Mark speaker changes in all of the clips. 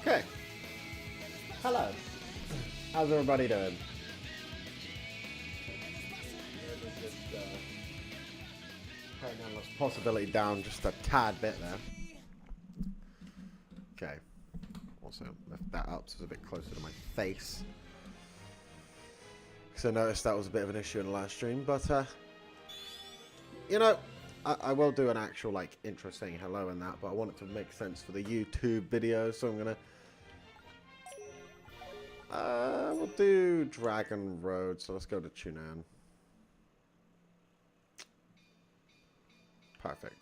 Speaker 1: Okay. Hello. How's everybody doing? Turn down this possibility down just a tad bit there. Okay. Also, lift that up so it's a bit closer to my face. Because I noticed that was a bit of an issue in the last stream, but, you know, I will do an actual, like, intro saying hello and that, but I want it to make sense for the YouTube video, so I'm gonna... we'll do Dragon Road, so let's go to Chunan. Perfect.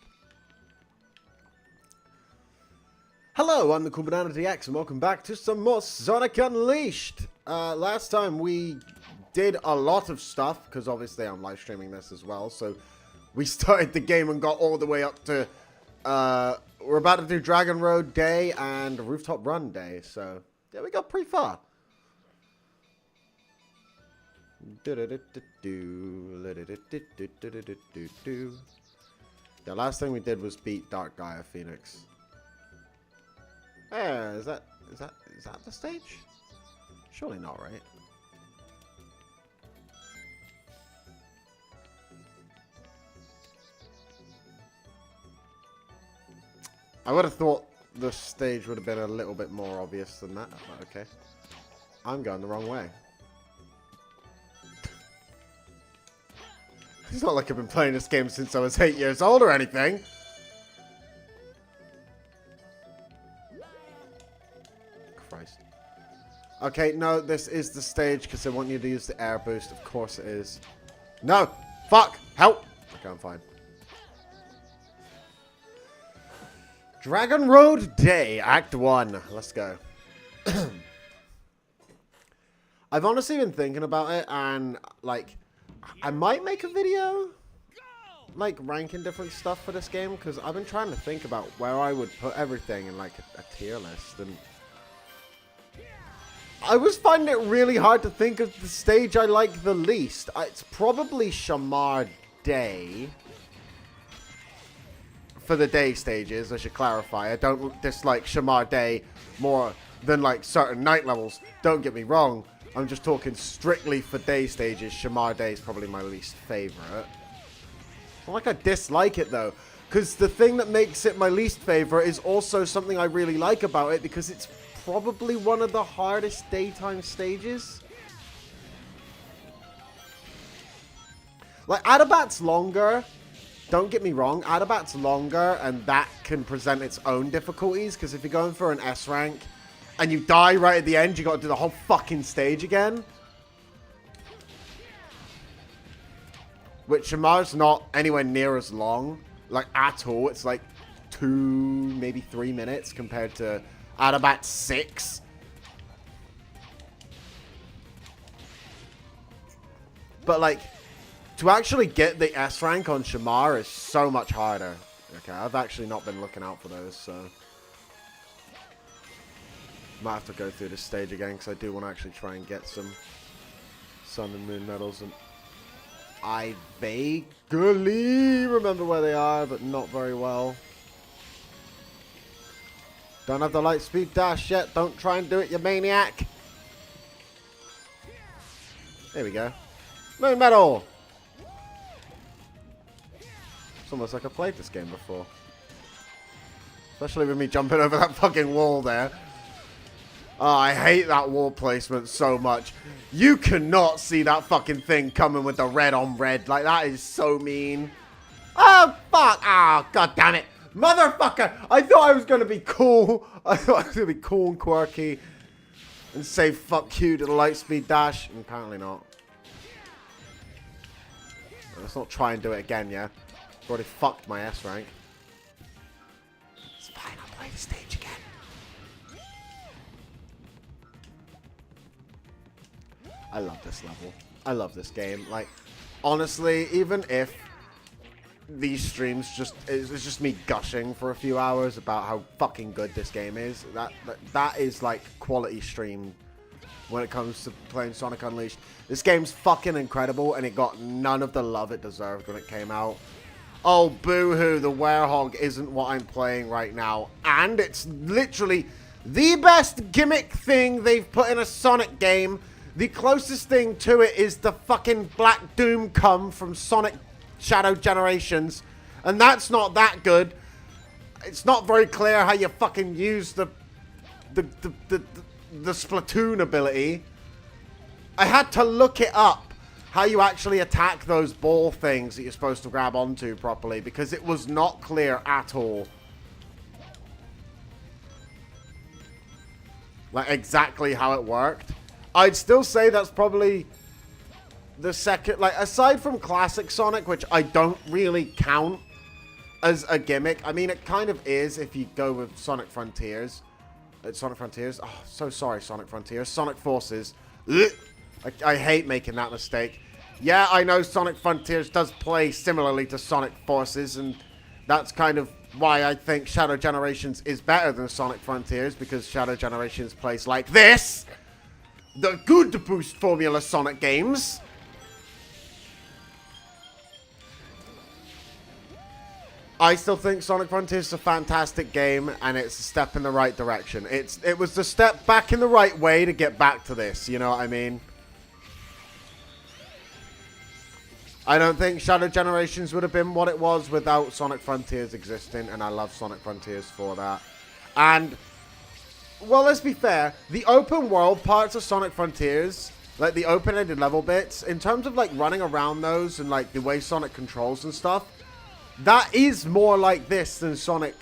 Speaker 1: Hello, I'm the Cool Banana DX, and welcome back to some more Sonic Unleashed! Last time we did a lot of stuff, because obviously I'm live streaming this as well, so we started the game and got all the way up to, we're about to do Dragon Road Day and Rooftop Run Day, so yeah, we got pretty far. The last thing we did was beat Dark Gaia Phoenix. Yeah, is that the stage? Surely not, right? I would have thought the stage would have been a little bit more obvious than that, but okay. I'm going the wrong way. It's not like I've been playing this game since I was 8 years old or anything. Christ. Okay, no, this is the stage because they want you to use the air boost. Of course it is. No! Fuck! Help! Okay, I'm fine. Dragon Road Day, Act 1. Let's go. I've honestly been thinking about it, and, like, I might make a video, like, ranking different stuff for this game, because I've been trying to think about where I would put everything in, like, a tier list, and I was finding it really hard to think of the stage I like the least. It's probably Shamar Day. For the day stages, I should clarify. I don't dislike Shamar Day more than, like, certain night levels. Don't get me wrong. I'm just talking strictly for day stages. Shamar Day is probably my least favorite. Not like I dislike it, though. Because the thing that makes it my least favorite is also something I really like about it, because it's probably one of the hardest daytime stages. Like, Adabat's longer. Don't get me wrong, Adabat's longer, and that can present its own difficulties, because if you're going for an S rank, and you die right at the end, you got to do the whole fucking stage again. Which Shamar's not anywhere near as long, like, at all. It's like 2, maybe 3 minutes, compared to Adabat's 6. But, like, to actually get the S rank on Shamar is so much harder. Okay, I've actually not been looking out for those, so might have to go through this stage again, because I do want to actually try and get some Sun and Moon medals, and I vaguely remember where they are, but not very well. Don't have the light speed dash yet. Don't try and do it, you maniac. There we go. Moon medal! It's almost like I played this game before. Especially with me jumping over that fucking wall there. Oh, I hate that wall placement so much. You cannot see that fucking thing coming with the red on red. Like, that is so mean. Oh, fuck. Oh, god damn it. Motherfucker. I thought I was going to be cool. I thought I was going to be cool and quirky. And say fuck you to the light speed dash. And apparently not. Let's not try and do it again, yeah? I've already fucked my S rank. It's fine, I'll play the stage again. I love this level. I love this game. Like, honestly, even if these streams it's just me gushing for a few hours about how fucking good this game is, that is like quality stream when it comes to playing Sonic Unleashed. This game's fucking incredible, and it got none of the love it deserved when it came out. Oh, boo-hoo, the Werehog isn't what I'm playing right now. And it's literally The best gimmick thing they've put in a Sonic game, the closest thing to it is the fucking Black Doom come from Sonic Shadow Generations. And that's not that good. It's not very clear how you fucking use the Splatoon ability. I had to look it up, how you actually attack those ball things that you're supposed to grab onto properly, because it was not clear at all. Like, exactly how it worked. I'd still say that's probably the second, like, aside from Classic Sonic, which I don't really count as a gimmick. I mean, it kind of is if you go with Sonic Frontiers. Sonic Frontiers? Oh, so sorry, Sonic Frontiers. Sonic Forces. Ugh. I hate making that mistake. Yeah, I know Sonic Frontiers does play similarly to Sonic Forces, and that's kind of why I think Shadow Generations is better than Sonic Frontiers, because Shadow Generations plays like this. The good boost formula Sonic games. I still think Sonic Frontiers is a fantastic game, and it's a step in the right direction. It was the step back in the right way to get back to this, you know what I mean? I don't think Shadow Generations would have been what it was without Sonic Frontiers existing, and I love Sonic Frontiers for that. And, well, let's be fair, the open world parts of Sonic Frontiers, like the open-ended level bits, in terms of like running around those and like the way Sonic controls and stuff, that is more like this than Sonic,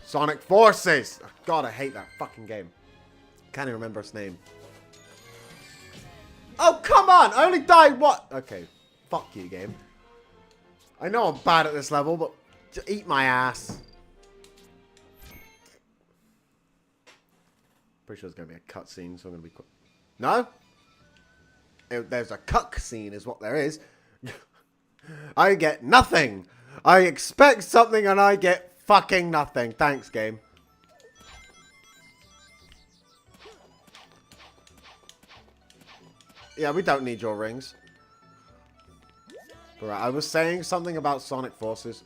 Speaker 1: Sonic Forces. God, I hate that fucking game. Can't even remember its name. Oh, come on! I only died, what? Okay, fuck you, game. I know I'm bad at this level, but just eat my ass. Pretty sure there's going to be a cutscene, so I'm going to be quick. No? There's a cuck scene is what there is. I get nothing. I expect something and I get fucking nothing. Thanks, game. Yeah, we don't need your rings. Right, I was saying something about Sonic Forces.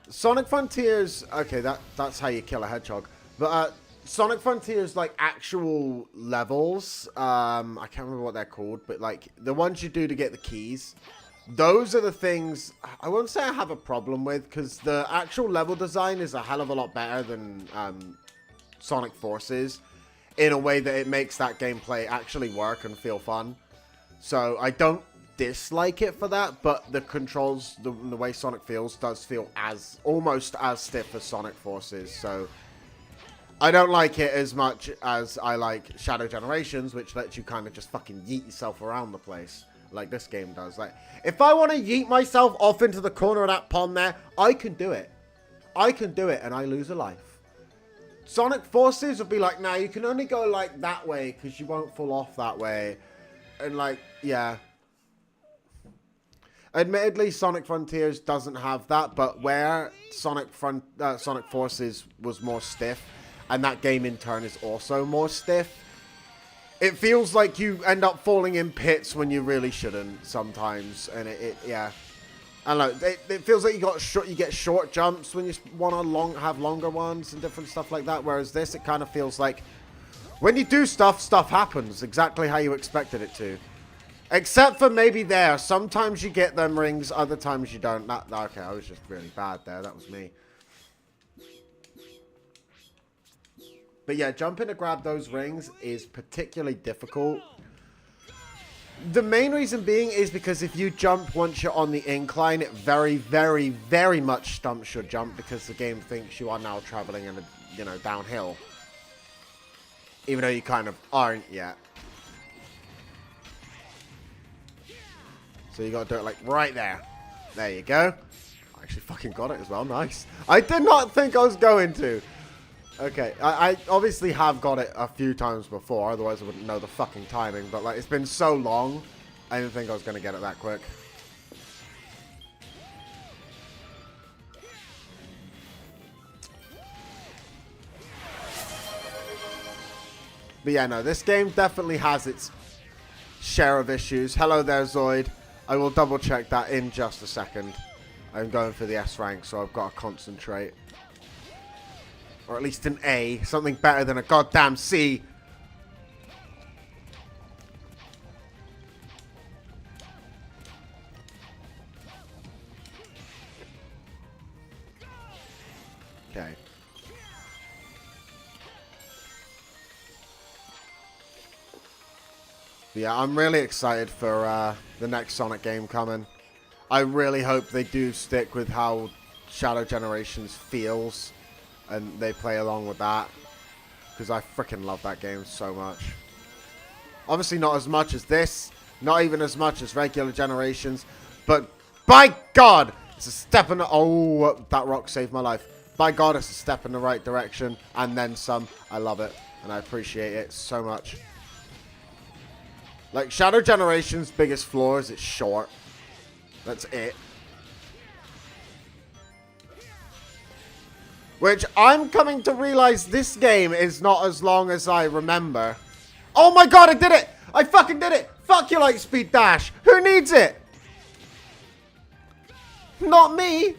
Speaker 1: Sonic Frontiers... Okay, that's how you kill a hedgehog. But, Sonic Frontiers, like, actual levels, I can't remember what they're called, but, like, the ones you do to get the keys, those are the things I won't say I have a problem with, because the actual level design is a hell of a lot better than Sonic Forces, in a way that it makes that gameplay actually work and feel fun. So, I don't dislike it for that, but the controls, the way Sonic feels, does feel almost as stiff as Sonic Forces, so... I don't like it as much as I like Shadow Generations, which lets you kind of just fucking yeet yourself around the place, like this game does. Like, if I want to yeet myself off into the corner of that pond there, I can do it. I can do it, and I lose a life. Sonic Forces would be like, nah, you can only go, like, that way, because you won't fall off that way. And, like, yeah. Admittedly, Sonic Frontiers doesn't have that, but where Sonic Forces was more stiff, and that game in turn is also more stiff, it feels like you end up falling in pits when you really shouldn't sometimes, and yeah, I don't know, it feels like you get short jumps when you want to have longer ones and different stuff like that, whereas this, it kind of feels like when you do stuff happens exactly how you expected it to, except for maybe there, sometimes you get them rings, other times you don't. Okay, I was just really bad there, that was me. But yeah, jumping to grab those rings is particularly difficult. The main reason being is because if you jump once you're on the incline, it very, very, very much stumps your jump because the game thinks you are now traveling in a, you know, downhill. Even though you kind of aren't yet. So you gotta do it like right there. There you go. I actually fucking got it as well. Nice. I did not think I was going to. Okay, I obviously have got it a few times before, otherwise I wouldn't know the fucking timing, but like, it's been so long, I didn't think I was going to get it that quick. But yeah, no, this game definitely has its share of issues. Hello there, Zoid. I will double check that in just a second. I'm going for the S rank, so I've got to concentrate. Or at least an A. Something better than a goddamn C. Okay. Yeah, I'm really excited for the next Sonic game coming. I really hope they do stick with how Shadow Generations feels and they play along with that, because I freaking love that game so much. Obviously not as much as this, not even as much as regular Generations, but by God, it's a step in the... Oh, that rock saved my life. By God, it's a step in the right direction, and then some. I love it, and I appreciate it so much. Like, Shadow Generations' biggest flaw is it's short. That's it. Which I'm coming to realize this game is not as long as I remember. Oh my God, I did it! I fucking did it! Fuck you, Lightspeed Dash! Who needs it? Not me!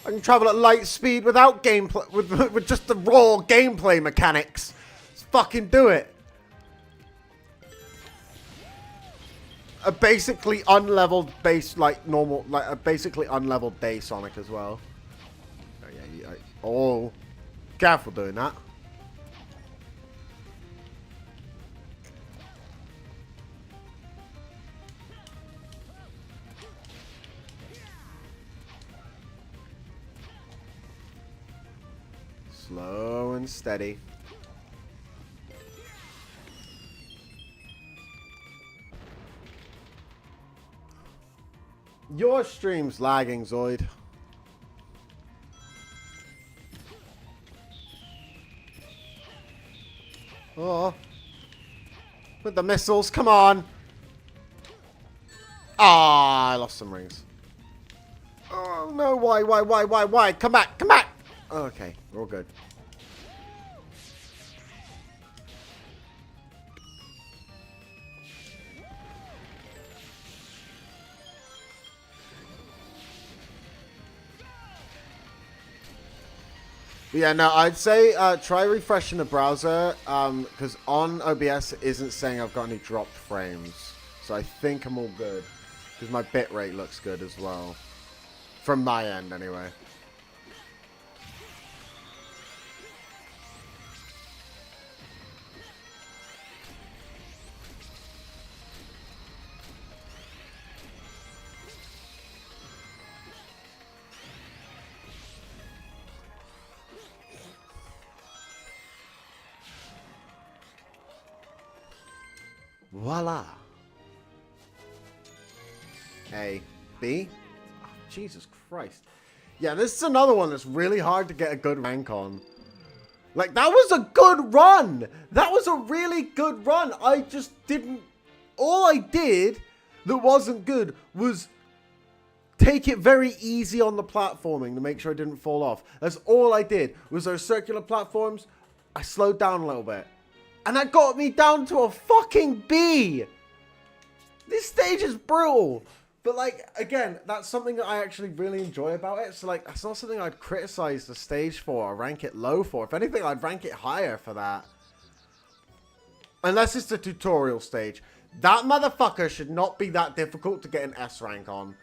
Speaker 1: I can travel at light speed without gameplay, with just the raw gameplay mechanics. Let's fucking do it. A basically unleveled base, like normal, like a basically unleveled day Sonic as well. Oh, yeah, oh, careful doing that. Slow and steady. Your stream's lagging, Zoid. Oh. With the missiles, come on. Ah, I lost some rings. Oh, no, why? Come back, come back. Okay, we're all good. Yeah, no, I'd say try refreshing the browser, because on OBS it isn't saying I've got any dropped frames. So I think I'm all good, because my bitrate looks good as well. From my end, anyway. Voila. A. B. Oh, Jesus Christ. Yeah, this is another one that's really hard to get a good rank on. Like, that was a good run. That was a really good run. I just didn't... All I did that wasn't good was take it very easy on the platforming to make sure I didn't fall off. That's all I did. Was those circular platforms, I slowed down a little bit. And that got me down to a fucking B. This stage is brutal. But, like, again, that's something that I actually really enjoy about it. So, like, that's not something I'd criticize the stage for or rank it low for. If anything, I'd rank it higher for that. Unless it's the tutorial stage. That motherfucker should not be that difficult to get an S rank on.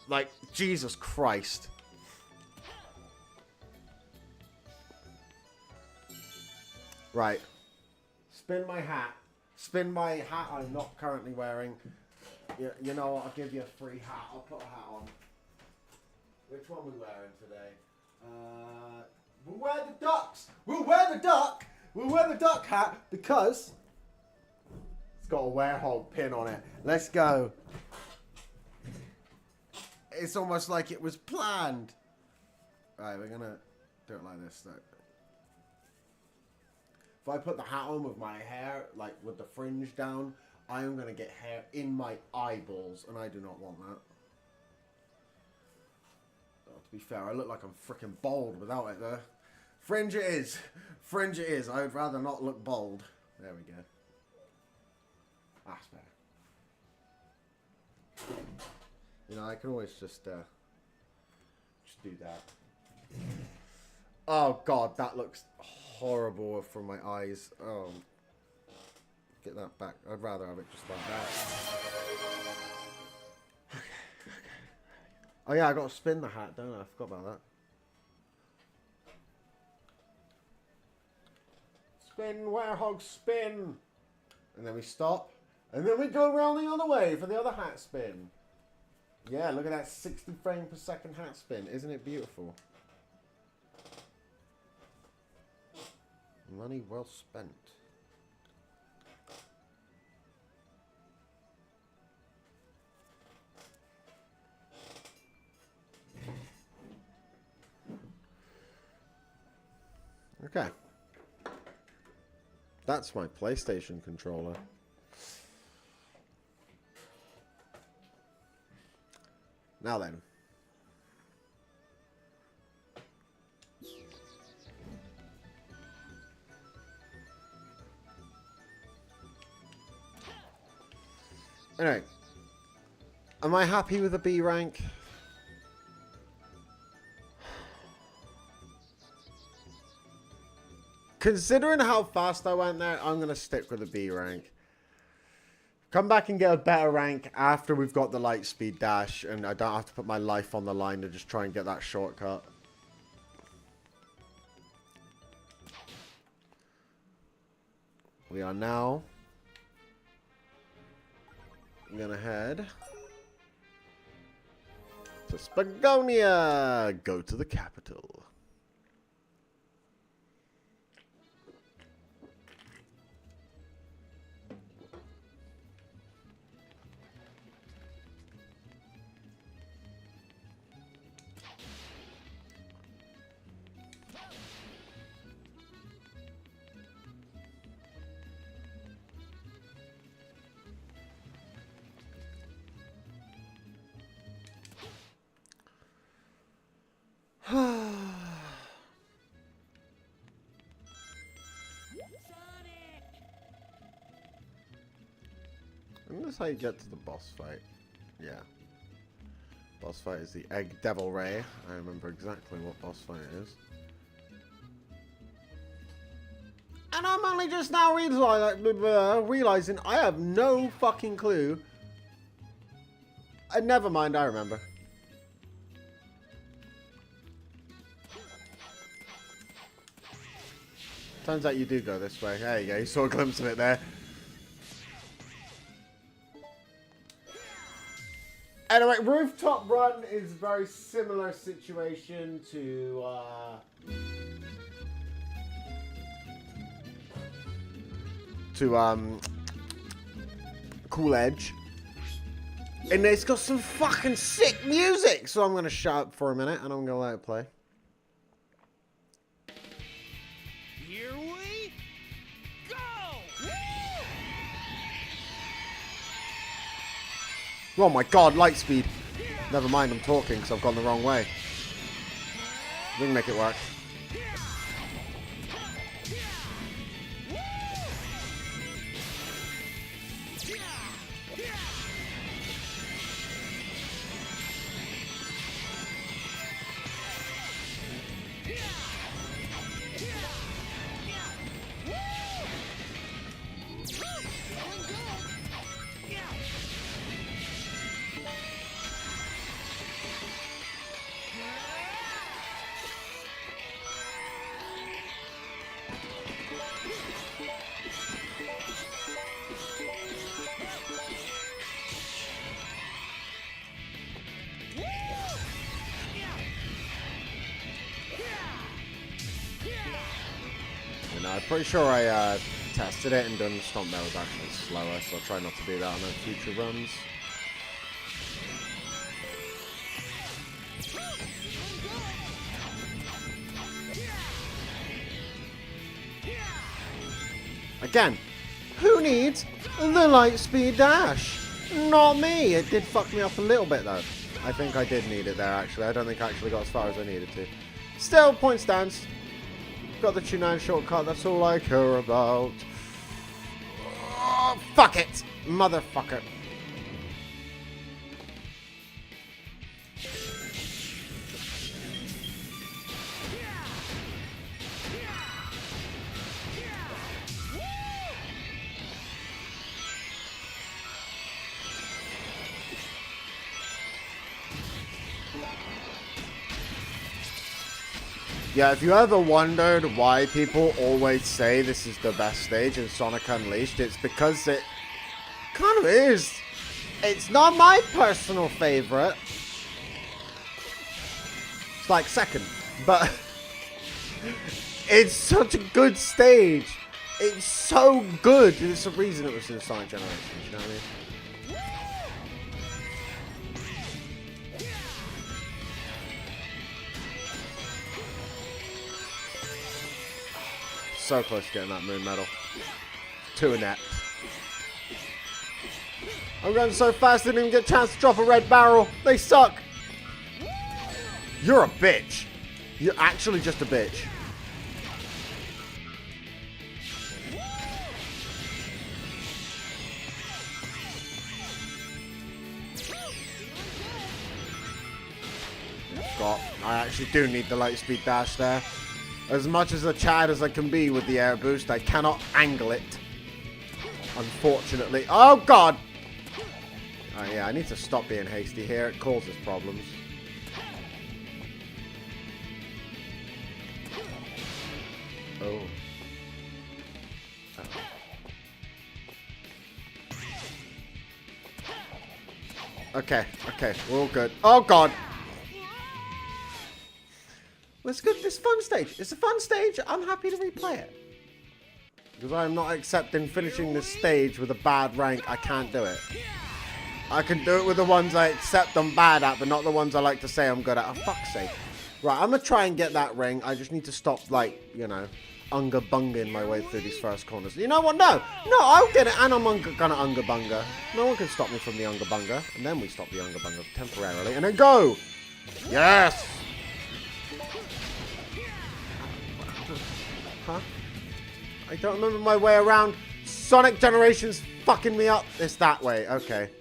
Speaker 1: Like, Jesus Christ. Right. Spin my hat. Spin my hat I'm not currently wearing. You know what? I'll give you a free hat. I'll put a hat on. Which one are we wearing today? We'll wear the ducks. We'll wear the duck. We'll wear the duck hat because it's got a werehog pin on it. Let's go. It's almost like it was planned. Right, we're gonna do it like this though. If I put the hat on with my hair, like with the fringe down, I am going to get hair in my eyeballs, and I do not want that. Oh, to be fair, I look like I'm freaking bald without it, though. Fringe it is. Fringe it is. I would rather not look bald. There we go. That's better. You know, I can always just do that. Oh god, that looks horrible from my eyes. Oh, get that back. I'd rather have it just like that. Okay. Oh yeah, I got to spin the hat, don't I? I forgot about that. Spin, werehog, spin! And then we stop. And then we go around the other way for the other hat spin. Yeah, look at that 60 frame per second hat spin. Isn't it beautiful? Money well spent. Okay. That's my PlayStation controller. Now then. Anyway. Am I happy with the B rank? Considering how fast I went there, I'm going to stick with the B rank. Come back and get a better rank after we've got the light speed dash and I don't have to put my life on the line to just try and get that shortcut. We are now going to head to Spagonia. Go to the capital. And this is how you get to the boss fight. Yeah. Boss fight is the Egg Devil Ray. I remember exactly what boss fight it is. And I'm only just now realizing I have no fucking clue. Never mind, I remember. Turns out you do go this way. There you go, you saw a glimpse of it there. Anyway, Rooftop Run is a very similar situation to Cool Edge. And it's got some fucking sick music! So I'm going to shut up for a minute and I'm going to let it play.
Speaker 2: Here we go!
Speaker 1: Oh my god, light speed. Never mind, I'm talking because I've gone the wrong way. We can make it work. I'm pretty sure I tested it and done Stomp that was actually slower, so I'll try not to do that on the future runs. Again, who needs the light speed dash? Not me! It did fuck me up a little bit though. I think I did need it there actually. I don't think I actually got as far as I needed to. Still, point stands. Got the Tune 9 shortcut, that's all I care about. Oh, fuck it. Motherfucker. Yeah, if you ever wondered why people always say this is the best stage in Sonic Unleashed, it's because it kind of is. It's not my personal favorite. It's like second, but it's such a good stage. It's so good. There's a reason it was in Sonic Generations, you know what I mean? So close to getting that moon medal. 2 inept. I'm going so fast I didn't even get a chance to drop a red barrel. They suck. You're a bitch. You're actually just a bitch. I actually do need the light speed dash there. As much as a Chad as I can be with the air boost, I cannot angle it. Unfortunately. Oh, God! Yeah, I need to stop being hasty here. It causes problems. Oh. Okay, we're all good. Oh, God! Well, it's good. It's a fun stage. It's a fun stage. I'm happy to replay it. Because I'm not accepting finishing this stage with a bad rank. I can't do it. I can do it with the ones I accept I'm bad at, but not the ones I like to say I'm good at. Oh, fuck's sake. Right, I'm going to try and get that ring. I just need to stop, like, you know, unga-bunging my way through these first corners. You know what? No, I'll get it, and I'm gonna unga-bunga. No one can stop me from the unga-bunga. And then we stop the unga-bunga temporarily, and then go! Yes! Huh? I don't remember my way around. Sonic Generations fucking me up. It's that way. Okay.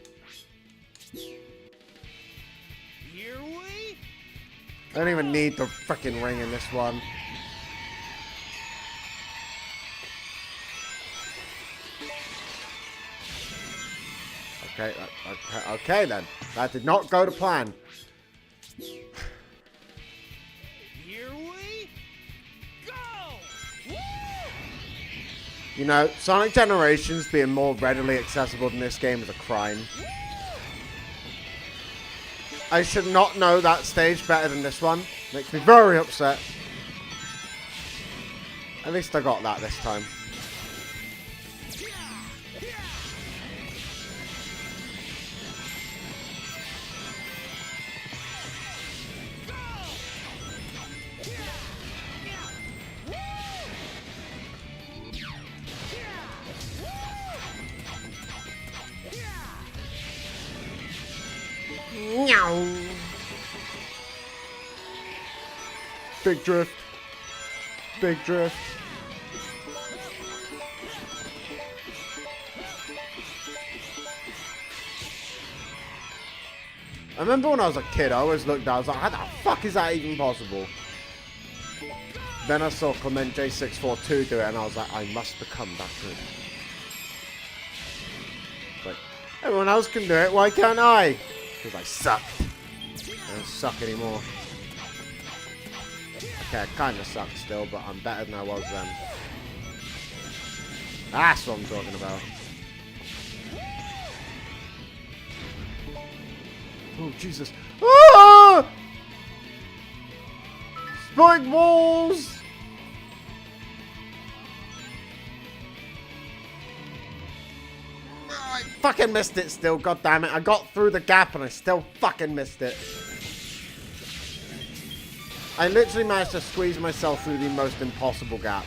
Speaker 2: Here we
Speaker 1: I don't even need the freaking ring in this one. Okay then. That did not go to plan.
Speaker 2: Here we go.
Speaker 1: You know, Sonic Generations being more readily accessible than this game is a crime. I should not know that stage better than this one. Makes me very upset. At least I got that this time. Big drift. Big drift. I remember when I was a kid, I always looked down, I was like, how the fuck is that even possible? Then I saw Clement J642 do it, and I was like, I must become that good. Like, everyone else can do it, why can't I? Because I sucked. I don't suck anymore. Okay, I kind of suck still, but I'm better than I was then. That's what I'm talking about. Oh, Jesus. Ah! Spike balls! I fucking missed it still, god damn it. I got through the gap and I still fucking missed it. I literally managed to squeeze myself through the most impossible gap.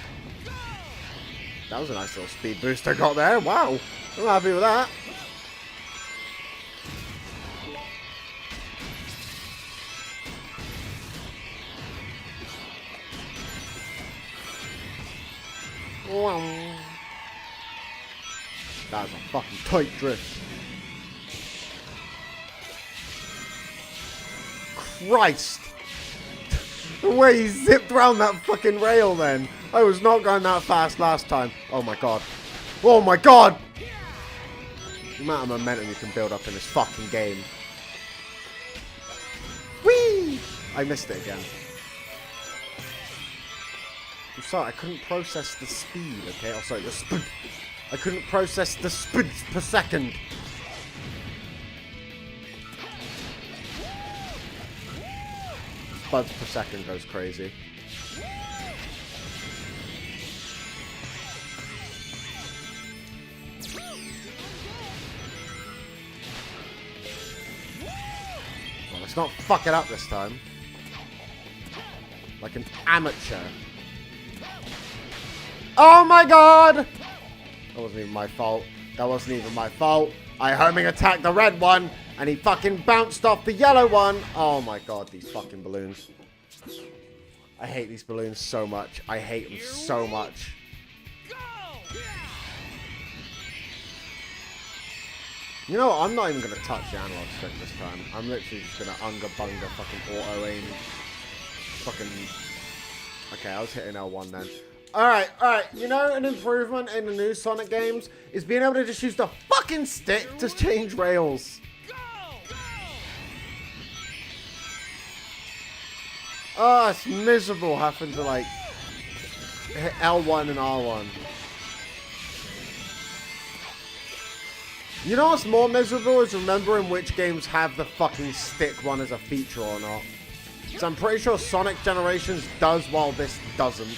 Speaker 1: That was a nice little speed boost I got there. Wow. I'm happy with that. That's a fucking tight drift. Christ! The way he zipped around that fucking rail then. I was not going that fast last time. Oh my god. Oh my god! The amount of momentum you can build up in this fucking game. Whee! I missed it again. I'm sorry, I couldn't process the speed, okay? Oh, sorry, the speed. I couldn't process the speed per second. Spuds per second goes crazy. Well, let's not fuck it up this time. Like an amateur. Oh my god! That wasn't even my fault. That wasn't even my fault. I homing attacked the red one, and he fucking bounced off the yellow one. Oh my god, these fucking balloons. I hate these balloons so much. I hate them so much. You know what? I'm not even going to touch the analog stick this time. I'm literally just going to unga-bunga fucking auto-aim. Fucking... Okay, I was hitting L1 then. Alright. You know, an improvement in the new Sonic games is being able to just use the fucking stick to change rails. Oh, it's miserable having to, like, hit L1 and R1. You know what's more miserable is remembering which games have the fucking stick one as a feature or not. So I'm pretty sure Sonic Generations does while this doesn't.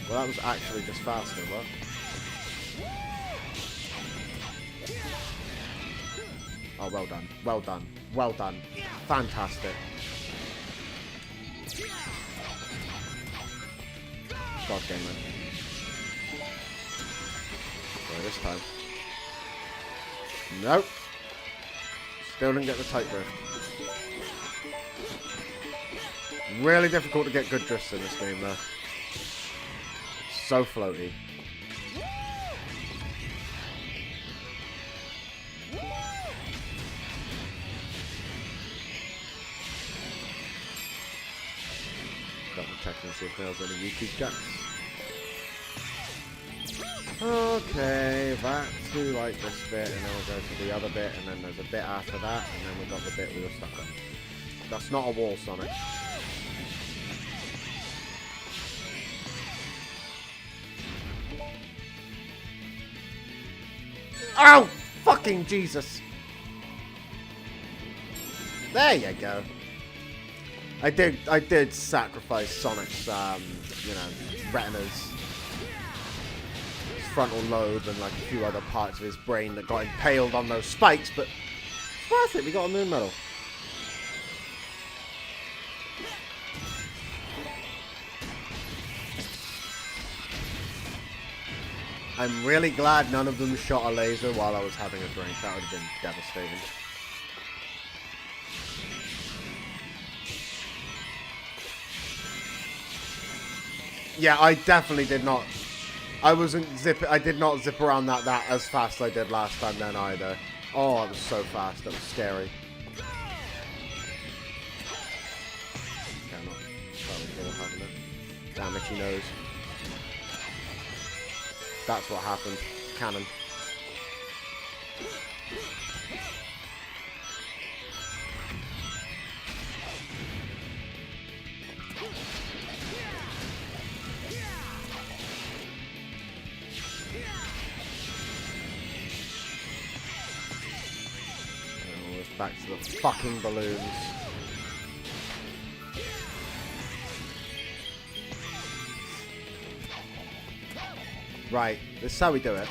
Speaker 1: Well, that was actually just faster, but... Oh, well done. Well done. Well done. Fantastic. God damn it. So this time. Nope. Still didn't get the tight drift. Really difficult to get good drifts in this game, though. So floaty. Double check and see if there's any YouTube chats. Okay, back to like this bit, and then we'll go to the other bit, and then there's a bit after that, and then we've got the bit we were stuck on. That's not a wall, Sonic. Oh, fucking Jesus. There you go. I did sacrifice Sonic's, you know, retinas, his frontal lobe, and like a few other parts of his brain that got impaled on those spikes, but it's worth it. We got a moon medal. I'm really glad none of them shot a laser while I was having a drink. That would have been devastating. Yeah, I definitely did not. I did not zip around that as fast as I did last time then either. Oh, it was so fast. That was scary. Okay, I'm not totally cool having it. Damn it, he knows. That's what happened. Cannon. Oh, it's back to the fucking balloons. Right, this is how we do it.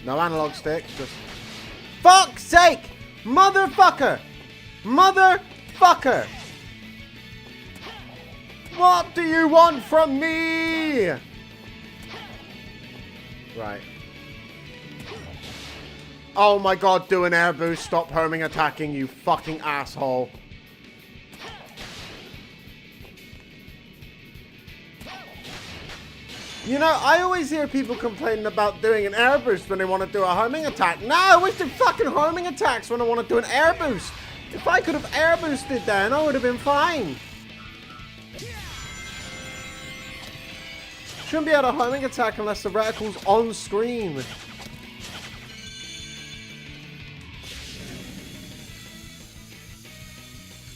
Speaker 1: No analog stick, just... Fuck's sake! Motherfucker! Motherfucker! What do you want from me? Right. Oh my god, do an air boost, stop homing attacking, you fucking asshole. You know, I always hear people complaining about doing an air boost when they want to do a homing attack. No, I wish do fucking homing attacks when I want to do an air boost. If I could have air boosted then, I would have been fine. Shouldn't be able to homing attack unless the reticle's on screen.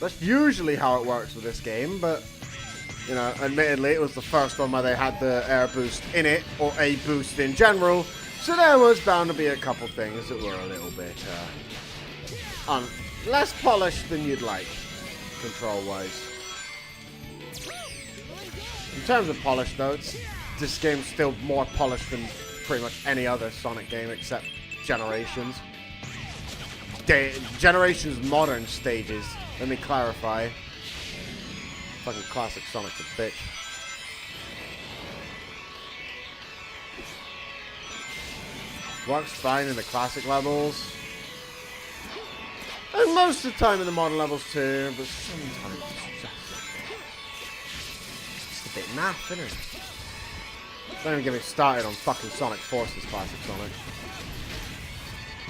Speaker 1: That's usually how it works with this game, but, you know, admittedly, it was the first one where they had the air boost in it, or a boost in general, so there was bound to be a couple things that were a little bit, less polished than you'd like, control-wise. In terms of polish, though, this game's still more polished than pretty much any other Sonic game except Generations. Generations modern stages, let me clarify. Fucking classic Sonic's a bitch. Works fine in the classic levels. And most of the time in the modern levels too, but sometimes it's just a bit naff, isn't it? Don't even get me started on fucking Sonic Forces Classic Sonic.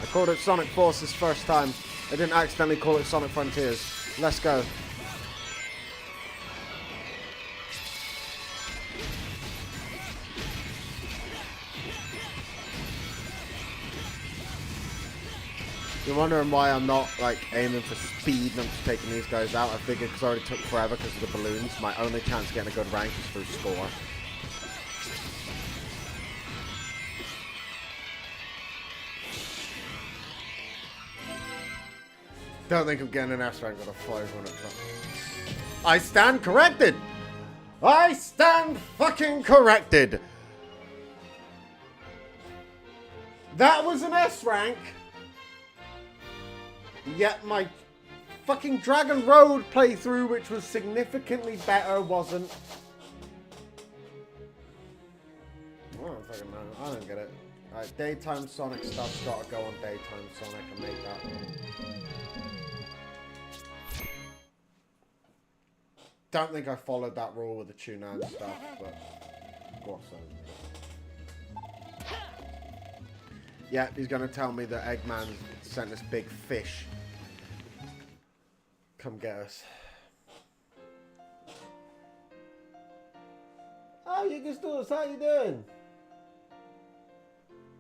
Speaker 1: I called it Sonic Forces first time. I didn't accidentally call it Sonic Frontiers. Let's go. You're wondering why I'm not, like, aiming for speed and I'm just taking these guys out. I figured because I already took forever because of the balloons. My only chance of getting a good rank is through score. Don't think I'm getting an S rank with a 500. I stand corrected! I stand fucking corrected! That was an S rank! Yet my fucking Dragon Road playthrough, which was significantly better, wasn't. I don't fucking know. I don't get it. Alright, daytime Sonic stuff's gotta go on daytime Sonic and make that. Don't think I followed that rule with the tuna and stuff, but of course I. Yeah, he's gonna tell me that Eggman sent this big fish. Come get us. Oh, you can still us. How you doing?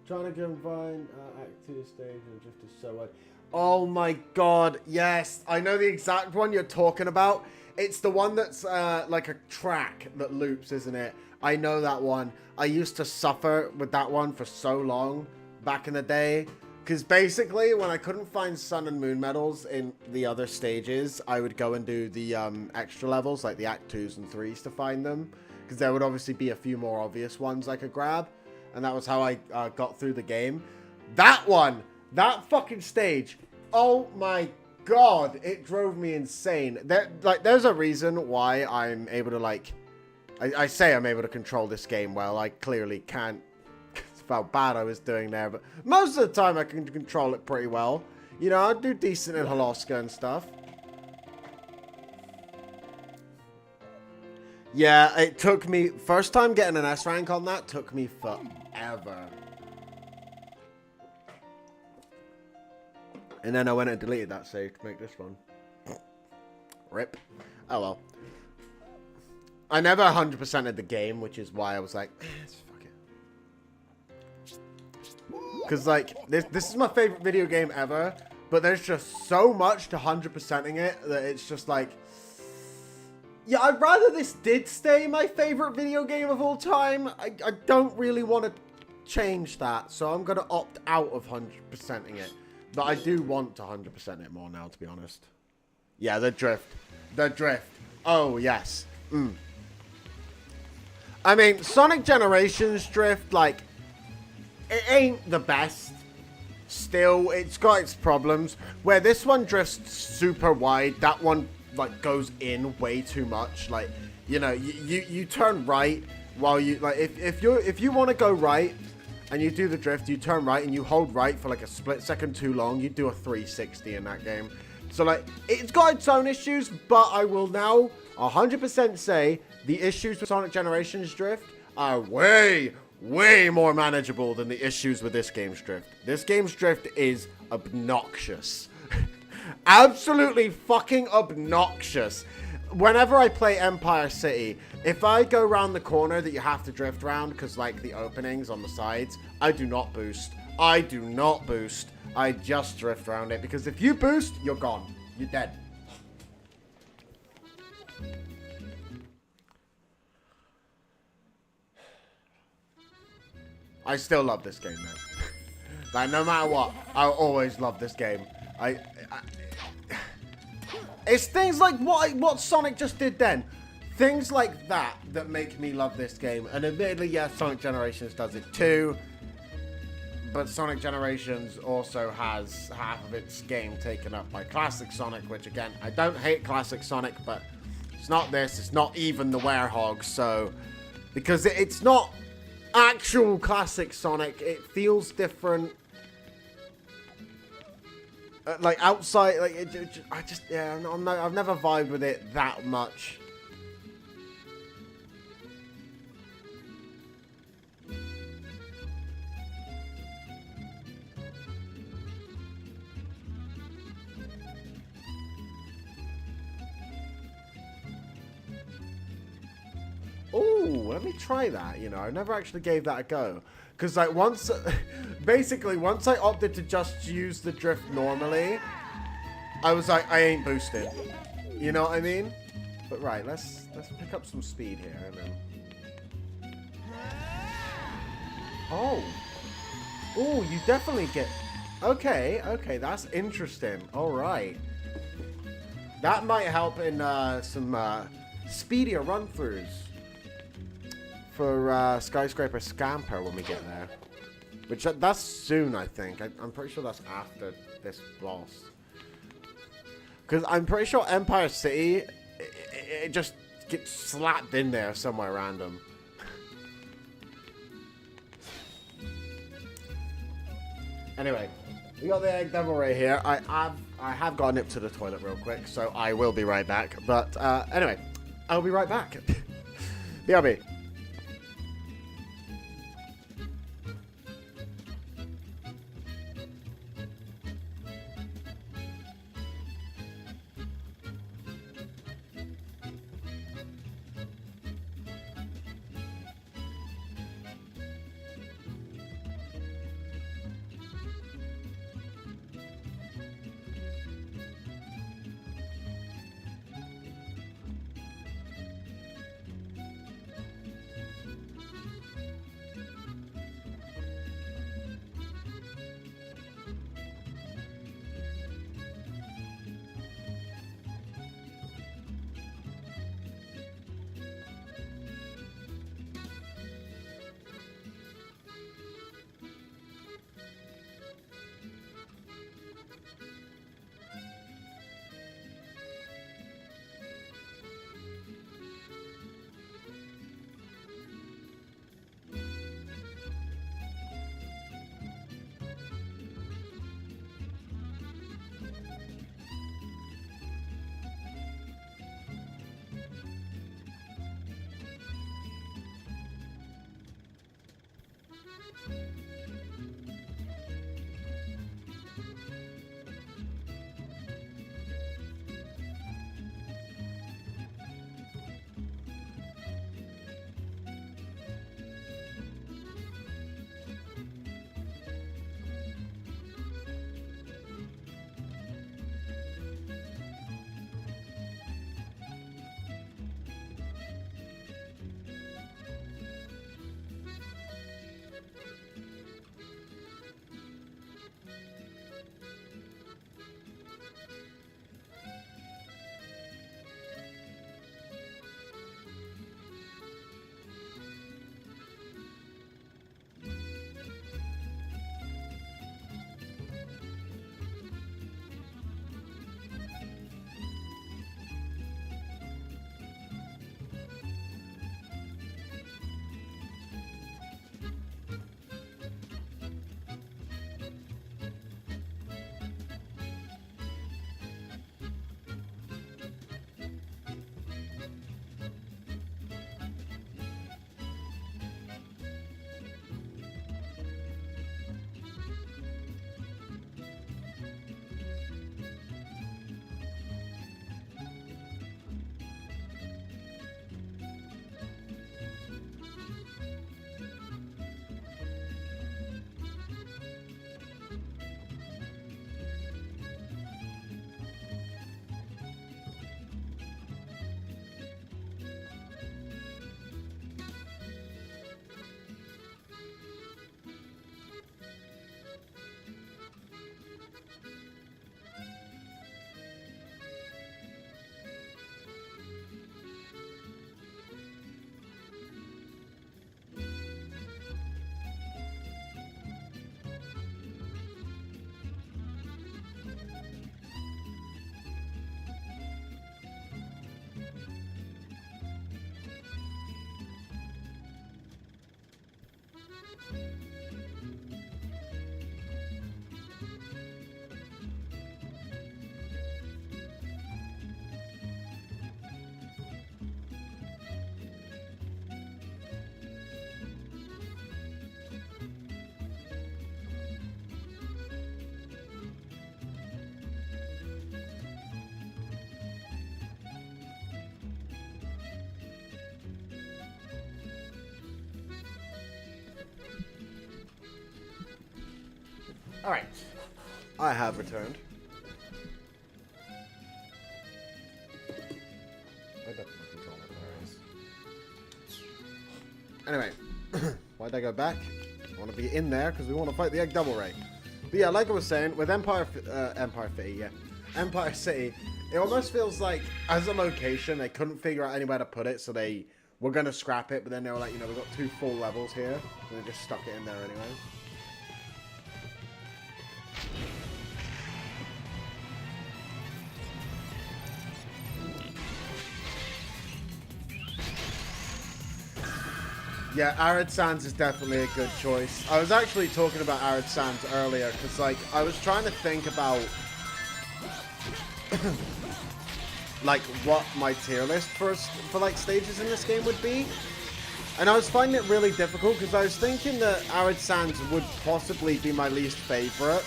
Speaker 1: Trying to combine Act 2 stage and Drift is so wide. Oh my god, yes. I know the exact one you're talking about. It's the one that's like a track that loops, isn't it? I know that one. I used to suffer with that one for so long back in the day. Because basically, when I couldn't find Sun and Moon medals in the other stages, I would go and do the extra levels, like the Act 2s and 3s to find them. Because there would obviously be a few more obvious ones I could grab. And that was how I got through the game. That one! That fucking stage! Oh my god! It drove me insane. There's a reason why I'm able to, like... I say I'm able to control this game well. I clearly can't. How bad I was doing there, but most of the time I can control it pretty well. You know, I do decent in Holoska and stuff. Yeah, it took me... First time getting an S rank on that took me forever. And then I went and deleted that save to make this one. Rip. Oh well. I never 100%ed the game, which is why I was like, fuck it. Because, like, this is my favorite video game ever, but there's just so much to 100%ing it that it's just like... Yeah, I'd rather this did stay my favorite video game of all time. I don't really want to change that, so I'm going to opt out of 100%ing it. But I do want to 100% it more now, to be honest. Yeah, the drift. The drift. Oh, yes. I mean, Sonic Generations drift, like... It ain't the best. Still, it's got its problems. Where this one drifts super wide, that one like goes in way too much. Like, you know, you turn right while you like if you want to go right and you do the drift, you turn right and you hold right for like a split second too long, you do a 360 in that game. So like, it's got its own issues, but I will now 100% say the issues with Sonic Generations drift are way, way more manageable than the issues with this game's drift. This game's drift is obnoxious. Absolutely fucking obnoxious. Whenever I play Empire City, if I go around the corner that you have to drift around, because like the openings on the sides, I do not boost. I do not boost. I just drift around it, because if you boost, you're gone. You're dead. I still love this game, man. Like, no matter what, I'll always love this game. It's things like what Sonic just did then. Things like that that make me love this game. And admittedly, yeah, Sonic Generations does it too. But Sonic Generations also has half of its game taken up by Classic Sonic, which again, I don't hate Classic Sonic, but it's not this. It's not even the Werehog, so... Because it's not actual Classic Sonic. It feels different. Like, outside, like, I've never vibed with it that much. Ooh, let me try that, you know. I never actually gave that a go. Because, like, once... basically, once I opted to just use the drift normally, I was like, I ain't boosted. You know what I mean? But, right, let's pick up some speed here, and then... Oh. Ooh, you definitely get... Okay, that's interesting. Alright. That might help in some speedier run-throughs for Skyscraper Scamper when we get there. Which, that's soon, I think. I'm pretty sure that's after this boss. Because I'm pretty sure Empire City, it just gets slapped in there somewhere random. Anyway, we got the Egg Devil right here. I have got to nip to the toilet real quick, so I will be right back. But anyway, I'll be right back. BRB. Alright. I have returned. Anyway, why'd I go back? I want to be in there because we want to fight the Egg Double Ray. But yeah, like I was saying, with Empire City, it almost feels like, as a location, they couldn't figure out anywhere to put it, so they were going to scrap it, but then they were like, you know, we've got 2 full levels here, and they just stuck it in there anyway. Yeah, Arid Sands is definitely a good choice. I was actually talking about Arid Sands earlier, because, like, I was trying to think about like what my tier list for like stages in this game would be, and I was finding it really difficult because I was thinking that Arid Sands would possibly be my least favorite,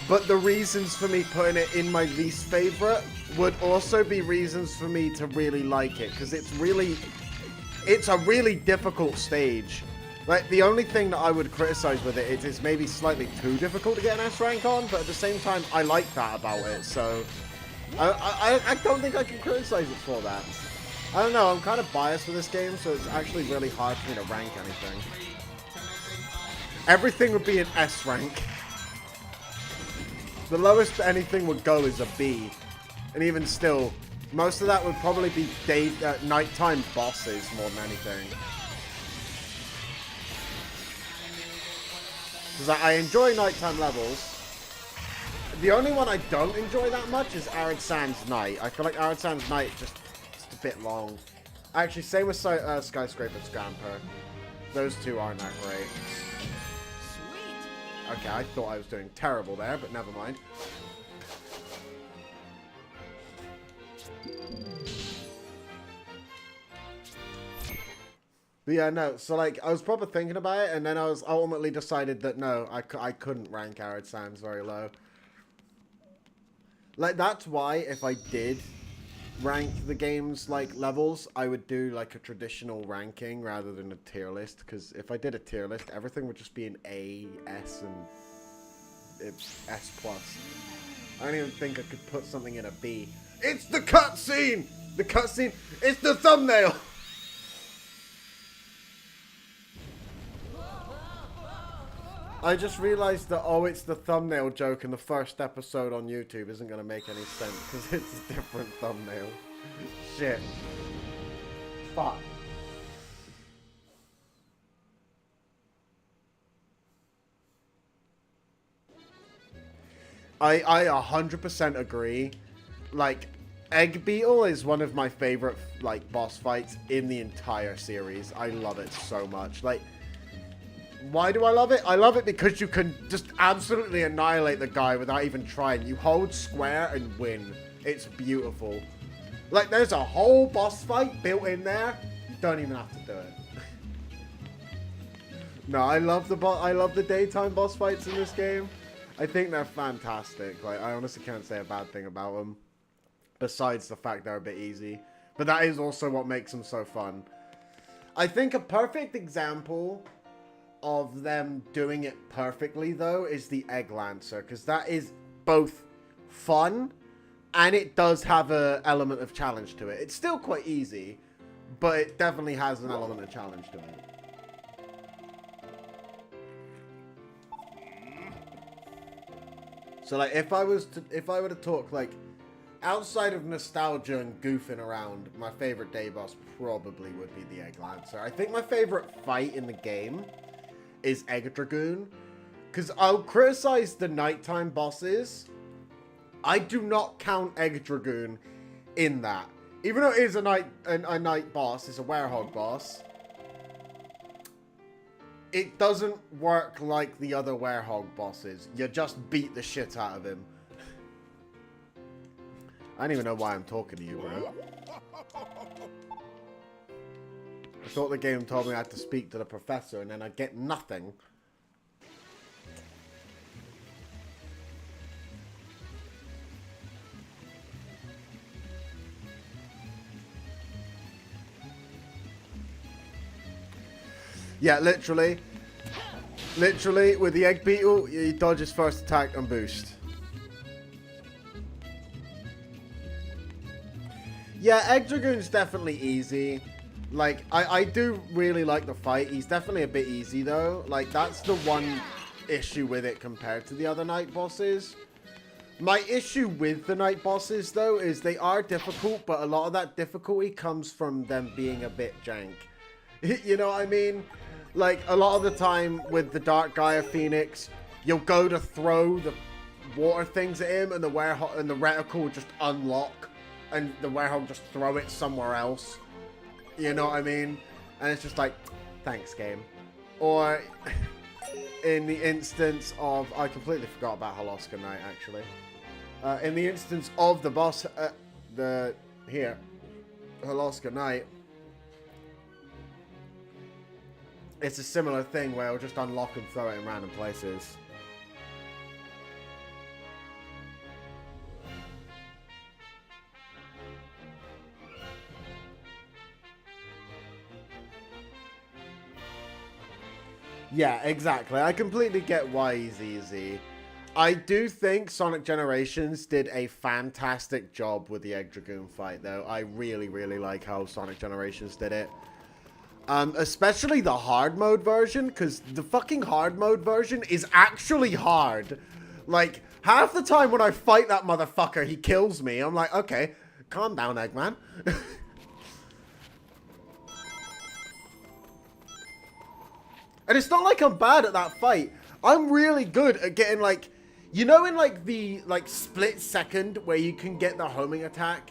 Speaker 1: but the reasons for me putting it in my least favorite would also be reasons for me to really like it, because it's a really difficult stage. Like, the only thing that I would criticize with it is it's maybe slightly too difficult to get an S rank on, but at the same time, I like that about it, so I don't think I can criticize it for that. I don't know, I'm kind of biased with this game, so it's actually really hard for me to rank anything. Everything would be an S rank. The lowest anything would go is a B. And even still, most of that would probably be nighttime bosses more than anything. Because I enjoy nighttime levels. The only one I don't enjoy that much is Arid Sands Night. I feel like Arid Sands Night is just a bit long. Actually, same with Skyscraper Scamper. Those two aren't that great. Sweet. Okay, I thought I was doing terrible there, but never mind. But yeah, no, so like, I was probably thinking about it, and then I was ultimately decided that no, I couldn't rank Arid Sands very low. Like, that's why if I did rank the game's, like, levels, I would do, like, a traditional ranking rather than a tier list, because if I did a tier list, everything would just be an A, S, and S+. I don't even think I could put something in a B. It's the cutscene! The cutscene! It's the thumbnail! I just realized that, oh, it's the thumbnail joke in the first episode on YouTube isn't going to make any sense because it's a different thumbnail. Shit. Fuck. I 100% agree. Like, Egg Beetle is one of my favorite, like, boss fights in the entire series. I love it so much. Like, why do I love it? I love it because you can just absolutely annihilate the guy without even trying. You hold square and win. It's beautiful. Like, there's a whole boss fight built in there. You don't even have to do it. No, I love the daytime boss fights in this game. I think they're fantastic. Like, I honestly can't say a bad thing about them. Besides the fact they're a bit easy. But that is also what makes them so fun. I think a perfect example of them doing it perfectly, though, is the Egg Lancer, because that is both fun and it does have an element of challenge to it. It's still quite easy, but it definitely has an element of challenge to it. So, like, if I were to talk, like, outside of nostalgia and goofing around, my favorite day boss probably would be the Egg Lancer. I think my favorite fight in the game is Egg Dragoon, because I'll criticize the nighttime bosses. I do not count Egg Dragoon in that, even though it is a night boss. It's a werehog boss. It doesn't work like the other werehog bosses. You just beat the shit out of him. I don't even know why I'm talking to you, bro. I thought the game told me I had to speak to the professor, and then I'd get nothing. Yeah, literally. Literally, with the egg beetle, you dodge his first attack and boost. Yeah, Egg Dragoon's definitely easy. Like, I do really like the fight. He's definitely a bit easy, though. Like, that's the one issue with it compared to the other night bosses. My issue with the night bosses, though, is they are difficult, but a lot of that difficulty comes from them being a bit jank. You know what I mean? Like, a lot of the time with the Dark Gaia Phoenix, you'll go to throw the water things at him, and the reticle will just unlock, and the Werehog will just throw it somewhere else. You know what I mean? And it's just like, thanks, game. Or, in the instance of... I completely forgot about Holoska Knight, actually. In the instance of the boss... Holoska Knight... It's a similar thing where it'll just unlock and throw it in random places. Yeah, exactly. I completely get why he's easy. I do think Sonic Generations did a fantastic job with the Egg Dragoon fight, though. I really, really like how Sonic Generations did it. Especially the hard mode version, because the fucking hard mode version is actually hard. Like, half the time when I fight that motherfucker, he kills me. I'm like, okay, calm down, Eggman. And it's not like I'm bad at that fight. I'm really good at getting, like, you know, in, like, the, like, split second where you can get the homing attack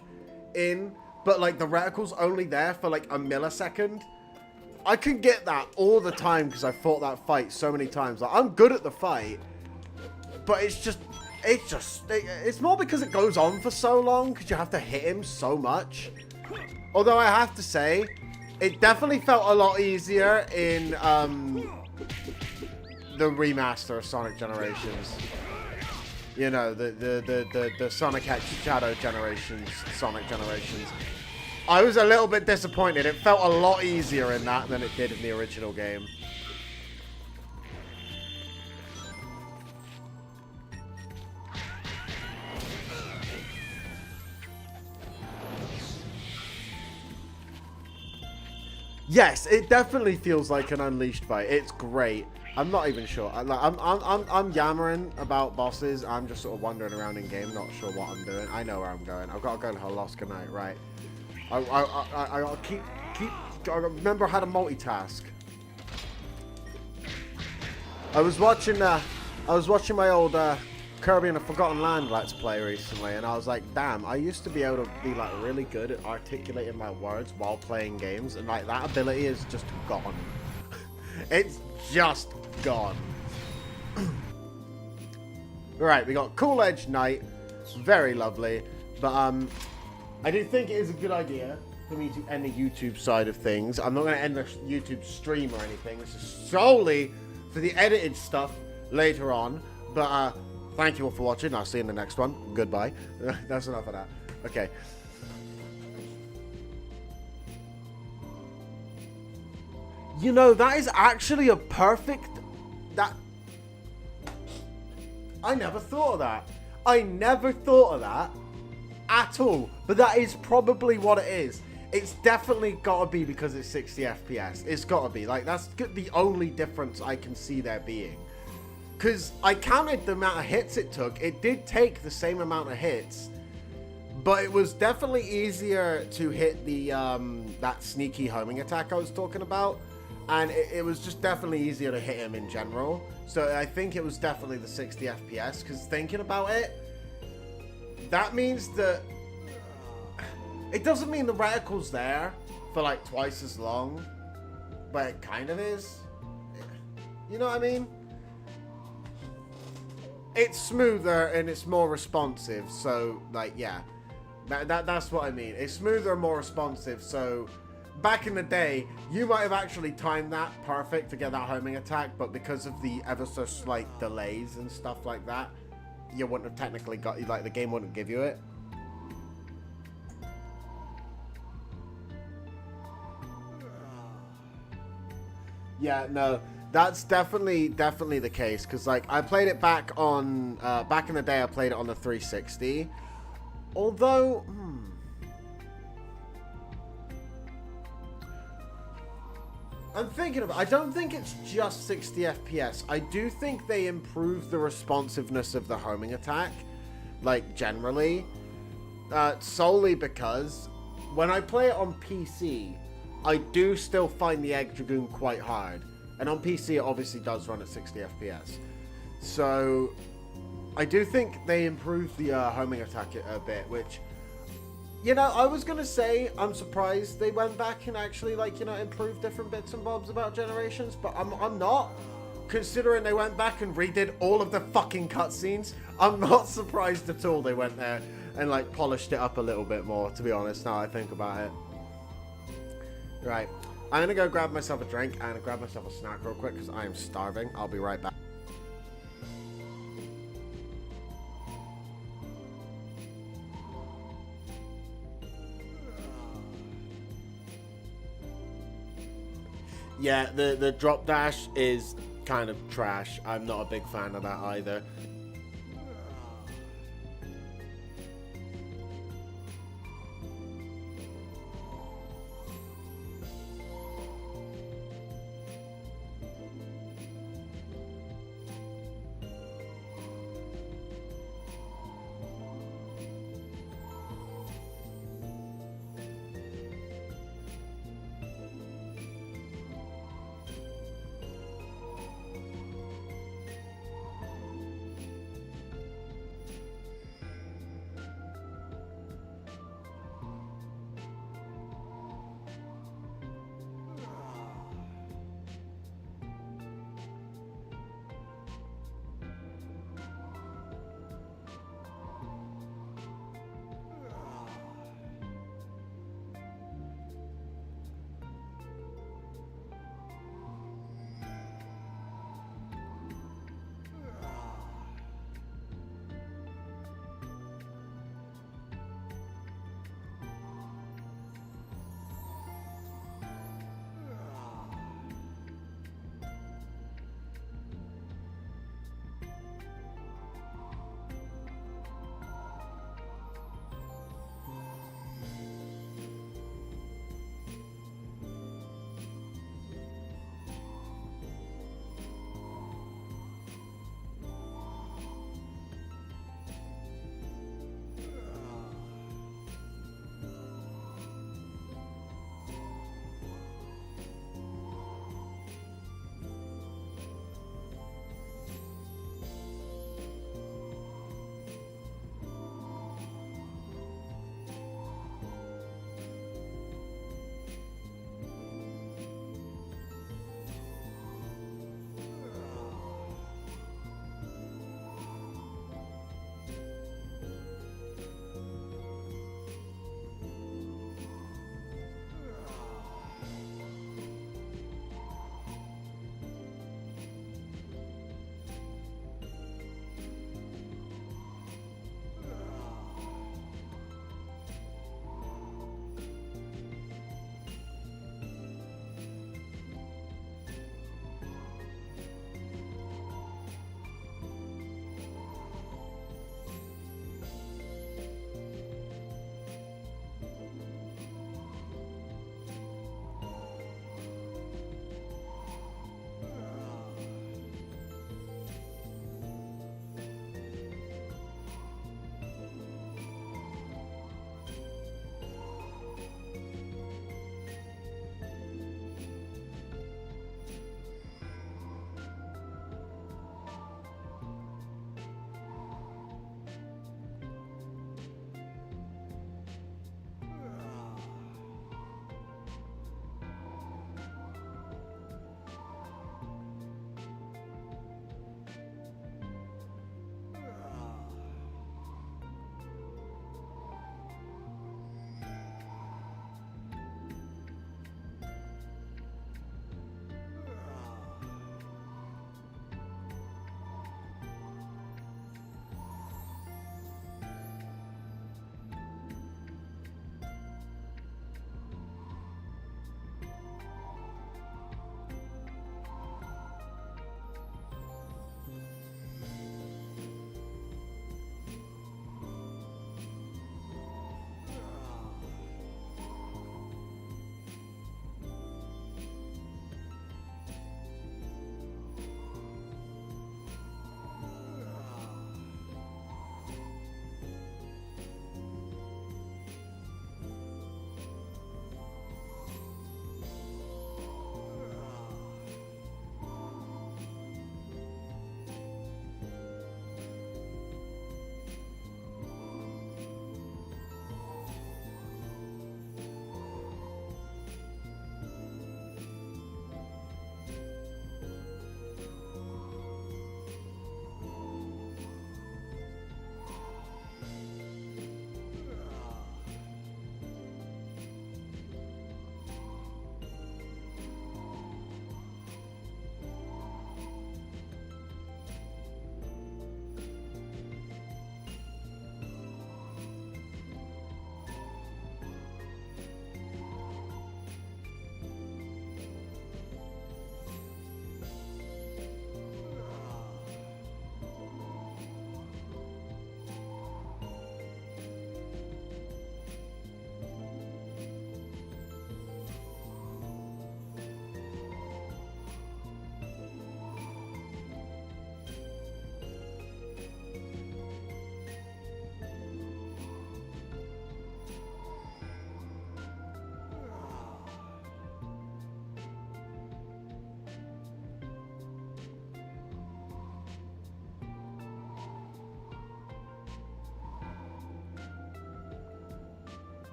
Speaker 1: in, but, like, the reticle's only there for, like, a millisecond? I can get that all the time because I fought that fight so many times. Like, I'm good at the fight, but it's more because it goes on for so long because you have to hit him so much. Although I have to say, it definitely felt a lot easier in the remaster of Sonic Generations. You know, the Sonic X Shadow Generations, Sonic Generations. I was a little bit disappointed. It felt a lot easier in that than it did in the original game. Yes, it definitely feels like an Unleashed fight. It's great. I'm not even sure. I'm yammering about bosses. I'm just sort of wandering around in game, not sure what I'm doing. I know where I'm going. I've got to go to Holoska Knight, right? I gotta I remember how to multitask. I was watching my old Kirby in a Forgotten Land Let's Play recently, and I was like, damn, I used to be able to be like really good at articulating my words while playing games, and like that ability is just gone. It's just gone. Right, we got Cool Edge Knight, very lovely, but I do think it is a good idea for me to end the YouTube side of things. I'm not going to end the YouTube stream or anything. This is solely for the edited stuff later on. But thank you all for watching. I'll see you in the next one. Goodbye. That's enough of that. Okay. You know, that is actually a perfect... I never thought of that. I never thought of that. At all, but that is probably what it is. It's definitely gotta be because it's 60 FPS. It's gotta be. Like, that's the only difference I can see there being. Because I counted the amount of hits it took. It did take the same amount of hits, but it was definitely easier to hit the that sneaky homing attack I was talking about, and it was just definitely easier to hit him in general. So I think it was definitely the 60 FPS, because thinking about it, that means that it doesn't mean the reticle's there for like twice as long, but it kind of is. You know what I mean? It's smoother and it's more responsive, so like, yeah, that's what I mean. It's smoother and more responsive, so back in the day, you might have actually timed that perfect to get that homing attack, but because of the ever so slight delays and stuff like that, you wouldn't have technically got, like, the game wouldn't give you it. Yeah, no, That's definitely the case, because like I played it back on back in the day. I played it on the 360. Although, I'm thinking of it. I don't think it's just 60 FPS. I do think they improved the responsiveness of the homing attack, like generally, solely because when I play it on PC, I do still find the Egg Dragoon quite hard. And on PC, it obviously does run at 60 FPS. So, I do think they improved the homing attack a bit, which, you know, I was going to say I'm surprised they went back and actually, like, you know, improved different bits and bobs about Generations, but I'm not. Considering they went back and redid all of the fucking cutscenes, I'm not surprised at all they went there and, like, polished it up a little bit more, to be honest, now I think about it. Right. I'm going to go grab myself a drink and grab myself a snack real quick because I am starving. I'll be right back. Yeah, the drop dash is kind of trash. I'm not a big fan of that either.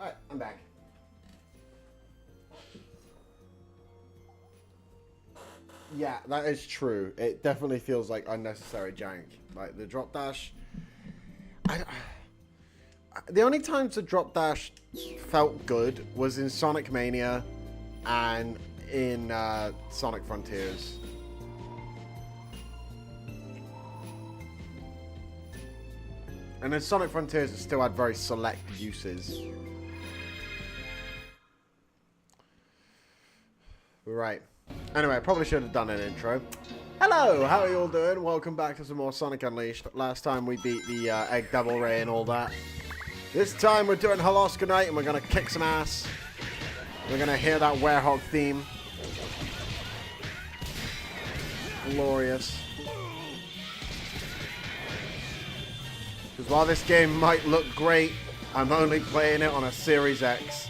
Speaker 1: Alright, I'm back. Yeah, that is true. It definitely feels like unnecessary jank. Like, the drop dash... the only times the drop dash felt good was in Sonic Mania and in Sonic Frontiers. And in Sonic Frontiers, it still had very select uses. Right. Anyway, I probably should have done an intro. Hello, how are you all doing? Welcome back to some more Sonic Unleashed. Last time we beat the Egg Devil Ray and all that. This time we're doing Holoska Night and we're going to kick some ass. We're going to hear that Werehog theme. Glorious. Because while this game might look great, I'm only playing it on a Series X.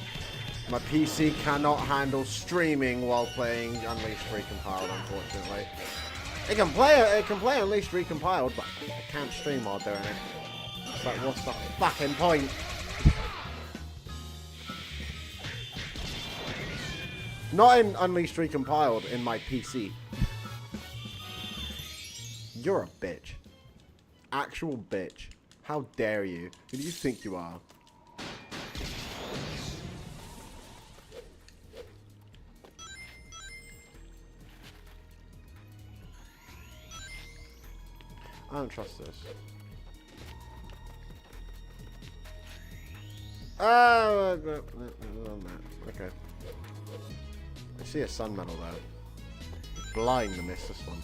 Speaker 1: My PC cannot handle streaming while playing Unleashed Recompiled, unfortunately. It can play Unleashed Recompiled, but it can't stream while doing it. It's like, what's the fucking point? Not in Unleashed Recompiled, in my PC. You're a bitch. Actual bitch. How dare you? Who do you think you are? I don't trust this. Oh, okay. I see a sun medal though. Blind to miss this one.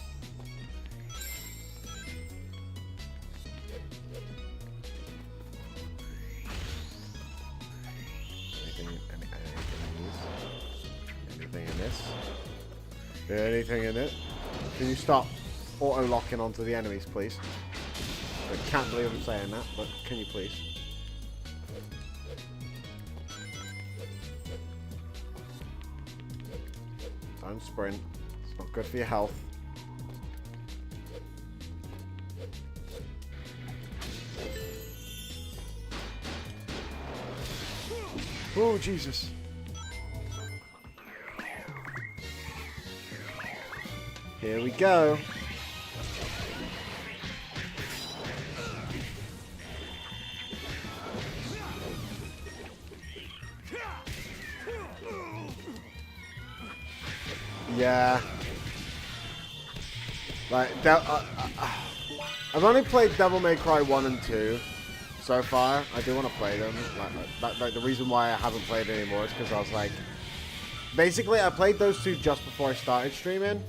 Speaker 1: Anything in this? Anything in it? Can you stop auto-locking onto the enemies, please? I can't believe I'm saying that, but can you please? Don't sprint. It's not good for your health. Oh, Jesus. Here we go. Yeah. Like, I've only played Devil May Cry 1 and 2 so far. I do want to play them. Like the reason why I haven't played it anymore is because I was like... Basically, I played those two just before I started streaming.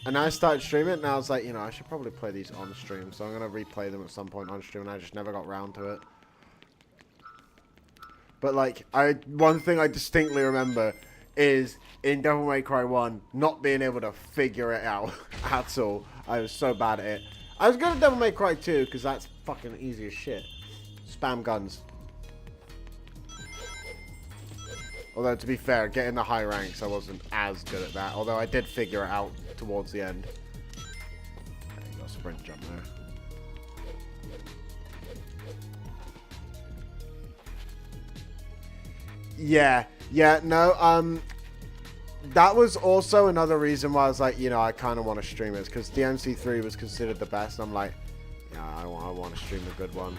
Speaker 1: And I started streaming, and I was like, you know, I should probably play these on stream. So I'm going to replay them at some point on stream, and I just never got round to it. But, like, one thing I distinctly remember is in Devil May Cry 1 not being able to figure it out at all. I was so bad at it. I was good at Devil May Cry 2 because that's fucking easy as shit. Spam guns. Although, to be fair, getting the high ranks, I wasn't as good at that. Although I did figure it out towards the end. Okay, you got a sprint jump there. Yeah, no, that was also another reason why I was like, you know, I kind of want to stream it, because DMC3 was considered the best, and I'm like, yeah, I want to stream a good one.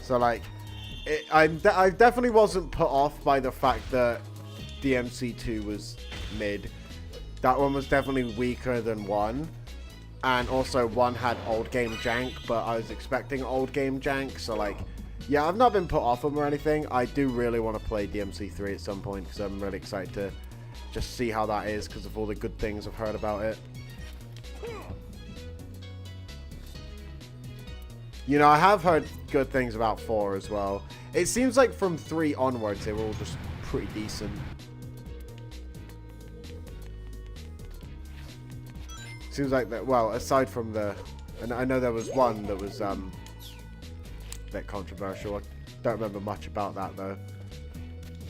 Speaker 1: So, like, I definitely wasn't put off by the fact that DMC2 was mid. That one was definitely weaker than 1. And also, 1 had old game jank, but I was expecting old game jank, so, like... Yeah, I've not been put off them or anything. I do really want to play DMC3 at some point because I'm really excited to just see how that is because of all the good things I've heard about it. You know, I have heard good things about 4 as well. It seems like from 3 onwards, they were all just pretty decent. Seems like that, well, aside from the... And I know there was one that was, bit controversial. I don't remember much about that though.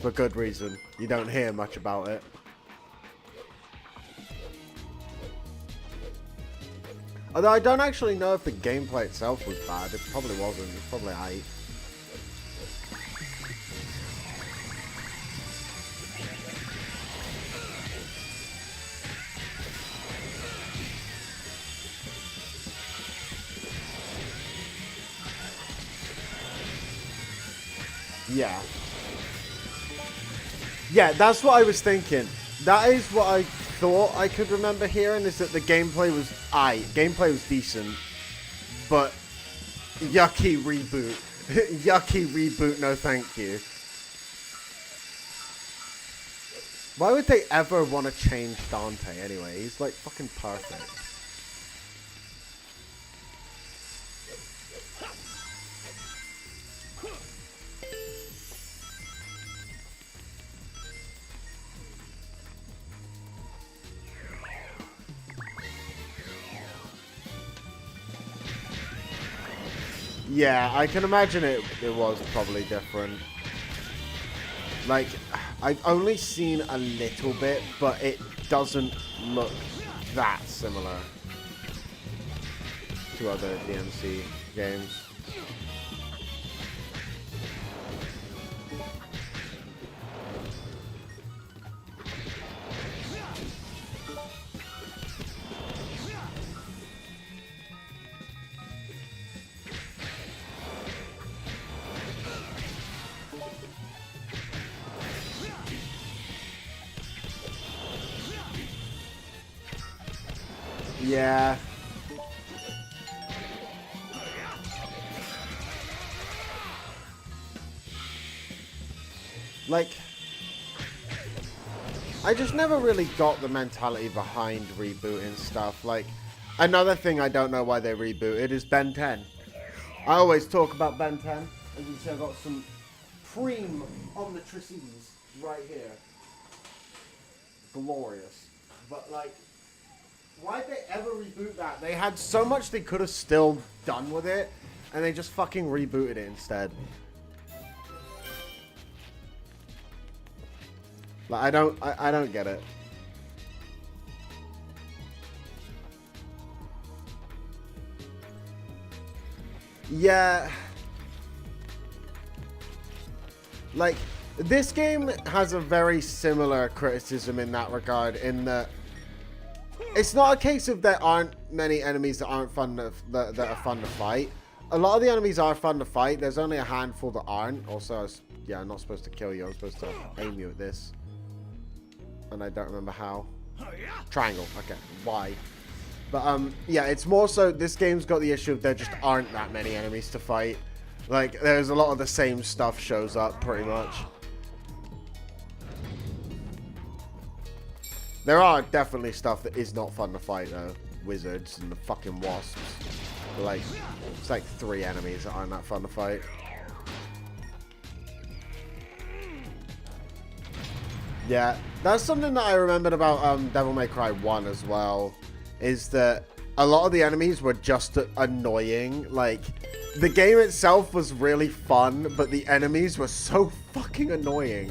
Speaker 1: For good reason. You don't hear much about it. Although I don't actually know if the gameplay itself was bad. It probably wasn't. It's probably aight. Yeah. Yeah, that's what I was thinking. That is what I thought I could remember hearing, is that the gameplay was gameplay was decent, but yucky reboot. Yucky reboot, no thank you. Why would they ever want to change Dante anyway? He's like fucking perfect. Yeah, I can imagine it was probably different. Like, I've only seen a little bit, but it doesn't look that similar to other DMC games. Yeah. Like, I just never really got the mentality behind rebooting stuff. Like, another thing I don't know why they rebooted is Ben 10. I always talk about Ben 10. As you see, I've got some cream omnitrices right here. Glorious. But, like, why'd they ever reboot that? They had so much they could have still done with it, and they just fucking rebooted it instead. Like, I don't get it. Yeah. Like, this game has a very similar criticism in that regard, in that it's not a case of there aren't many enemies that aren't fun to, that are fun to fight. A lot of the enemies are fun to fight. There's only a handful that aren't. Also, yeah, I'm not supposed to kill you. I'm supposed to aim you at this. And I don't remember how. Triangle. Okay. Why? But, yeah, it's more so this game's got the issue of there just aren't that many enemies to fight. Like, there's a lot of the same stuff shows up, pretty much. There are definitely stuff that is not fun to fight, though. Wizards and the fucking wasps. But, like, it's like 3 enemies that aren't that fun to fight. Yeah, that's something that I remembered about Devil May Cry 1 as well. Is that a lot of the enemies were just annoying. Like, the game itself was really fun, but the enemies were so fucking annoying.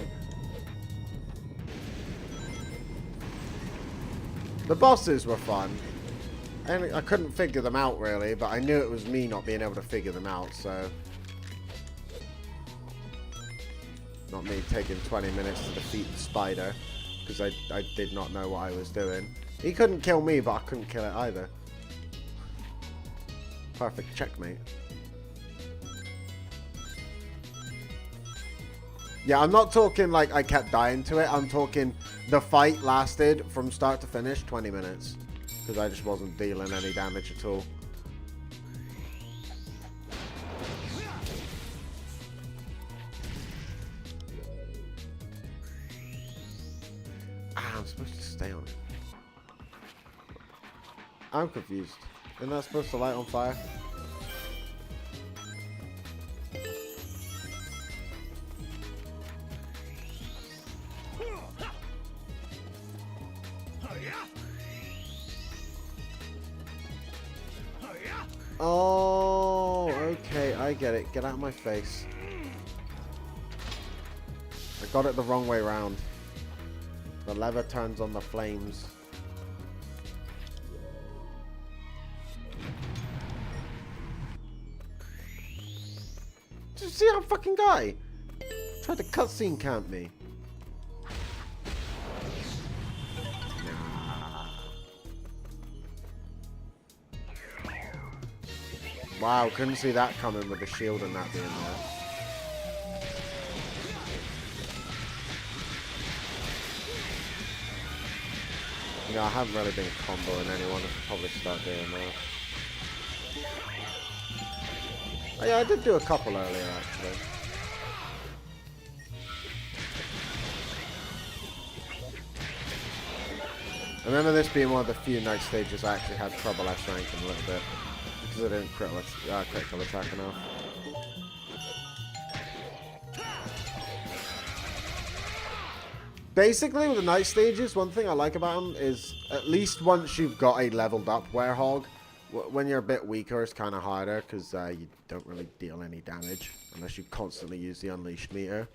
Speaker 1: The bosses were fun. And I couldn't figure them out, really, but I knew it was me not being able to figure them out, so... Not me taking 20 minutes to defeat the spider, because I did not know what I was doing. He couldn't kill me, but I couldn't kill it either. Perfect checkmate. Yeah, I'm not talking like I kept dying to it. I'm talking the fight lasted from start to finish 20 minutes. Because I just wasn't dealing any damage at all. Ah, I'm supposed to stay on it. I'm confused. Isn't that supposed to light on fire? Oh, okay, I get it. Get out of my face. I got it the wrong way around. The lever turns on the flames. Did you see that fucking guy? Tried to cutscene camp me. Wow, couldn't see that coming with the shield and that being there. You know, I haven't really been comboing anyone. I should probably start doing that. Oh, yeah, I did do a couple earlier, actually. I remember this being one of the few night stages I actually had trouble S-ranking a little bit. Because I didn't critical attack enough. Basically, with the night stages, one thing I like about them is at least once you've got a leveled up werehog, when you're a bit weaker, it's kind of harder because you don't really deal any damage unless you constantly use the unleashed meter.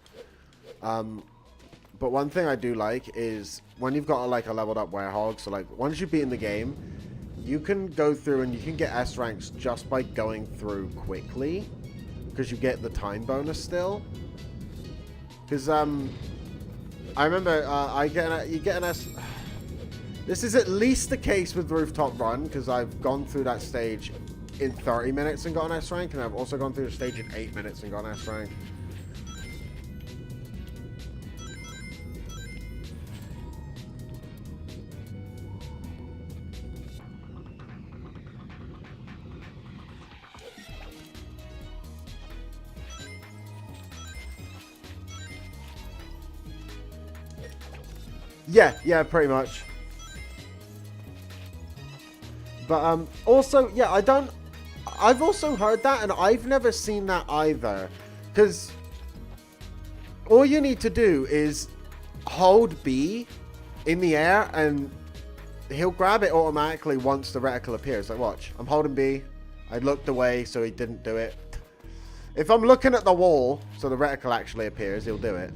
Speaker 1: But one thing I do like is when you've got like a leveled up werehog, so like once you've beaten the game, you can go through and you can get S ranks just by going through quickly because you get the time bonus still. Because I remember you get an S. This is at least the case with Rooftop Run because I've gone through that stage in 30 minutes and got an S rank, and I've also gone through the stage in 8 minutes and got an S rank. Yeah, pretty much. But also, yeah, I've also heard that, and I've never seen that either. Because all you need to do is hold B in the air, and he'll grab it automatically once the reticle appears. Like, watch. I'm holding B. I looked away, so he didn't do it. If I'm looking at the wall, so the reticle actually appears, he'll do it.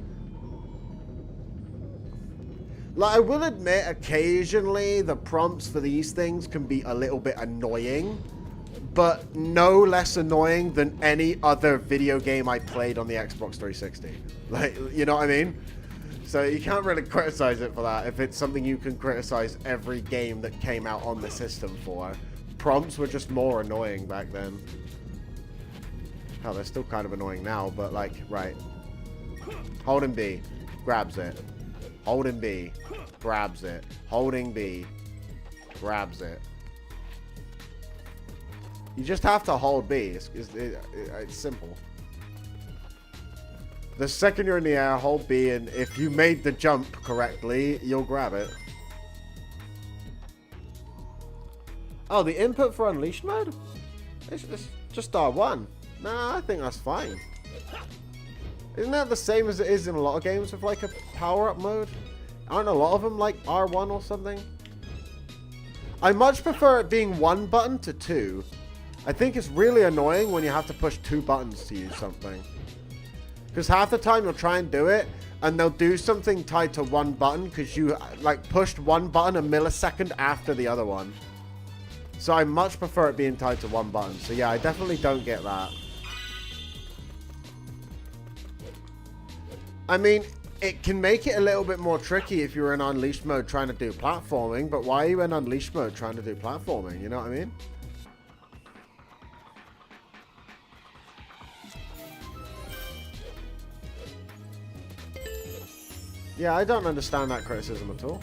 Speaker 1: Like, I will admit, occasionally, the prompts for these things can be a little bit annoying, but no less annoying than any other video game I played on the Xbox 360. Like, you know what I mean? So you can't really criticize it for that if it's something you can criticize every game that came out on the system for. Prompts were just more annoying back then. Hell, they're still kind of annoying now, but like, right. Holding B, grabs it. Holding B, grabs it. Holding B, grabs it. You just have to hold B. It's simple. The second you're in the air, hold B, and if you made the jump correctly, you'll grab it. Oh, the input for Unleashed mode? It's just R1. Nah, I think that's fine. Isn't that the same as it is in a lot of games with like a power-up mode? Aren't a lot of them like R1 or something? I much prefer it being one button to two. I think it's really annoying when you have to push two buttons to use something. Because half the time you'll try and do it, and they'll do something tied to one button because you like pushed one button a millisecond after the other one. So I much prefer it being tied to one button. So yeah, I definitely don't get that. I mean, it can make it a little bit more tricky if you're in Unleashed mode trying to do platforming, but why are you in Unleashed mode trying to do platforming? You know what I mean? Yeah, I don't understand that criticism at all.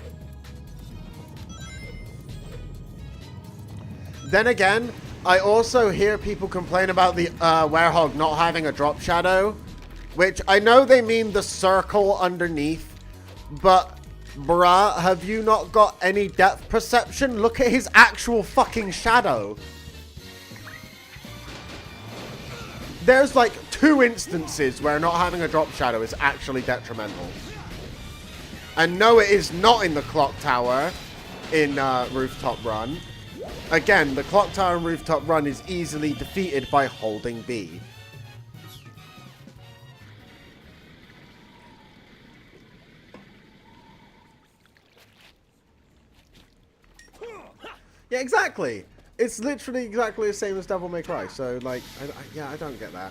Speaker 1: Then again, I also hear people complain about the werehog not having a drop shadow. Which, I know they mean the circle underneath, but, bruh, have you not got any depth perception? Look at his actual fucking shadow. There's like 2 instances where not having a drop shadow is actually detrimental. And no, it is not in the clock tower in Rooftop Run. Again, the clock tower in Rooftop Run is easily defeated by holding B. Yeah, exactly. It's literally exactly the same as Devil May Cry. So, like, yeah, I don't get that.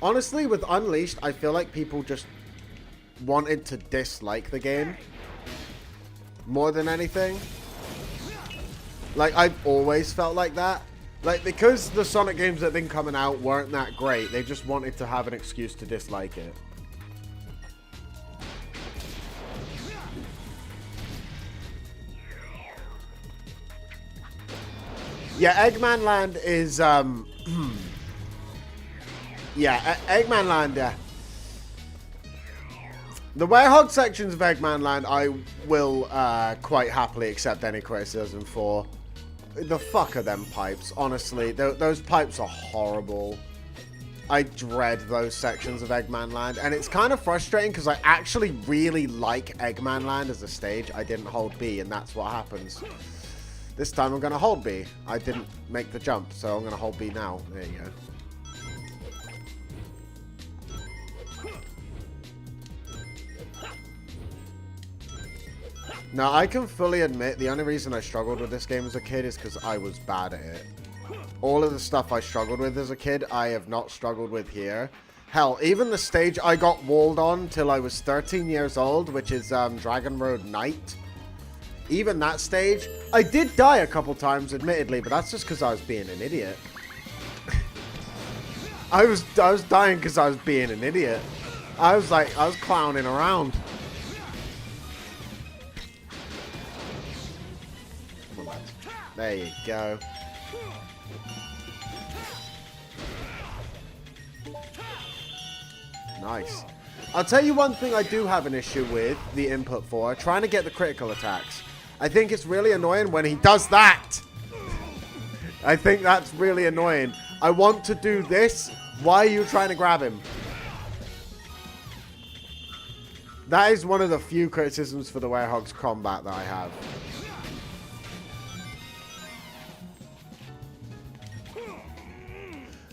Speaker 1: Honestly, with Unleashed, I feel like people just wanted to dislike the game more than anything. Like, I've always felt like that. Like, because the Sonic games that have been coming out weren't that great, they just wanted to have an excuse to dislike it. Yeah, Eggman Land is, yeah, Eggman Land, yeah. The Werehog sections of Eggman Land, I will quite happily accept any criticism for. The fuck are them pipes? Honestly, those pipes are horrible. I dread those sections of Eggman Land, and it's kind of frustrating because I actually really like Eggman Land as a stage. I didn't hold B, and that's what happens. This time I'm going to hold B. I didn't make the jump, so I'm going to hold B now. There you go. Now, I can fully admit the only reason I struggled with this game as a kid is because I was bad at it. All of the stuff I struggled with as a kid, I have not struggled with here. Hell, even the stage I got walled on till I was 13 years old, which is Dragon Road Night. Even that stage, I did die a couple times, admittedly, but that's just because I was being an idiot. I was dying because I was being an idiot. I was clowning around. There you go. Nice. I'll tell you one thing I do have an issue with the input for, trying to get the critical attacks. I think it's really annoying when he does that. I think that's really annoying. I want to do this. Why are you trying to grab him? That is one of the few criticisms for the Werehog's combat that I have.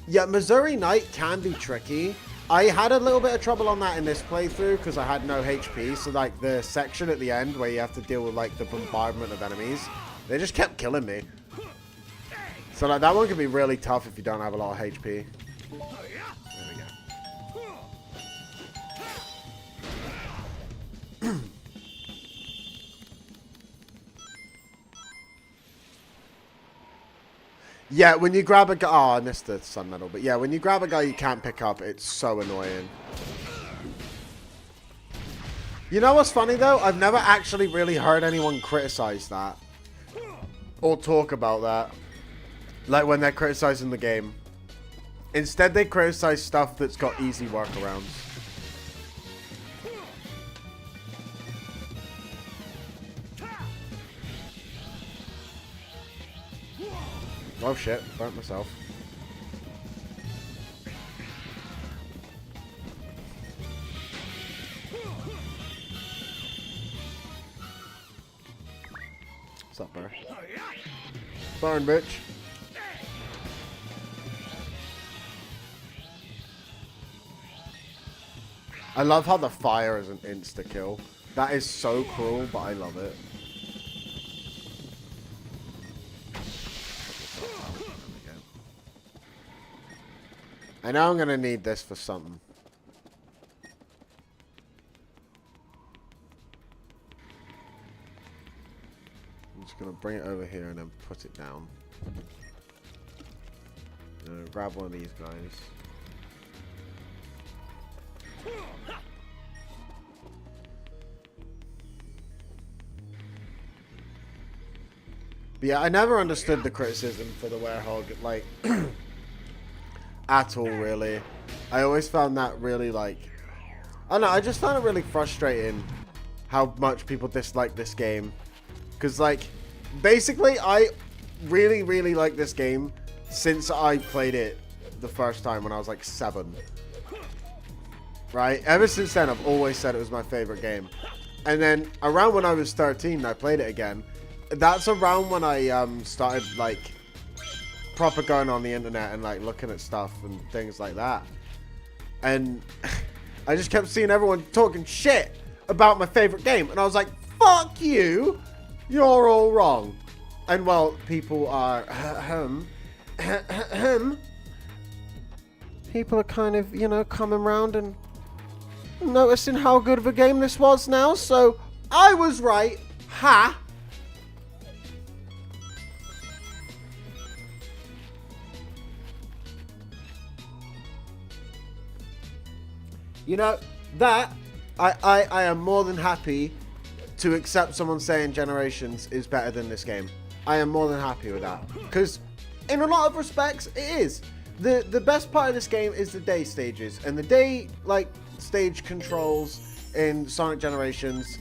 Speaker 1: Yeah, Missouri Knight can be tricky. I had a little bit of trouble on that in this playthrough because I had no HP. So, like, the section at the end where you have to deal with, like, the bombardment of enemies, they just kept killing me. So, like, that one can be really tough if you don't have a lot of HP. There we go. Yeah, when you grab a guy... Oh, I missed the sun medal. But yeah, when you grab a guy you can't pick up, it's so annoying. You know what's funny, though? I've never actually really heard anyone criticize that. Or talk about that. Like when they're criticizing the game. Instead, they criticize stuff that's got easy workarounds. Oh shit, burnt myself. What's up, bro? Burn, bitch. I love how the fire is an insta-kill. That is so cruel, but I love it. I know I'm going to need this for something. I'm just going to bring it over here and then put it down. Grab one of these guys. But yeah, I never understood the criticism for the Werehog, like, at all, really. I always found that really, like, I don't know, I just found it really frustrating how much people dislike this game. Because, like, basically, I really, really like this game since I played it the first time when I was, like, 7. Right? Ever since then, I've always said it was my favorite game. And then, around when I was 13, I played it again. That's around when I started, like, proper going on the internet and, like, looking at stuff and things like that. And I just kept seeing everyone talking shit about my favorite game. And I was like, fuck you! You're all wrong. And, well, people are... people are kind of, you know, coming around and noticing how good of a game this was now. So, I was right. Ha! You know, that, I am more than happy to accept someone saying Generations is better than this game. I am more than happy with that. Because in a lot of respects, it is. The best part of this game is the day stages, and the day like stage controls in Sonic Generations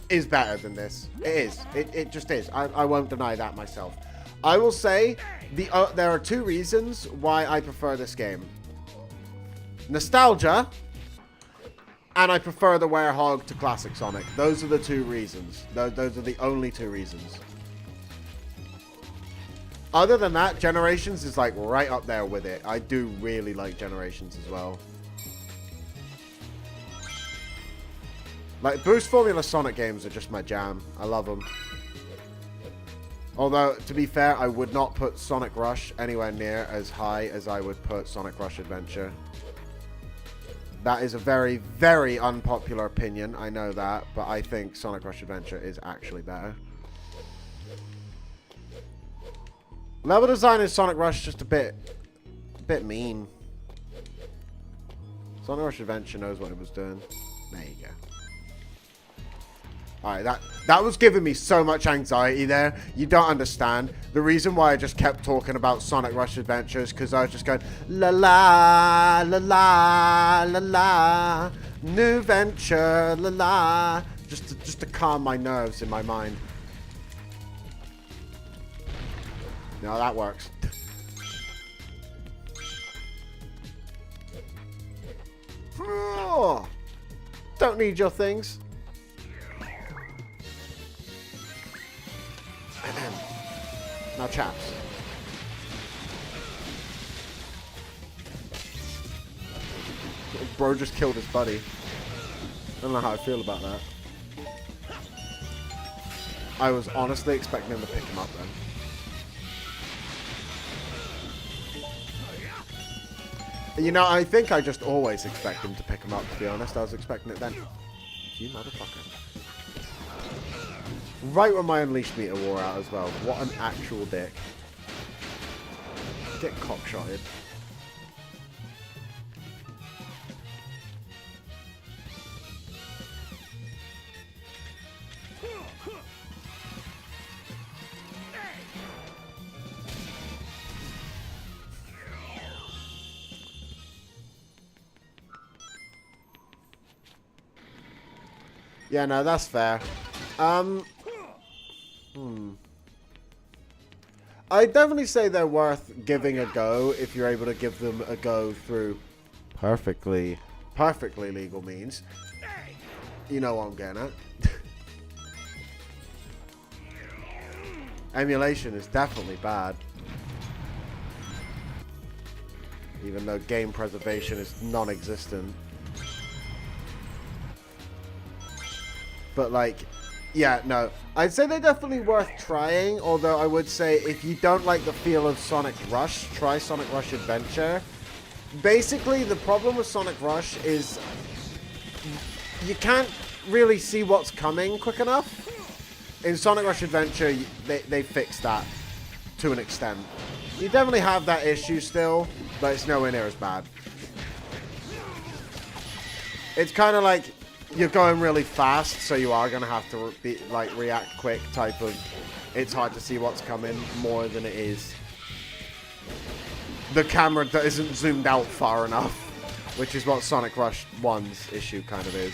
Speaker 1: is better than this. It is. It just is. I won't deny that myself. I will say there are two reasons why I prefer this game. Nostalgia, and I prefer the Werehog to Classic Sonic. Those are the two reasons. Those are the only two reasons. Other than that, Generations is like right up there with it. I do really like Generations as well. Like, Boost Formula Sonic games are just my jam. I love them. Although, to be fair, I would not put Sonic Rush anywhere near as high as I would put Sonic Rush Adventure. That is a very, very unpopular opinion. I know that, but I think Sonic Rush Adventure is actually better. Level design in Sonic Rush just a bit mean. Sonic Rush Adventure knows what it was doing. There you go. Alright, that was giving me so much anxiety there. You don't understand. The reason why I just kept talking about Sonic Rush Adventure is because I was just going, la la, la la, la la, new venture, la la, just to calm my nerves in my mind. No, that works. Oh, don't need your things. Now, chaps. Bro just killed his buddy. I don't know how I feel about that. I was honestly expecting him to pick him up then. You know, I think I just always expect him to pick him up, to be honest. I was expecting it then. You motherfucker. Right when my Unleashed meter wore out as well. What an actual dick. Get cockshotted. Yeah, no, that's fair. I'd definitely say they're worth giving a go if you're able to give them a go through perfectly legal means. You know what I'm getting at. Emulation is definitely bad. Even though game preservation is non-existent. But like, yeah, no. I'd say they're definitely worth trying, although I would say if you don't like the feel of Sonic Rush, try Sonic Rush Adventure. Basically, the problem with Sonic Rush is you can't really see what's coming quick enough. In Sonic Rush Adventure, they fixed that to an extent. You definitely have that issue still, but it's nowhere near as bad. It's kind of like you're going really fast, so you are going to have to be, like, react quick type of it's hard to see what's coming more than it is the camera that isn't zoomed out far enough, which is what Sonic Rush 1's issue kind of is.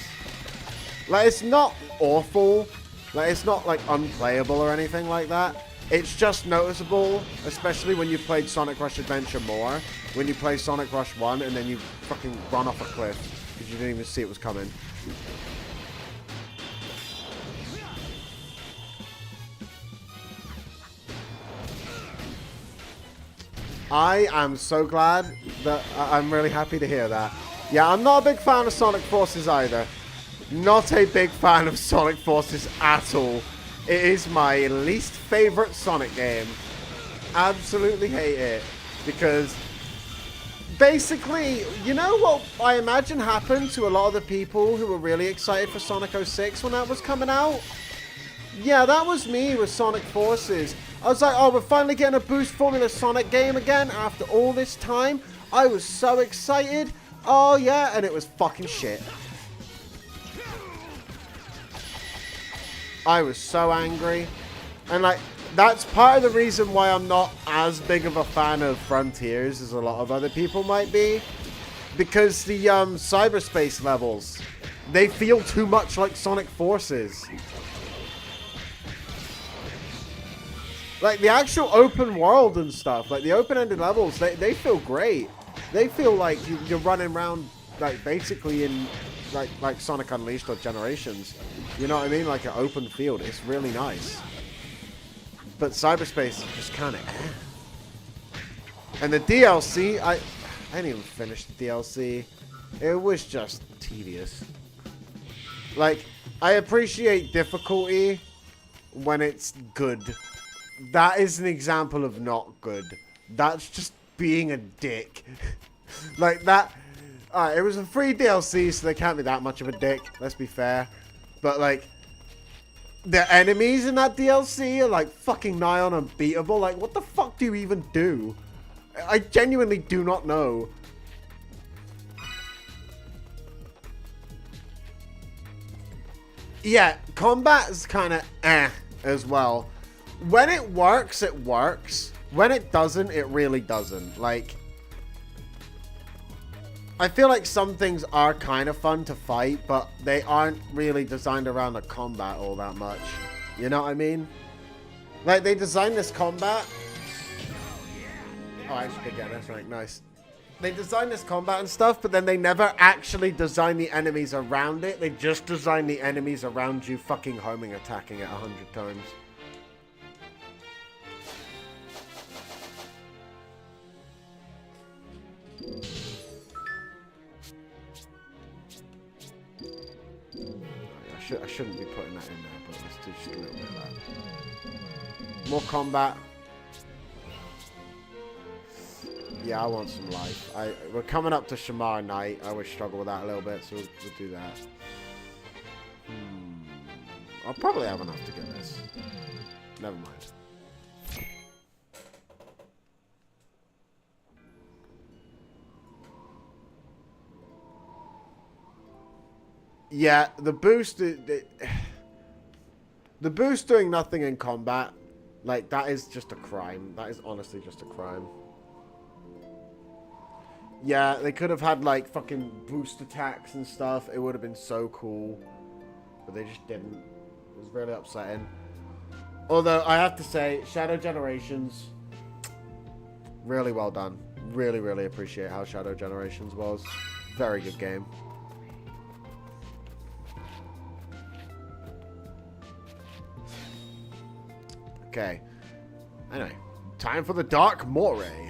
Speaker 1: Like, it's not awful. Like, it's not, like, unplayable or anything like that. It's just noticeable, especially when you've played Sonic Rush Adventure more. When you play Sonic Rush 1 and then you fucking run off a cliff because you didn't even see it was coming. I am so glad that I'm really happy to hear that. Yeah, I'm not a big fan of Sonic Forces either. Not a big fan of Sonic Forces at all. It is my least favorite Sonic game. Absolutely hate it. Because basically, you know what I imagine happened to a lot of the people who were really excited for Sonic 06 when that was coming out? Yeah, that was me with Sonic Forces. I was like, oh, we're finally getting a Boost Formula Sonic game again after all this time. I was so excited. Oh, yeah, and it was fucking shit. I was so angry. And like, that's part of the reason why I'm not as big of a fan of Frontiers as a lot of other people might be. Because the cyberspace levels, they feel too much like Sonic Forces. Like, the actual open world and stuff, like the open-ended levels, they feel great. They feel like you're running around, like, basically in, like Sonic Unleashed or Generations. You know what I mean? Like an open field. It's really nice. But cyberspace is just kind of And the DLC, I didn't even finish the DLC. It was just tedious. Like, I appreciate difficulty when it's good. That is an example of not good. That's just being a dick. Like, that... Alright, it was a free DLC, so they can't be that much of a dick. Let's be fair. But, like... The enemies in that DLC are like fucking nigh on unbeatable. Like, what the fuck do you even do? I genuinely do not know. Yeah, combat is kind of as well. When it works, it works. When it doesn't, it really doesn't. Like, I feel like some things are kind of fun to fight, but they aren't really designed around the combat all that much. You know what I mean? Like, they designed this combat. Oh, I actually did get this right. Nice. They designed this combat and stuff, but then they never actually designed the enemies around it. They just designed the enemies around you fucking homing attacking it 100 times. I shouldn't be putting that in there, but let's do just a little bit of that. More combat. Yeah, I want some life. We're coming up to Shamar Night. I always struggle with that a little bit, so we'll do that. I'll probably have enough to get this. Never mind. Yeah, the boost... The boost doing nothing in combat, like, that is just a crime. That is honestly just a crime. Yeah, they could have had, like, fucking boost attacks and stuff. It would have been so cool. But they just didn't. It was really upsetting. Although, I have to say, Shadow Generations, really well done. Really, really appreciate how Shadow Generations was. Very good game. Okay. Anyway, time for the Dark Moray.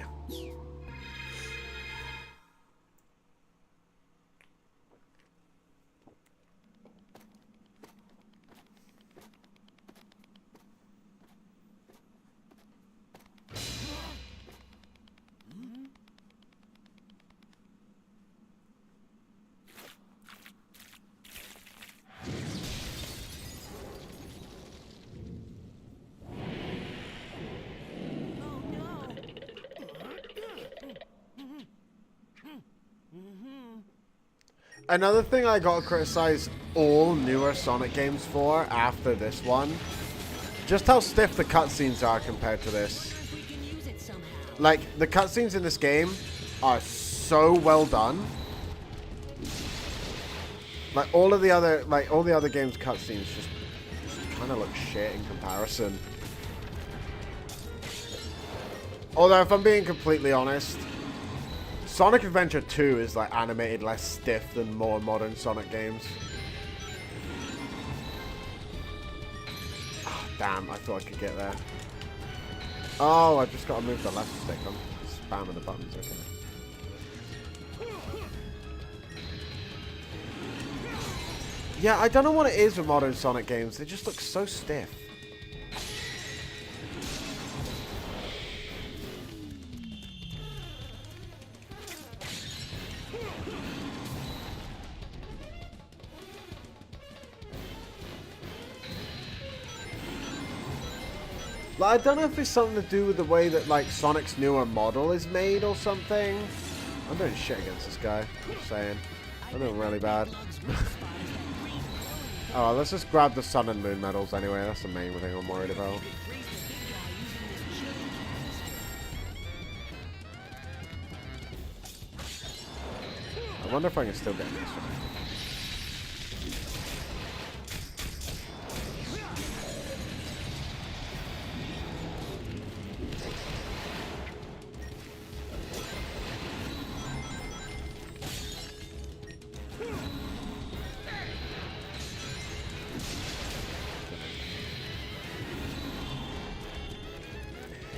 Speaker 1: Another thing I gotta criticize all newer Sonic games for after this one, just how stiff the cutscenes are compared to this. Like, the cutscenes in this game are so well done. Like, all the other games' cutscenes just kind of look shit in comparison. Although, if I'm being completely honest, Sonic Adventure 2 is like animated less stiff than more modern Sonic games. Oh, damn, I thought I could get there. Oh, I just got to move the left stick. I'm spamming the buttons, okay. Yeah, I don't know what it is with modern Sonic games. They just look so stiff. Like, I don't know if it's something to do with the way that, like, Sonic's newer model is made or something. I'm doing shit against this guy. I'm just saying. I'm doing really bad. Oh, let's just grab the Sun and Moon medals anyway. That's the main thing I'm worried about. I wonder if I can still get this one.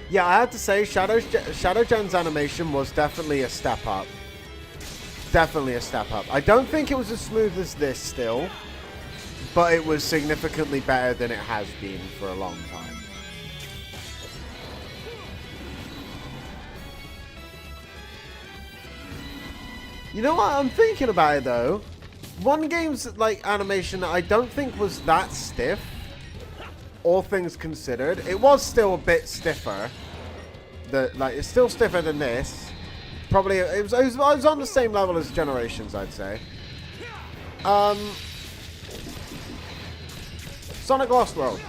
Speaker 1: Yeah, I have to say, Shadow Gen's animation was definitely a step up. Definitely a step up. I don't think it was as smooth as this still, but it was significantly better than it has been for a long time. You know what? I'm thinking about it though. One game's like animation that I don't think was that stiff. All things considered, it was still a bit stiffer. It's still stiffer than this. Probably it was on the same level as Generations, I'd say. Sonic Lost World.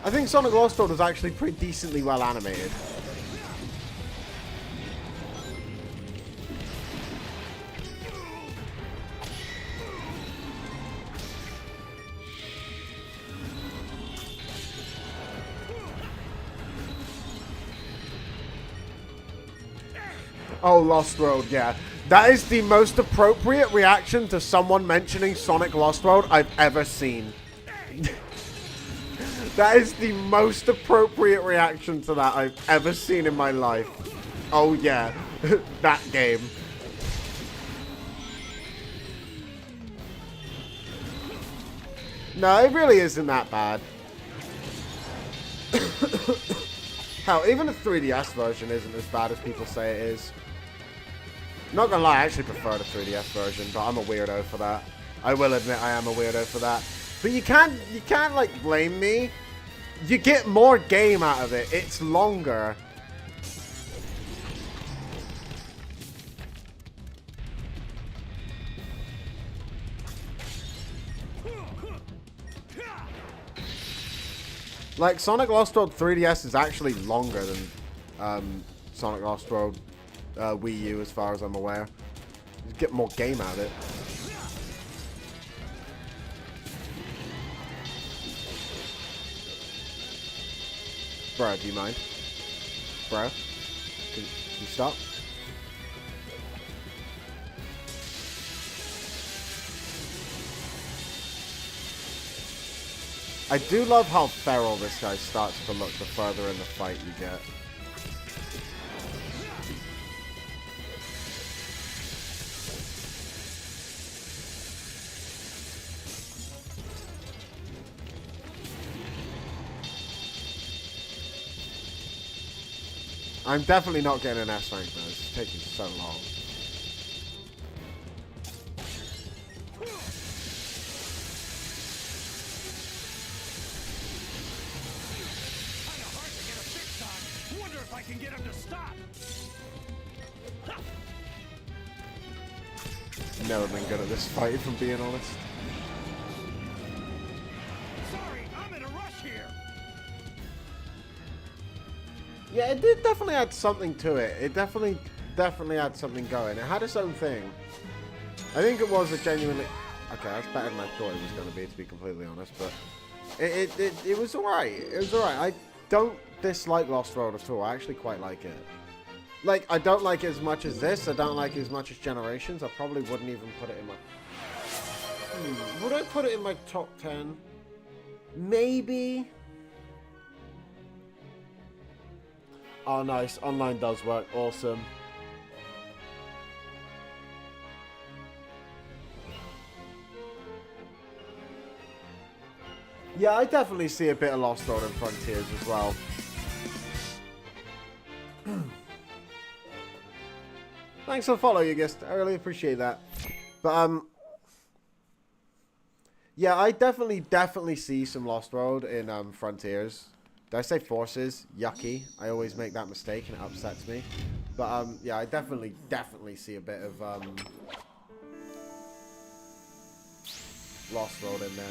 Speaker 1: I think Sonic Lost World was actually pretty decently well animated. Oh, Lost World, yeah. That is the most appropriate reaction to someone mentioning Sonic Lost World I've ever seen. That is the most appropriate reaction to that I've ever seen in my life. Oh, yeah. That game. No, it really isn't that bad. Hell, even the 3DS version isn't as bad as people say it is. Not gonna lie, I actually prefer the 3DS version, but I'm a weirdo for that. I will admit I am a weirdo for that. But you can't like blame me. You get more game out of it. It's longer. Like Sonic Lost World 3DS is actually longer than Sonic Lost World Wii U, as far as I'm aware. You get more game out of it. Bro, do you mind? Bro? Can you stop? I do love how feral this guy starts to look the further in the fight you get. I'm definitely not getting an S rank though. It's taking so long.
Speaker 2: Kinda hard to get a fix on. Wonder if I can get him to stop.
Speaker 1: Never been good at this fight, if I'm being honest.
Speaker 2: Sorry, I'm in a rush here.
Speaker 1: Yeah, it did definitely add something to it. It definitely had something going. It had its own thing. I think it was a genuinely... Okay, that's better than I thought it was going to be completely honest, but... It was alright. It was alright. I don't dislike Lost World at all. I actually quite like it. Like, I don't like it as much as this. I don't like it as much as Generations. I probably wouldn't even put it in my... Would I put it in my top 10? Maybe... Oh, nice. Online does work. Awesome. Yeah, I definitely see a bit of Lost World and Frontiers as well. Thanks for the follow, you guys. I really appreciate that. But, yeah, I definitely see some Lost World in, Frontiers. Did I say Forces? Yucky. I always make that mistake and it upsets me. But, yeah, I definitely see a bit of, Lost World in there.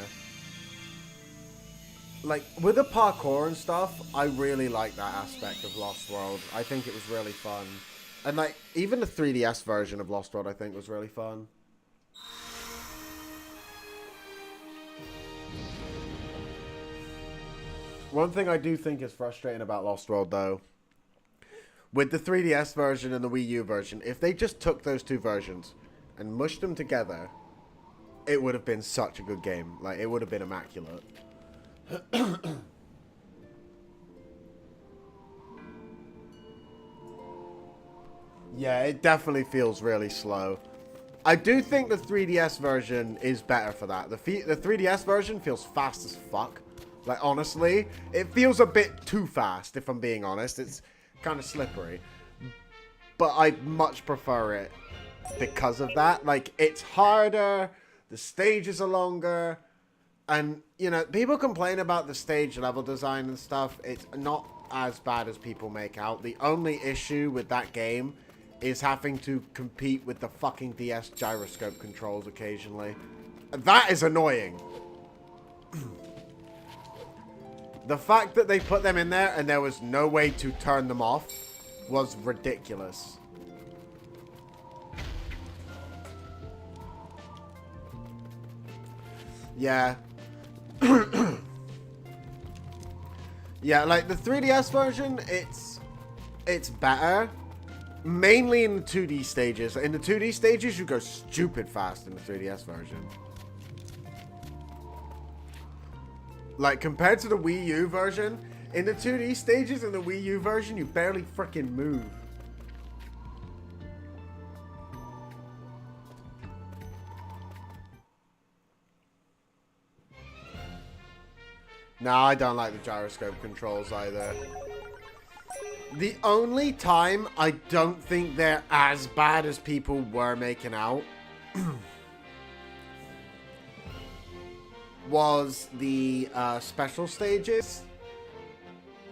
Speaker 1: Like, with the parkour and stuff, I really like that aspect of Lost World. I think it was really fun. And, like, even the 3DS version of Lost World, I think, was really fun. One thing I do think is frustrating about Lost World, though, with the 3DS version and the Wii U version, if they just took those two versions and mushed them together, it would have been such a good game. Like, it would have been immaculate. Yeah, it definitely feels really slow. I do think the 3DS version is better for that. The 3DS version feels fast as fuck. Like, honestly, it feels a bit too fast, if I'm being honest. It's kind of slippery. But I much prefer it because of that. Like, it's harder, the stages are longer, and, you know, people complain about the stage level design and stuff. It's not as bad as people make out. The only issue with that game is having to compete with the fucking DS gyroscope controls occasionally. That is annoying. The fact that they put them in there and there was no way to turn them off was ridiculous. Yeah. Yeah, like the 3DS version, it's better. Mainly in the 2D stages. In the 2D stages, you go stupid fast in the 3DS version. Like, compared to the Wii U version, in the 2D stages in the Wii U version, you barely freaking move. No, I don't like the gyroscope controls either. The only time I don't think they're as bad as people were making out was the special stages.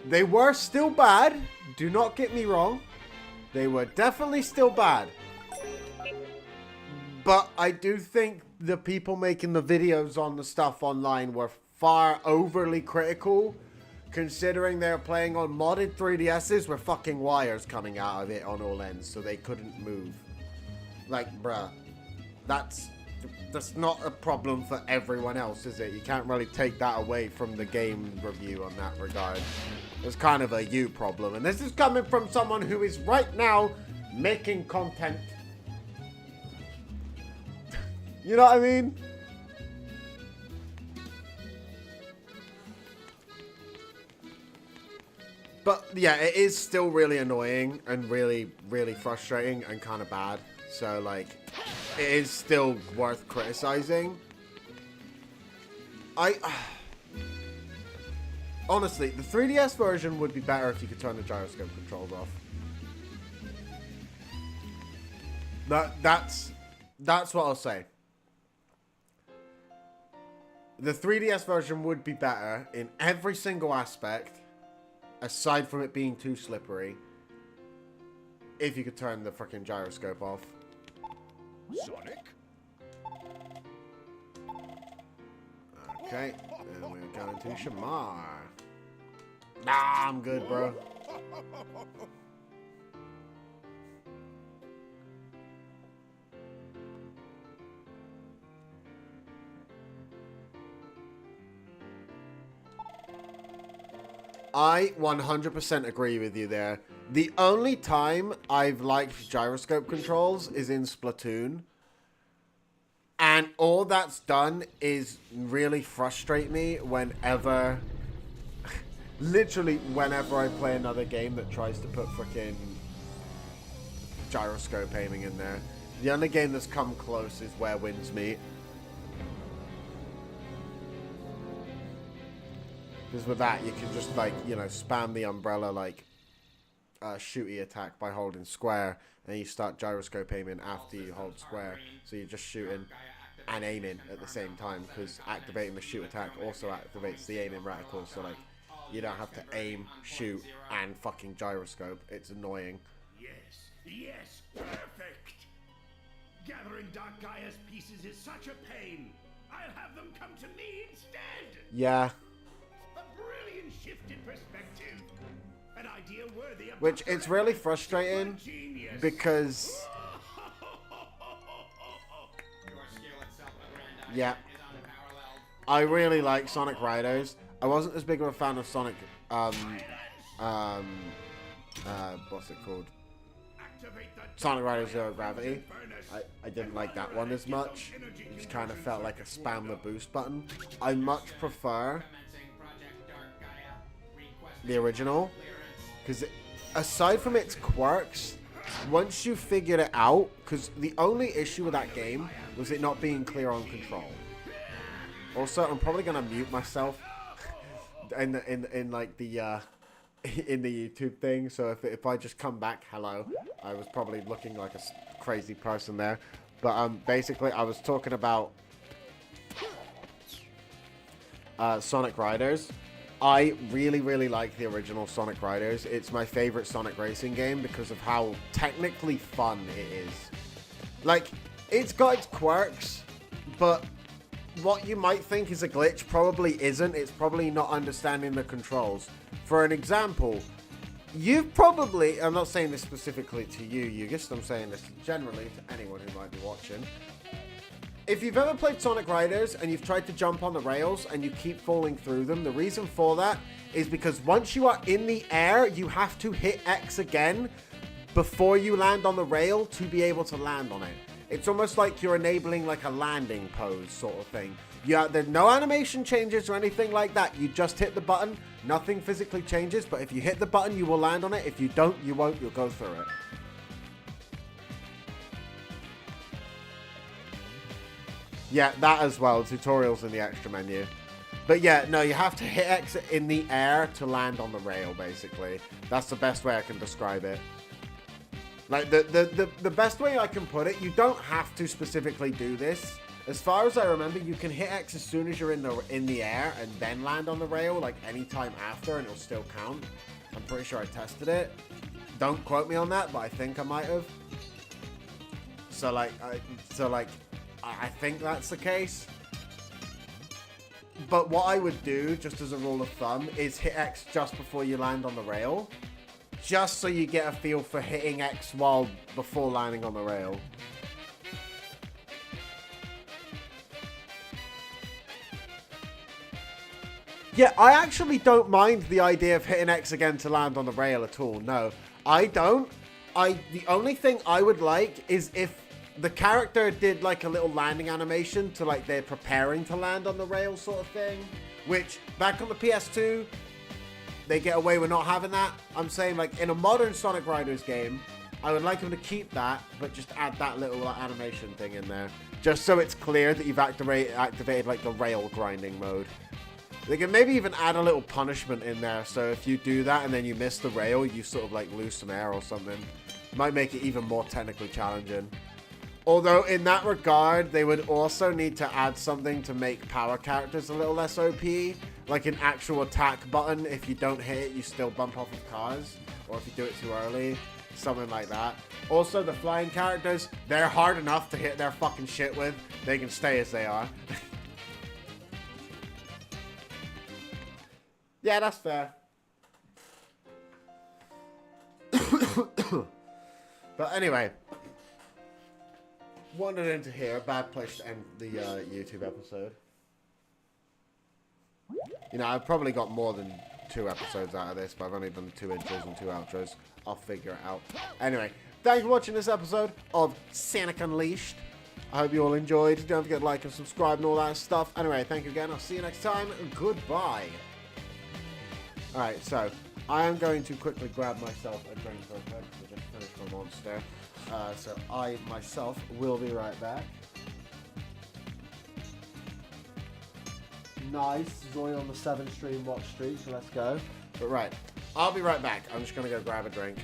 Speaker 1: They were still bad. Do not get me wrong. They were definitely still bad. But I do think the people making the videos on the stuff online were far overly critical, considering they're playing on modded 3DSs with fucking wires coming out of it on all ends, so they couldn't move. Like, bruh, that's not a problem for everyone else, is it? You can't really take that away from the game review on that regard. It's kind of a you problem, and this is coming from someone who is right now making content. You know what I mean? But yeah, it is still really annoying and really, really frustrating and kind of bad. So, like, it is still worth criticizing. Honestly, the 3DS version would be better if you could turn the gyroscope controls off. That's what I'll say. The 3DS version would be better in every single aspect, aside from it being too slippery, if you could turn the freaking gyroscope off.
Speaker 2: Sonic?
Speaker 1: Okay, and we're going to Shamar. Nah, I'm good, bro. I 100% agree with you there. The only time I've liked gyroscope controls is in Splatoon. And all that's done is really frustrate me whenever... literally whenever I play another game that tries to put frickin' gyroscope aiming in there. The only game that's come close is Where Winds Meet. Because with that, you can just, like, you know, spam the umbrella, like, shooty attack by holding square, and you start gyroscope aiming after you hold square. So you're just shooting and aiming at the same time, because activating the shoot attack also activates the aiming reticle, so, like, you don't have to aim, shoot, and fucking gyroscope. It's annoying.
Speaker 2: Yes, perfect. Gathering Dark Gaia's pieces is such a pain. I'll have them come to me instead.
Speaker 1: Yeah.
Speaker 2: A brilliant shift in perspective. An idea worthy of
Speaker 1: Which
Speaker 2: Dr.
Speaker 1: it's really
Speaker 2: Evans'
Speaker 1: frustrating
Speaker 2: super genius.
Speaker 1: because
Speaker 3: Your skill at self-aggrandizement
Speaker 1: yeah,
Speaker 3: is unparalleled.
Speaker 1: I really like Sonic Riders. I wasn't as big of a fan of Sonic what's it called?
Speaker 2: Activate the
Speaker 1: Sonic Riders Zero Gravity.
Speaker 2: furnace.
Speaker 1: I didn't like that one as much. It just kind of felt like a spam the boost button. I much prefer
Speaker 3: Commencing Project Dark Gaia. Requesting
Speaker 1: the original.
Speaker 3: clearance.
Speaker 1: Because aside from its quirks, once you figured it out, because the only issue with that game was it not being clear on control. Also, I'm probably gonna mute myself in like the in the YouTube thing. So if I just come back, hello, I was probably looking like a crazy person there. But basically, I was talking about Sonic Riders. I really like the original Sonic Riders. It's my favorite Sonic racing game because of how technically fun it is. Like, it's got its quirks, but what you might think is a glitch probably isn't. It's probably not understanding the controls. For an example, you've probably, I'm not saying this specifically to you, Yugist, I'm saying this generally to anyone who might be watching. If you've ever played Sonic Riders and you've tried to jump on the rails and you keep falling through them, the reason for that is because once you are in the air, you have to hit X again before you land on the rail to be able to land on it. It's almost like you're enabling like a landing pose sort of thing. Yeah, there's no animation changes or anything like that. You just hit the button, nothing physically changes, but if you hit the button, you will land on it. If you don't, you won't, you'll go through it. Yeah, that as well. Tutorials in the extra menu. But yeah, no, you have to hit X in the air to land on the rail, basically. That's the best way I can describe it. Like, the best way I can put it, you don't have to specifically do this. As far as I remember, you can hit X as soon as you're in the air and then land on the rail, like any time after, and it'll still count. I'm pretty sure I tested it. Don't quote me on that, but I think I might have. So I think that's the case. But what I would do, just as a rule of thumb, is hit X just before you land on the rail. Just so you get a feel for hitting X before landing on the rail. Yeah, I actually don't mind the idea of hitting X again to land on the rail at all. No, I don't. The only thing I would like is if the character did like a little landing animation to like they're preparing to land on the rail sort of thing. Which, back on the PS2, they get away with not having that. I'm saying, like, in a modern Sonic Riders game, I would like them to keep that, but just add that little animation thing in there. Just so it's clear that you've activated like, the rail grinding mode. They can maybe even add a little punishment in there, so if you do that and then you miss the rail, you sort of, like, lose some air or something. Might make it even more technically challenging. Although, in that regard, they would also need to add something to make power characters a little less OP. Like an actual attack button. If you don't hit it, you still bump off of cars. Or if you do it too early. Something like that. Also, the flying characters, they're hard enough to hit their fucking shit with. They can stay as they are. Yeah, that's fair. But anyway. Wandered into here, a bad place to end the YouTube episode. You know, I've probably got more than 2 episodes out of this, but I've only done 2 intros and 2 outros. I'll figure it out. Anyway, thanks for watching this episode of Sonic Unleashed. I hope you all enjoyed. Don't forget to like and subscribe and all that stuff. Anyway, thank you again. I'll see you next time. Goodbye. Alright, so I am going to quickly grab myself a drink real quick. I just finished my monster. So I, myself, will be right back. Nice. Joy on the 7 stream watch streak, so let's go. But right, I'll be right back. I'm just going to go grab a drink.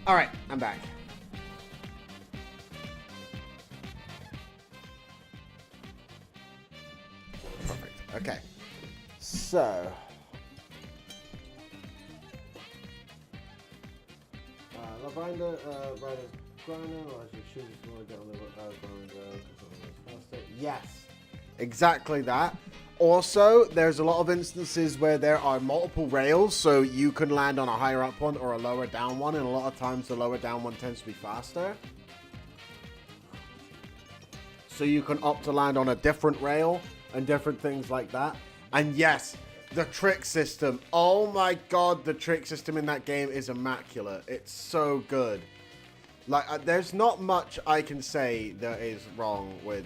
Speaker 1: Alright, I'm back. Perfect. Okay. So. Grinder, yes. Exactly that. Also, there's a lot of instances where there are multiple rails, so you can land on a higher up one or a lower down one, and a lot of times the lower down one tends to be faster. So you can opt to land on a different rail and different things like that. And yes, the trick system. Oh my god, the trick system in that game is immaculate. It's so good. Like, there's not much I can say that is wrong with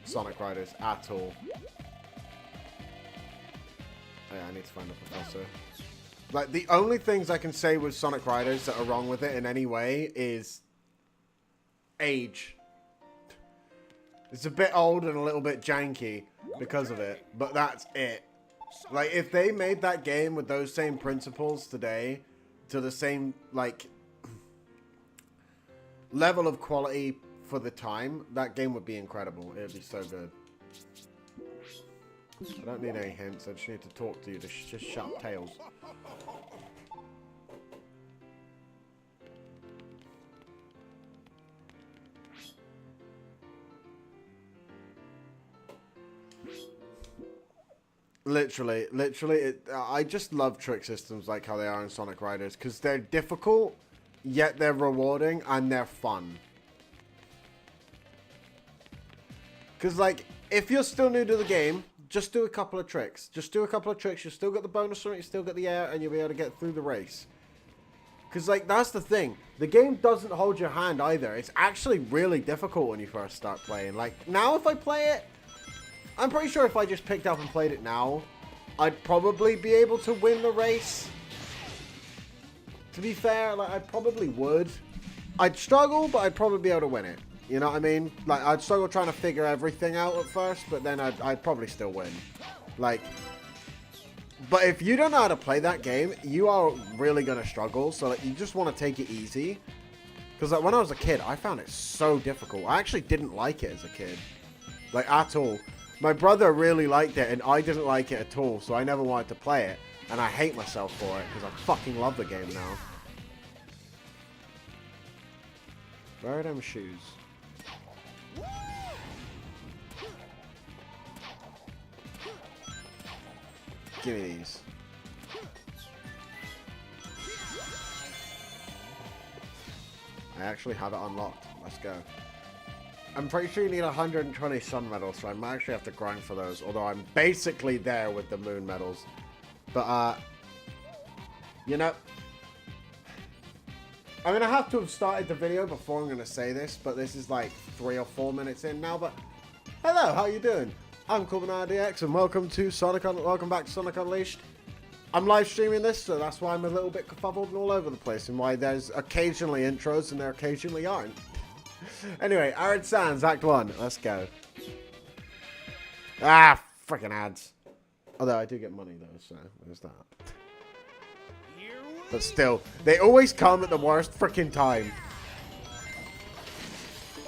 Speaker 1: Sonic Riders at all. Oh, yeah, I need to find the professor. Like, the only things I can say with Sonic Riders that are wrong with it in any way is age. It's a bit old and a little bit janky because of it, but that's it. Like, if they made that game with those same principles today, to the same, like, level of quality for the time, that game would be incredible. It would be so good. I don't need any hints. I just need to talk to you to just shut up, Tails. Literally, I just love trick systems like how they are in Sonic Riders, because they're difficult, yet they're rewarding, and they're fun. Because, like, if you're still new to the game, just do a couple of tricks. Just do a couple of tricks, you still got the bonus from it, you still get the air, and you'll be able to get through the race. Because, like, that's the thing. The game doesn't hold your hand either. It's actually really difficult when you first start playing. Like, now if I play it, I'm pretty sure if I just picked up and played it now, I'd probably be able to win the race. To be fair, like, I probably would. I'd struggle, but I'd probably be able to win it. You know what I mean? Like, I'd struggle trying to figure everything out at first, but then I'd probably still win. Like, but if you don't know how to play that game, you are really going to struggle. So, like, you just want to take it easy. Because, like, when I was a kid, I found it so difficult. I actually didn't like it as a kid. Like, at all. My brother really liked it, and I didn't like it at all, so I never wanted to play it. And I hate myself for it, because I fucking love the game now. Where are them shoes? Give me these. I actually have it unlocked. Let's go. I'm pretty sure you need 120 sun medals, so I might actually have to grind for those. Although I'm basically there with the moon medals. But, you know, I'm going to have to have started the video before I'm going to say this, but this is like 3 or 4 minutes in now. But hello, how you doing? I'm CoolBananaDX, and welcome back to Sonic Unleashed. I'm live streaming this, so that's why I'm a little bit kerfuffled and all over the place, and why there's occasionally intros and there occasionally aren't. Anyway, Arid Sands, Act 1. Let's go. Ah, freaking ads. Although I do get money, though, so there's that. But still, they always come at the worst freaking time.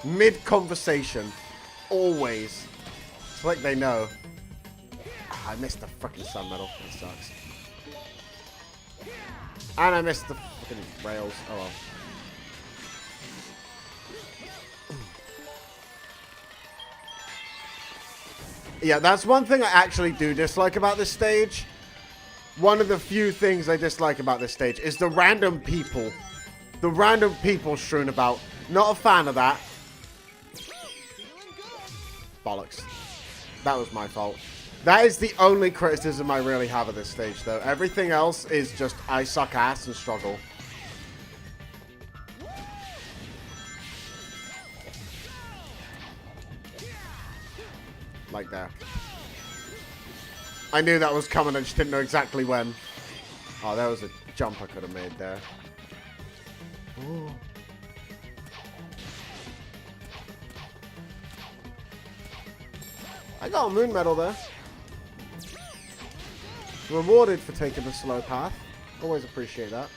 Speaker 1: Mid-conversation. Always. It's like they know. Ah, I missed the freaking sun medal. That sucks. And I missed the freaking rails. Oh well. Yeah, that's one thing I actually do dislike about this stage. One of the few things I dislike about this stage is the random people. The random people strewn about. Not a fan of that. Bollocks. That was my fault. That is the only criticism I really have of this stage, though. Everything else is just I suck ass and struggle. Like that. I knew that was coming, I just didn't know exactly when. Oh, there was a jump I could have made there. Ooh. I got a moon medal there. Rewarded for taking the slow path. Always appreciate that.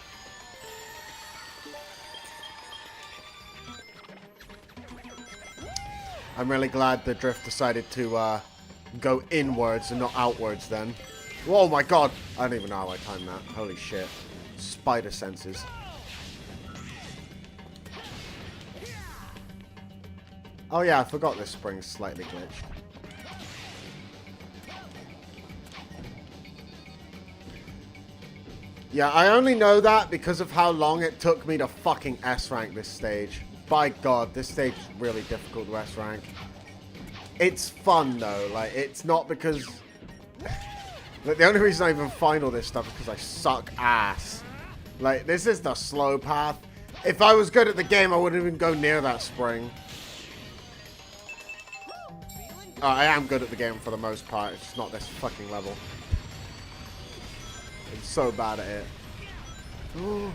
Speaker 1: I'm really glad the drift decided to go inwards and not outwards then. Oh my god! I don't even know how I timed that. Holy shit. Spider senses. Oh yeah, I forgot this spring's slightly glitched. Yeah, I only know that because of how long it took me to fucking S-rank this stage. By God, this stage is really difficult to S-rank. It's fun, though. Like, it's not because... Like, the only reason I even find all this stuff is because I suck ass. Like, this is the slow path. If I was good at the game, I wouldn't even go near that spring. Oh, I am good at the game for the most part. It's just not this fucking level. I'm so bad at it. Ooh.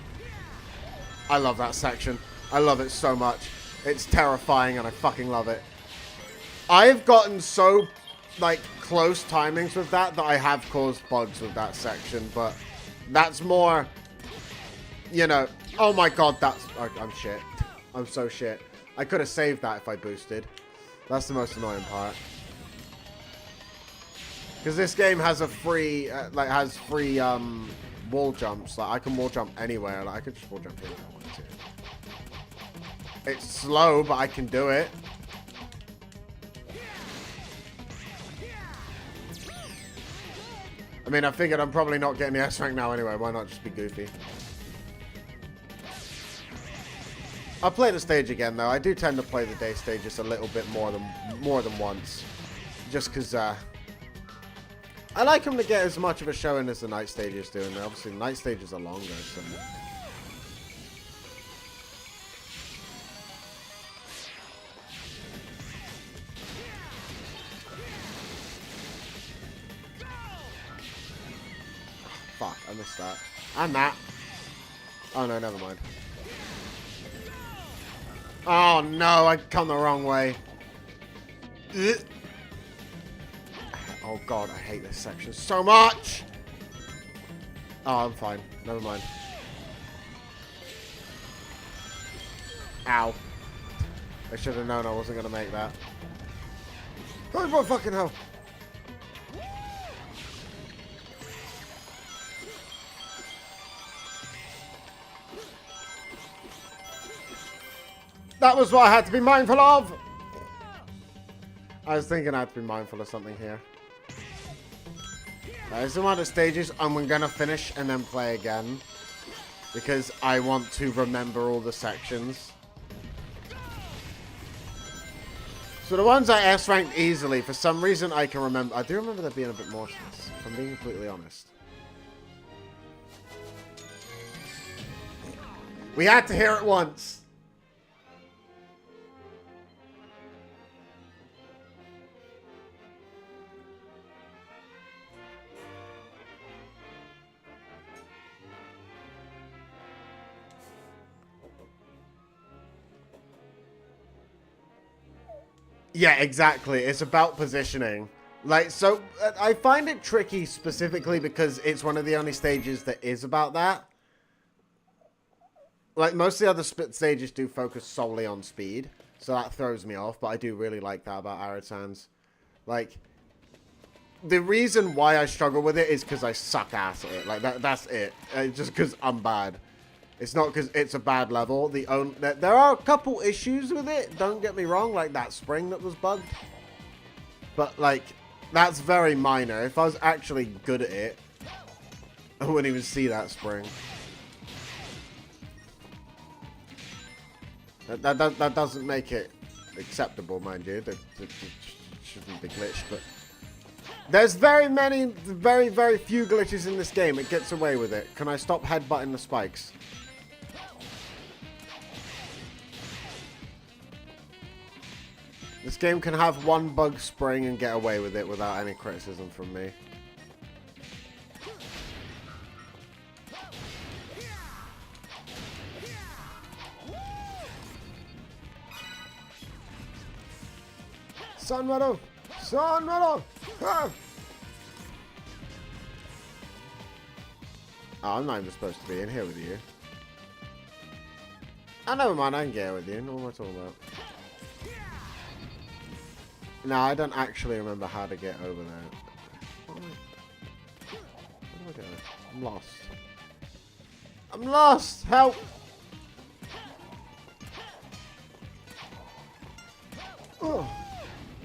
Speaker 1: I love that section. I love it so much. It's terrifying and I fucking love it. I've gotten so, like, close timings with that I have caused bugs with that section, but that's more, you know, oh my god, that's, I'm shit. I'm so shit. I could have saved that if I boosted. That's the most annoying part. Because this game has a free, wall jumps. Like, I can wall jump anywhere. Like, I could just wall jump here if I wanted to. It's slow, but I can do it. I mean, I figured I'm probably not getting the S rank now anyway. Why not just be goofy? I'll play the stage again, though. I do tend to play the day stages a little bit more than once. Just because, I like them to get as much of a showing as the night stages do, and obviously the night stages are longer, so... Fuck, I missed that. And that. Oh no, never mind. Oh no, I come the wrong way. Ugh. Oh god, I hate this section so much! Oh, I'm fine. Never mind. Ow. I should have known I wasn't going to make that. Oh my fucking hell! That was what I had to be mindful of! I was thinking I had to be mindful of something here. There's some other stages I'm gonna finish and then play again. Because I want to remember all the sections. So the ones I S-ranked easily, for some reason I can remember. I do remember there being a bit more to this, if I'm being completely honest. We had to hear it once. Yeah, exactly. It's about positioning. Like, so, I find it tricky specifically because it's one of the only stages that is about that. Like, most of the other stages do focus solely on speed, so that throws me off, but I do really like that about Arid Sands. Like, the reason why I struggle with it is because I suck ass at it. Like, that's it. Just because I'm bad. It's not because it's a bad level. There are a couple issues with it, don't get me wrong, like that spring that was bugged. But, like, that's very minor. If I was actually good at it, I wouldn't even see that spring. That doesn't make it acceptable, mind you. It shouldn't be glitched, but... There's very few glitches in this game. It gets away with it. Can I stop headbutting the spikes? This game can have one bug spring and get away with it without any criticism from me. Sunrunner! Sunrunner! Ah! Oh, I'm not even supposed to be in here with you. Oh, never mind, I can get with you. What am I talking about? No, I don't actually remember how to get over there. Where do I go? I'm lost. I'm lost! Help! Oh.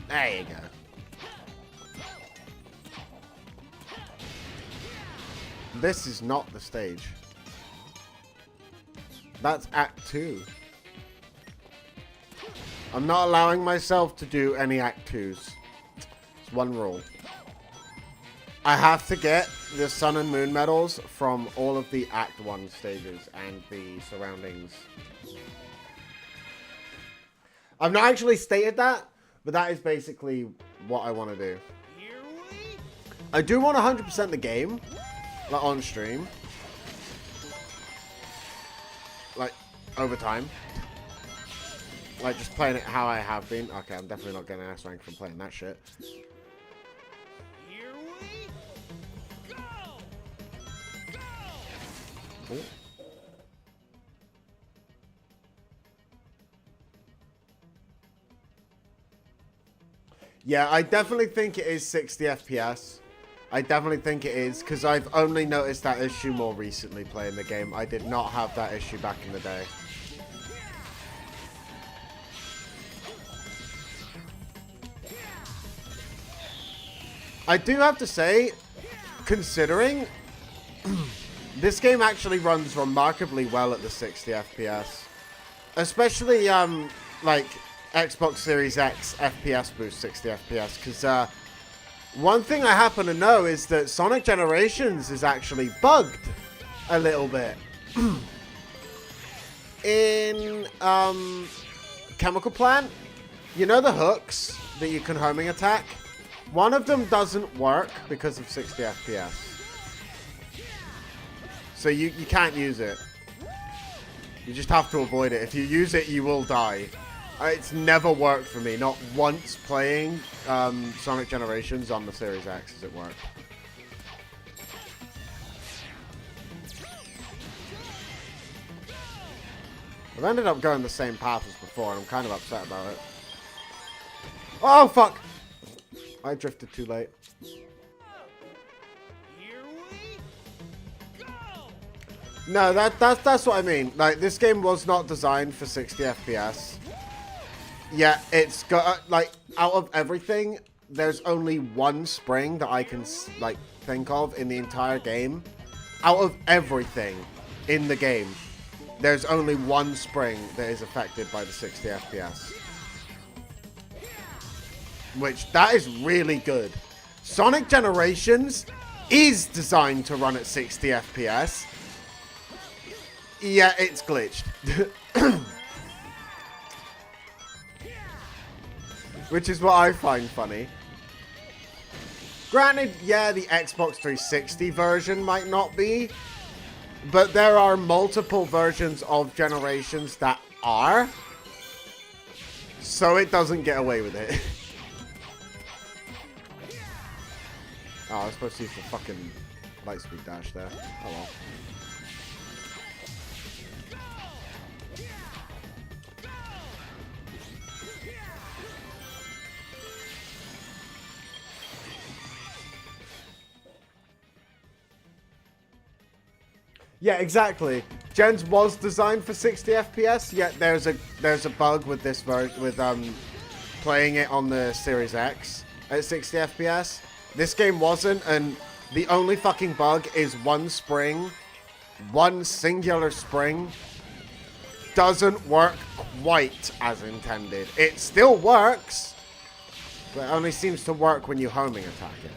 Speaker 1: There you go. This is not the stage. That's Act 2. I'm not allowing myself to do any Act 2s. It's one rule. I have to get the Sun and Moon medals from all of the Act 1 stages and the surroundings. I've not actually stated that, but that is basically what I want to do. I do want 100% the game, like on stream, like over time, like just playing it how I have been. Okay, I'm definitely not getting an S rank from playing that shit.
Speaker 2: Here we go.
Speaker 1: Ooh. Yeah, I definitely think it is 60 FPS. I definitely think it is, because I've only noticed that issue more recently playing the game. I did not have that issue back in the day. I do have to say, considering this game actually runs remarkably well at the 60 FPS. Especially, like, Xbox Series X FPS boost 60 FPS, because one thing I happen to know is that Sonic Generations is actually bugged a little bit. In Chemical Plant, you know the hooks that you can homing attack? One of them doesn't work because of 60 FPS. So you can't use it. You just have to avoid it. If you use it, you will die. It's never worked for me. Not once playing Sonic Generations on the Series X has it worked. I've ended up going the same path as before, and I'm kind of upset about it. Oh, fuck! I drifted too late.
Speaker 2: Here we go.
Speaker 1: No, that's what I mean. Like, this game was not designed for 60 FPS. Yeah, it's got, like, out of everything, there's only one spring that I can, like, think of in the entire game. Out of everything in the game, there's only one spring that is affected by the 60 FPS. Which, that is really good. Sonic Generations is designed to run at 60 FPS. Yeah, it's glitched. Which is what I find funny. Granted, yeah, the Xbox 360 version might not be, but there are multiple versions of Generations that are, so it doesn't get away with it. Oh, I was supposed to use the fucking lightspeed dash there. Oh well. Yeah, exactly. Gens was designed for 60 FPS, yet there's a bug with this with playing it on the Series X at 60 FPS. This game wasn't, and the only fucking bug is one spring, one singular spring, doesn't work quite as intended. It still works, but it only seems to work when you homing attack it.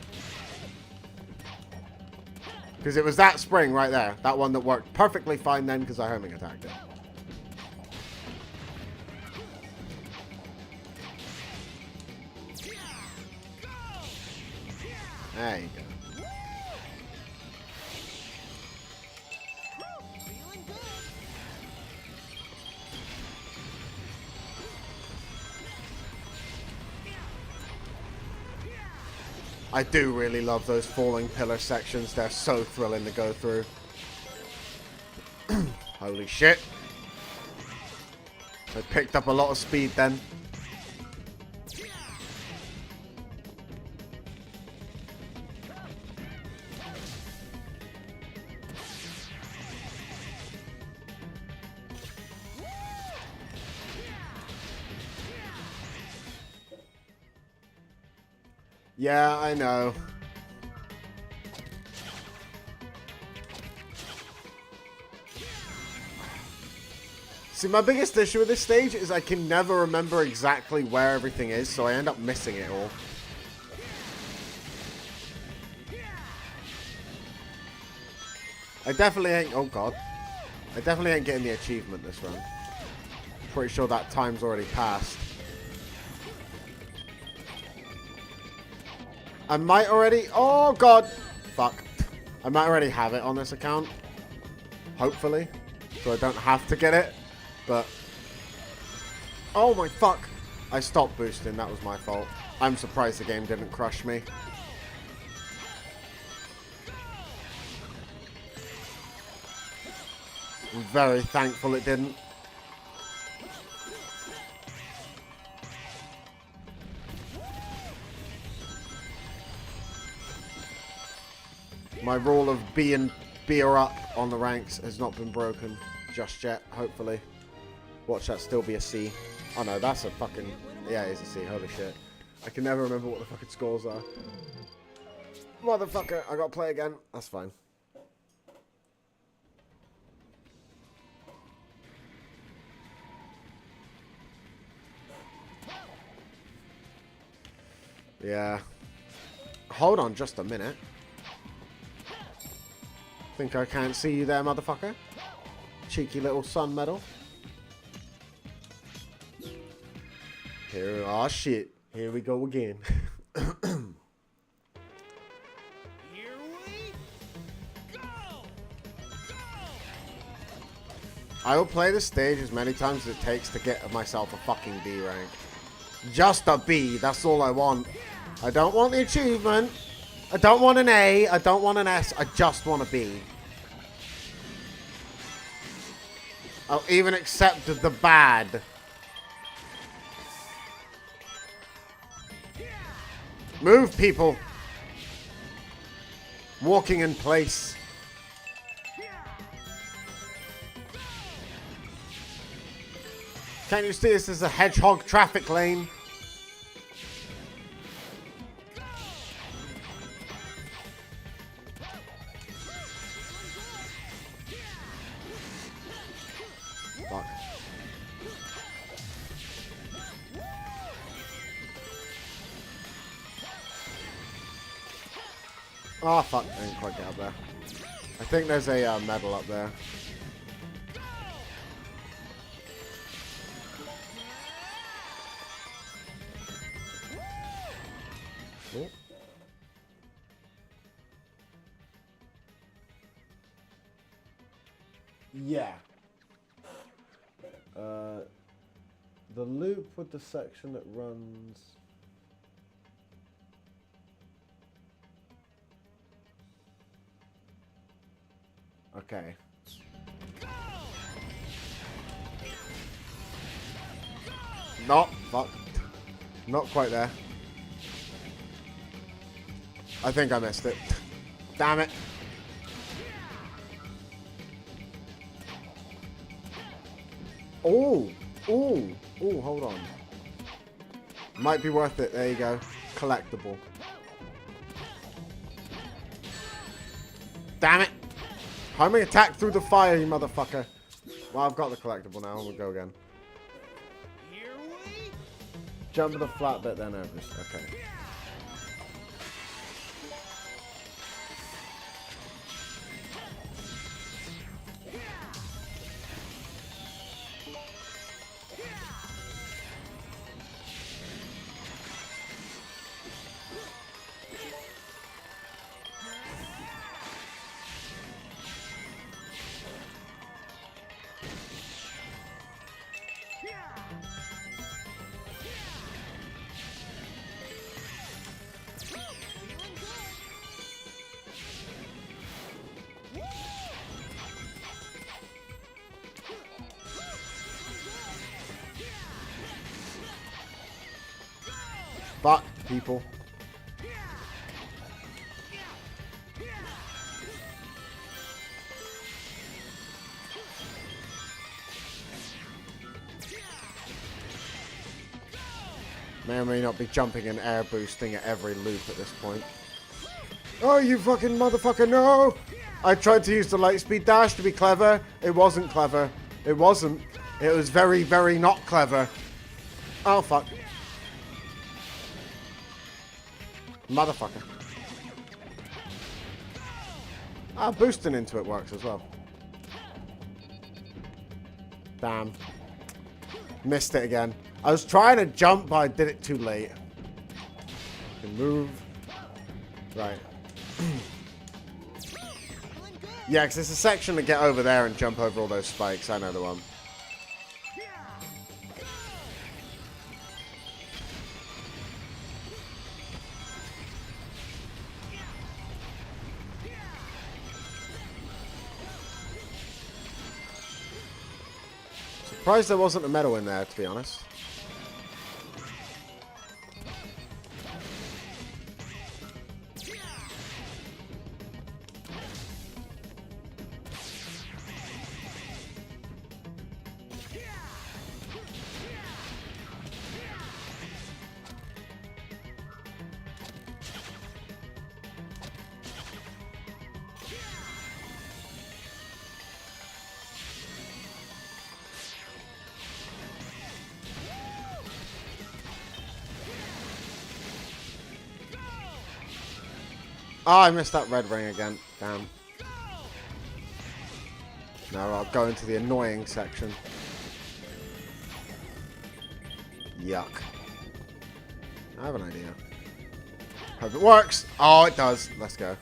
Speaker 1: Because it was that spring right there. That one that worked perfectly fine then because I homing attacked it. There you go. I do really love those falling pillar sections. They're so thrilling to go through. Holy shit. I picked up a lot of speed then. Yeah, I know. See, my biggest issue with this stage is I can never remember exactly where everything is, so I end up missing it all. I definitely ain't... Oh, God. I definitely ain't getting the achievement this run. Pretty sure that time's already passed. I might already... Oh, God. Fuck. I might already have it on this account. Hopefully. So I don't have to get it. But... Oh, my fuck. I stopped boosting. That was my fault. I'm surprised the game didn't crush me. I'm very thankful it didn't. My rule of being beer up on the ranks has not been broken just yet, hopefully. Watch that still be a C. Oh no, that's a fucking... Yeah, it is a C, holy shit. I can never remember what the fucking scores are. Motherfucker, I gotta play again. That's fine. Yeah. Hold on just a minute. Think I can't see you there, motherfucker? Cheeky little sun medal. Here, oh shit. Here we go again.
Speaker 2: Here we go!
Speaker 1: I will play the stage as many times as it takes to get myself a fucking B rank. Just a B, that's all I want. I don't want the achievement. I don't want an A. I don't want an S. I just want a B. I'll even accept the bad. Move, people. Walking in place. Can't you see this is a hedgehog traffic lane? Fuck. Oh, fuck. I didn't quite get up there. I think there's a medal up there. Oh. Yeah. The loop with the section that runs... Okay. No, fuck. Not quite there. I think I missed it. Damn it. Oh, oh, oh, hold on. Might be worth it. There you go. Collectible. Damn it. Homing attack through the fire, you motherfucker. Well, I've got the collectible now. We'll go again.
Speaker 2: Here we
Speaker 1: Jump to the flat bit then, Everest. Okay. Fuck, people. May or may not be jumping and air boosting at every loop at this point. Oh, you fucking motherfucker, no! I tried to use the lightspeed dash to be clever. It wasn't clever. It wasn't. It was very, very not clever. Oh, fuck. Motherfucker. Ah, boosting into it works as well. Damn. Missed it again. I was trying to jump, but I did it too late. Can move. Right. Yeah, because it's a section to get over there and jump over all those spikes. I know the one. Surprised there wasn't a medal in there, to be honest. Oh, I missed that red ring again. Damn. Now I'll go into the annoying section. Yuck. I have an idea. Hope it works. Oh, it does. Let's go.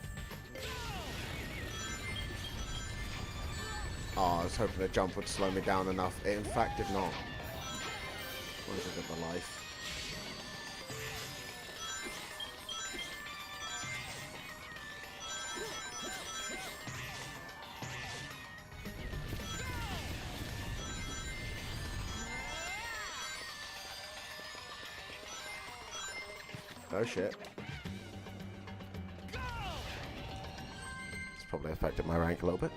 Speaker 1: Oh, I was hoping the jump would slow me down enough. It in fact did not. Where's it got the life? Oh shit. It's probably affected my rank a little bit.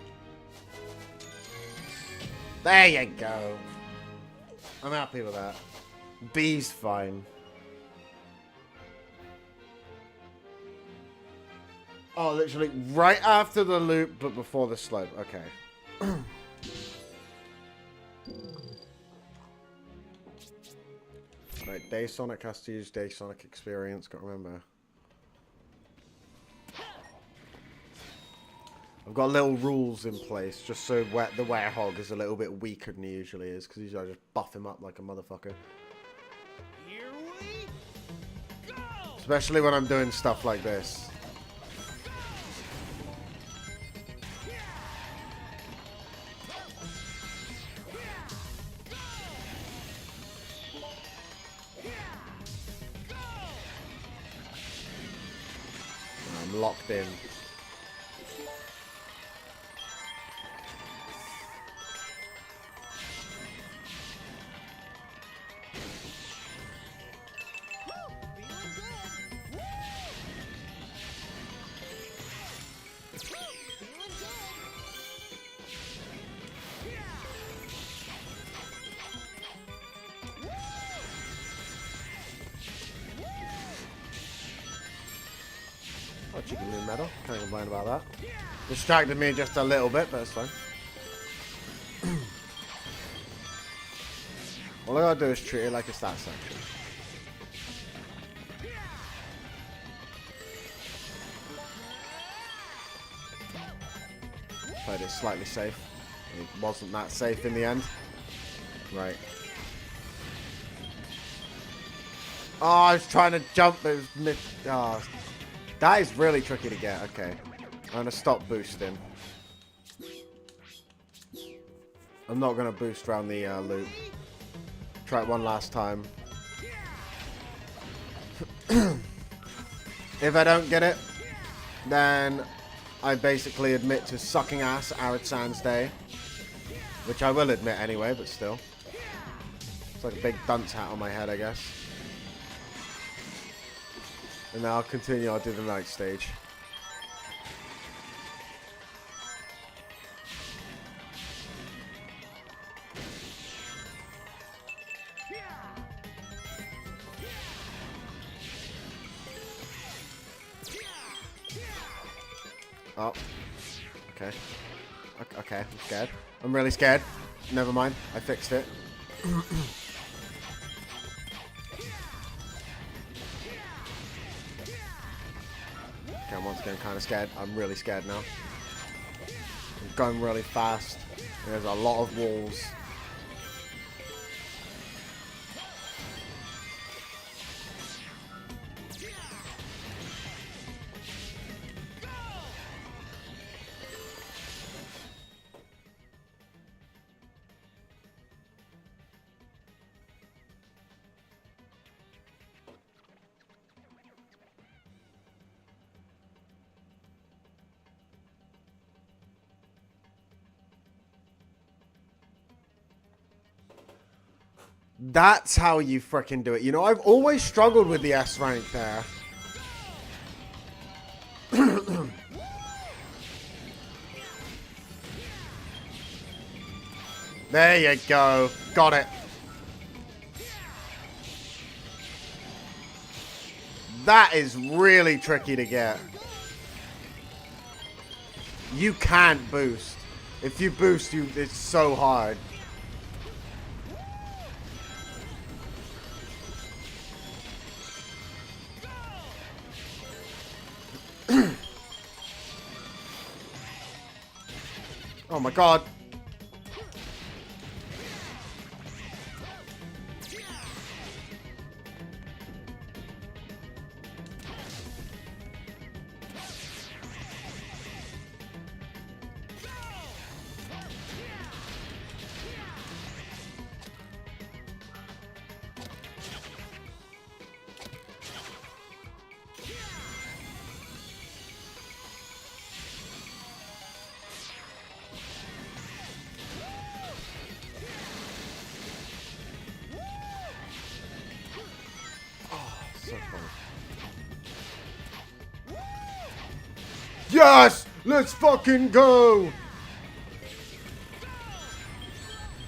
Speaker 1: There you go. I'm happy with that. B's fine. Oh, literally right after the loop, but before the slope. Okay. Right, Day Sonic has to use Day Sonic experience, gotta remember. I've got little rules in place, just so the Werehog is a little bit weaker than he usually is, because usually I just buff him up like a motherfucker.
Speaker 2: Here we go.
Speaker 1: Especially when I'm doing stuff like this. I'm locked in. Oh, chicken noon medal. Can't complain about that. Distracted me just a little bit, but it's fine. All I gotta do is treat it like it's that section. Played it slightly safe. It wasn't that safe in the end. Right. Oh, I was trying to jump, but it was missed. Oh, that is really tricky to get. Okay. I'm going to stop boosting. I'm not going to boost around the loop. Try it one last time. If I don't get it, then I basically admit to sucking ass at Arid Sands Day. Which I will admit anyway, but still. It's like a big dunce hat on my head, I guess. And now I'll continue, I'll do the night stage. Oh. Okay. Okay, I'm scared. I'm really scared. Never mind. I fixed it. Okay, I'm once again kind of scared. I'm really scared now. I'm going really fast. There's a lot of walls. That's how you frickin' do it. You know, I've always struggled with the S rank there. There you go. Got it. That is really tricky to get. You can't boost. If you boost, it's so hard. Oh my god. So funny. Yes! Let's fucking go!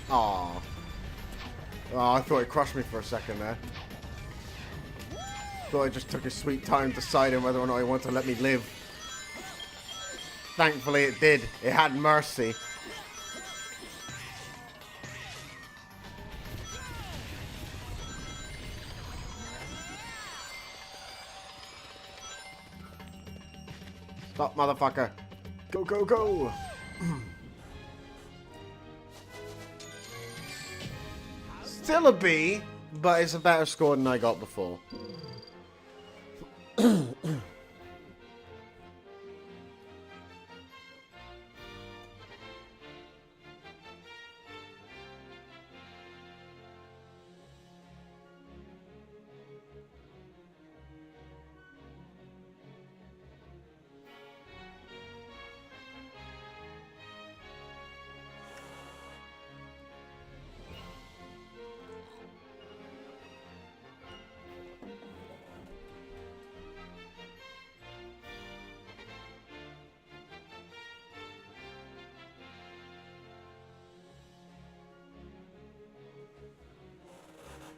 Speaker 1: Aww. Oh, I thought it crushed me for a second there. Thought it just took his sweet time deciding whether or not he wanted to let me live. Thankfully it did. It had mercy. Stop, motherfucker. Go, go, go. Still a B, but it's a better score than I got before.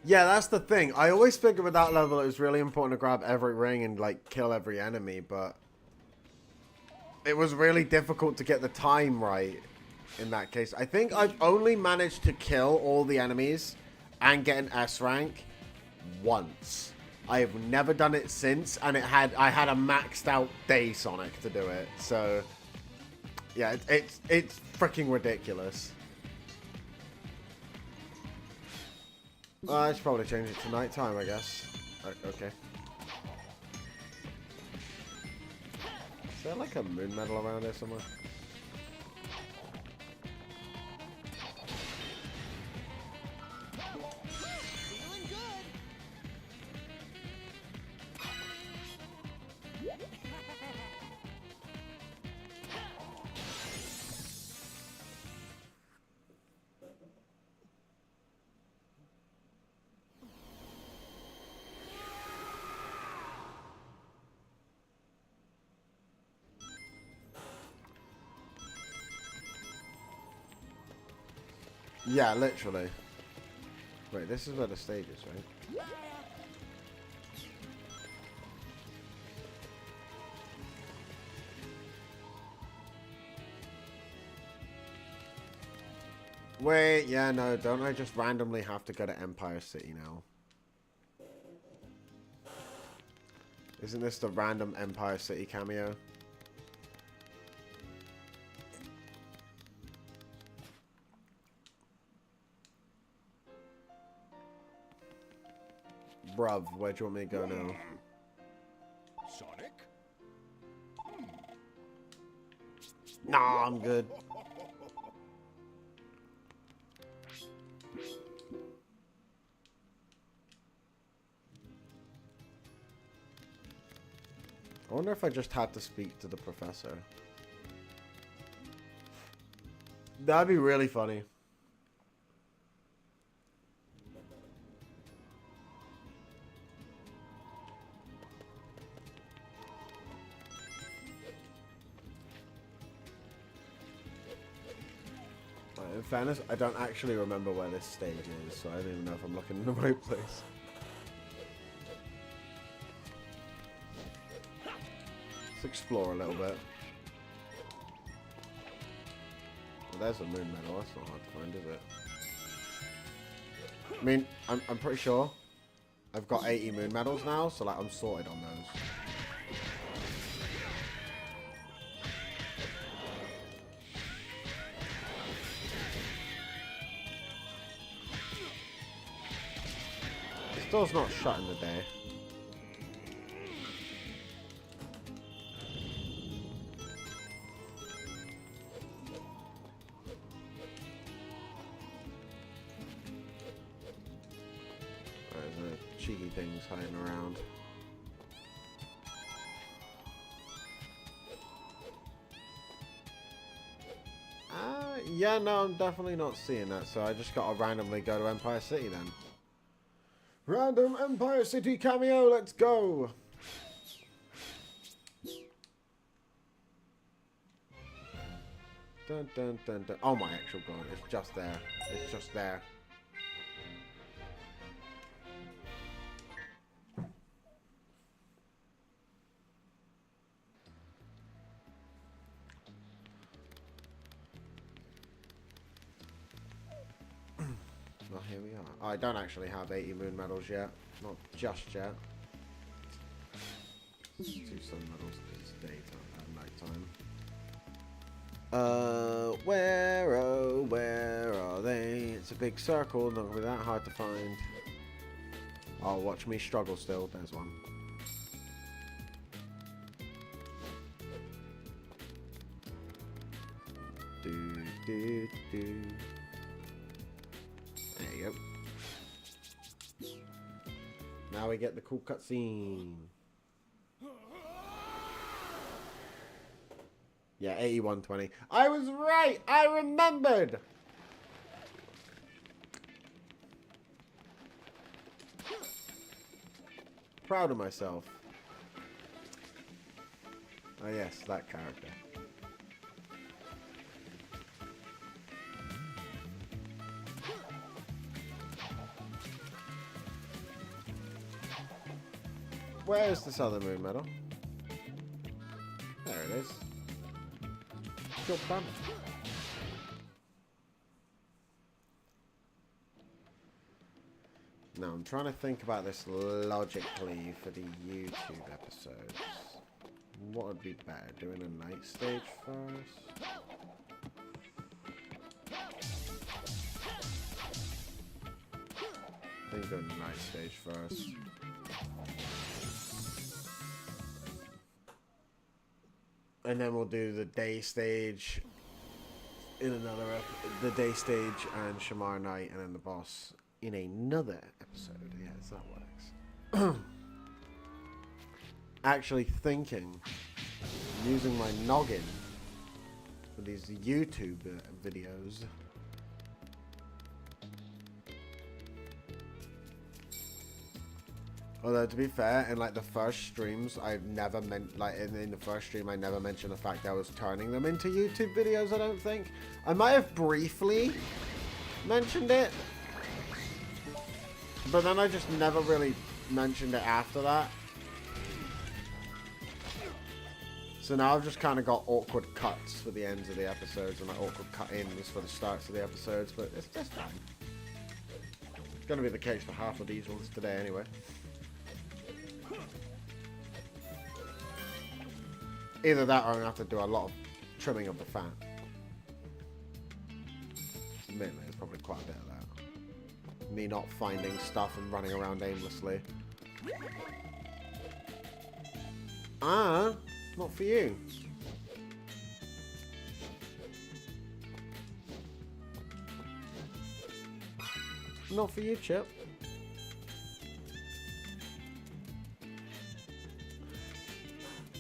Speaker 1: Yeah, that's the thing. I always figured with that level it was really important to grab every ring and, like, kill every enemy, but it was really difficult to get the time right in that case. I think I've only managed to kill all the enemies and get an S rank once. I have never done it since, and I had a maxed out day Sonic to do it. So, yeah, it's freaking ridiculous. I should probably change it to nighttime, I guess. Okay. Is there like a moon medal around here somewhere?
Speaker 2: Feeling good.
Speaker 1: Yeah, literally. Wait, this is where the stage is, right? Wait, yeah, no, don't I just randomly have to go to Empire City now? Isn't this the random Empire City cameo? Bruv, where do you want me to go now?
Speaker 2: Sonic?
Speaker 1: Nah, I'm good. I wonder if I just had to speak to the professor. That'd be really funny. In fairness, I don't actually remember where this stage is, so I don't even know if I'm looking in the right place. Let's explore a little bit. Well, there's a moon medal. That's not hard to find, is it? I mean, I'm pretty sure I've got 80 moon medals now, so like I'm sorted on those. This door's not shut in the day. There's cheeky things hiding around. Yeah, no, I'm definitely not seeing that, so I just gotta randomly go to Empire City then. Random Empire City cameo, let's go! Dun dun dun dun. Oh, my actual god, it's just there. It's just there. Well, here we are. I don't actually have 80 moon medals yet. Not just yet. 2 sun medals because it's daytime and nighttime. Where are they? It's a big circle, not gonna be that hard to find. Oh, watch me struggle still. There's one. Do. There you go. Now we get the cool cutscene. Yeah, 8120. I was right! I remembered! Proud of myself. Oh yes, that character. Where's this other moon medal? There it is. Job done. Now I'm trying to think about this logically for the YouTube episodes. What would be better? Doing a night stage first? I think doing a night stage first. And then we'll do the day stage in another the day stage and Shamar Night and then the boss in another episode. Yes, that works. Actually thinking, using my noggin for these YouTube videos. Although to be fair, in like the first streams, I've never meant like in the first stream, I never mentioned the fact I was turning them into YouTube videos. I don't think I might have briefly mentioned it, but then I just never really mentioned it after that. So now I've just kind of got awkward cuts for the ends of the episodes and like awkward cut-ins for the starts of the episodes, but it's just fine. It's going to be the case for half of these ones today anyway. Either that or I'm going to have to do a lot of trimming of the fat. Admittedly, there's probably quite a bit of that. Me not finding stuff and running around aimlessly. Ah, not for you. Not for you, Chip.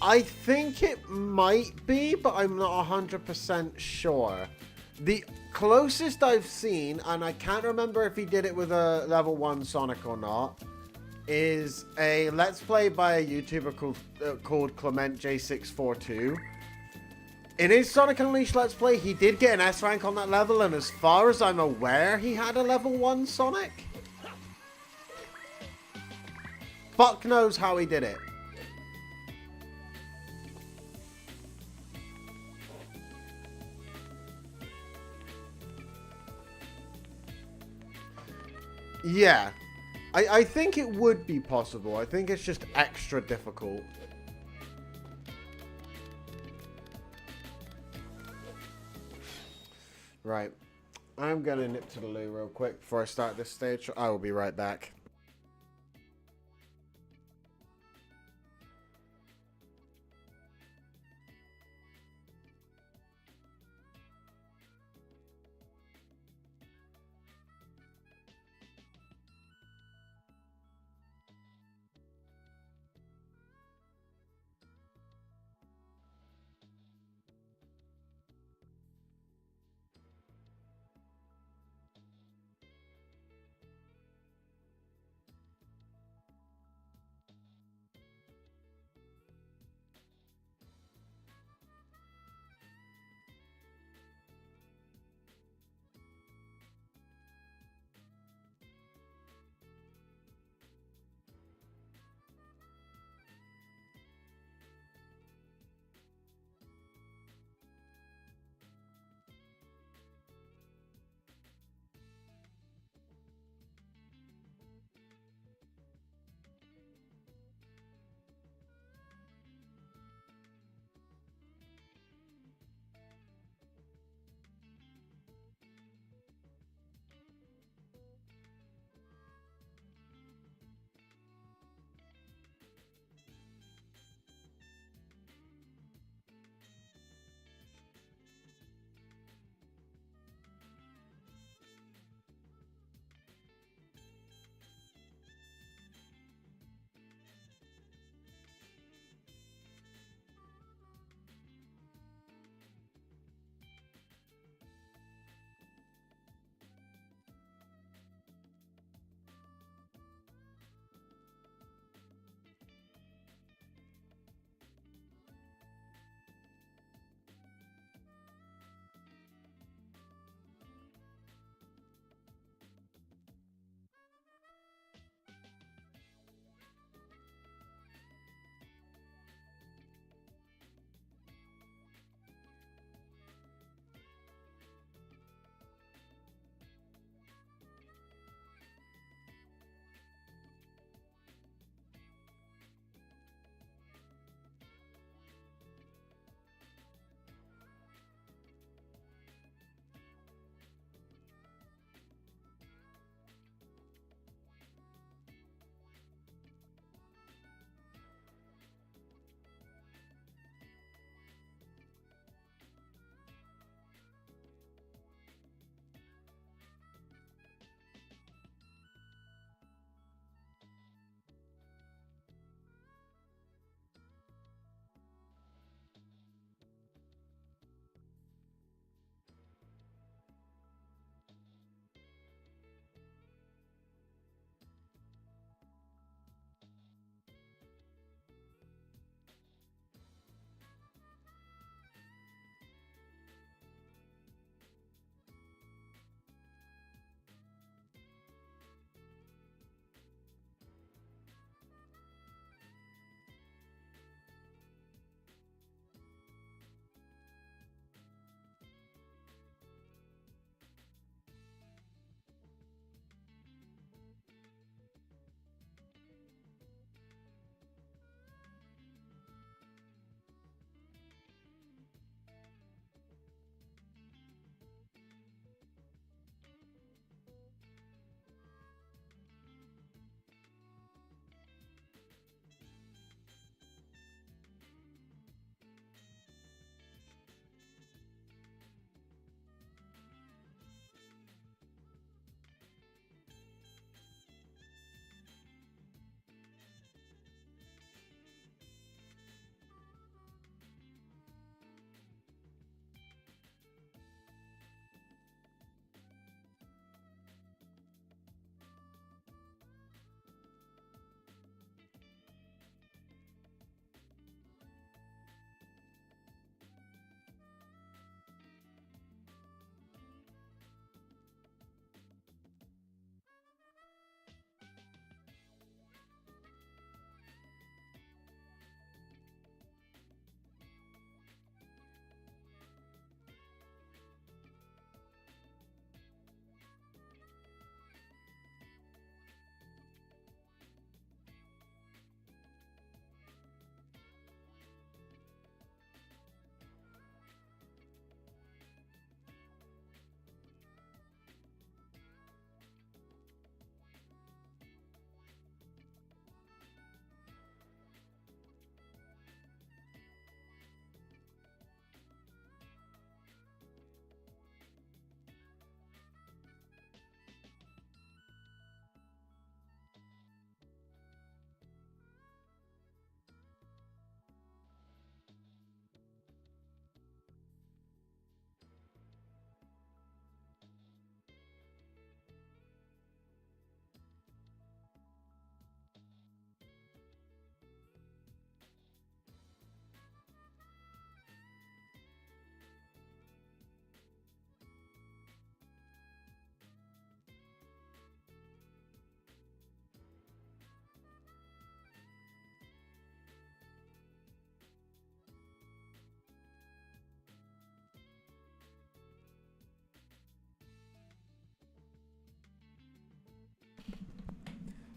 Speaker 1: I think it might be, but I'm not 100% sure. The closest I've seen, and I can't remember if he did it with a level 1 Sonic or not, is a Let's Play by a YouTuber called Clement J642. In his Sonic Unleashed Let's Play, he did get an S rank on that level, and as far as I'm aware, he had a level 1 Sonic. Fuck knows how he did it. Yeah. I think it would be possible. I think it's just extra difficult. Right. I'm going to nip to the loo real quick before I start this stage. I will be right back.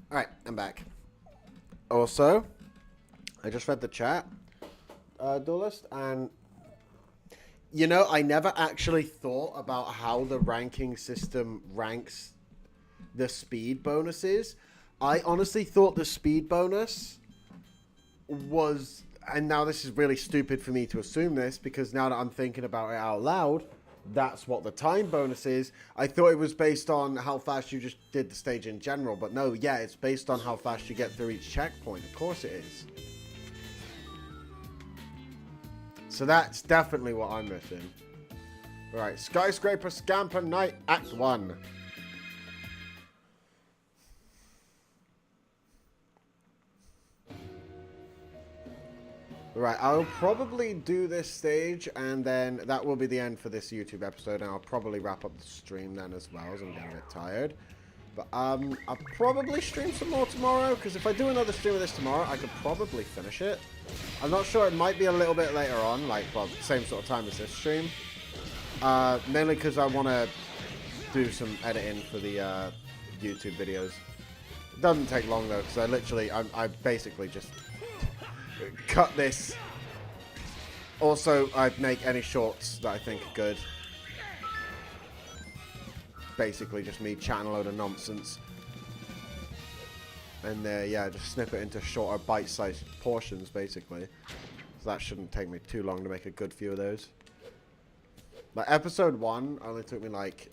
Speaker 1: Alright, I'm back. Also, I just read the chat, Duelist, and you know, I never actually thought about how the ranking system ranks the speed bonuses. I honestly thought the speed bonus was, and now this is really stupid for me to assume this, because now that I'm thinking about it out loud, that's what the time bonus is. I thought it was based on how fast you just did the stage in general, but no, yeah, it's based on how fast you get through each checkpoint. Of course it is. So that's definitely what I'm missing. Right, Skyscraper Scamper Night, Act 1. Right, I'll probably do this stage, and then that will be the end for this YouTube episode, and I'll probably wrap up the stream then as well, as I'm getting a bit tired. But I'll probably stream some more tomorrow, because if I do another stream of this tomorrow, I could probably finish it. I'm not sure, it might be a little bit later on, like, well, same sort of time as this stream. Mainly because I want to do some editing for the YouTube videos. It doesn't take long though, because I basically just cut this. Also, I'd make any shorts that I think are good. Basically just me chatting a load of nonsense. And yeah, just snip it into shorter bite-sized portions, basically. So that shouldn't take me too long to make a good few of those. Like, episode 1 only took me, like,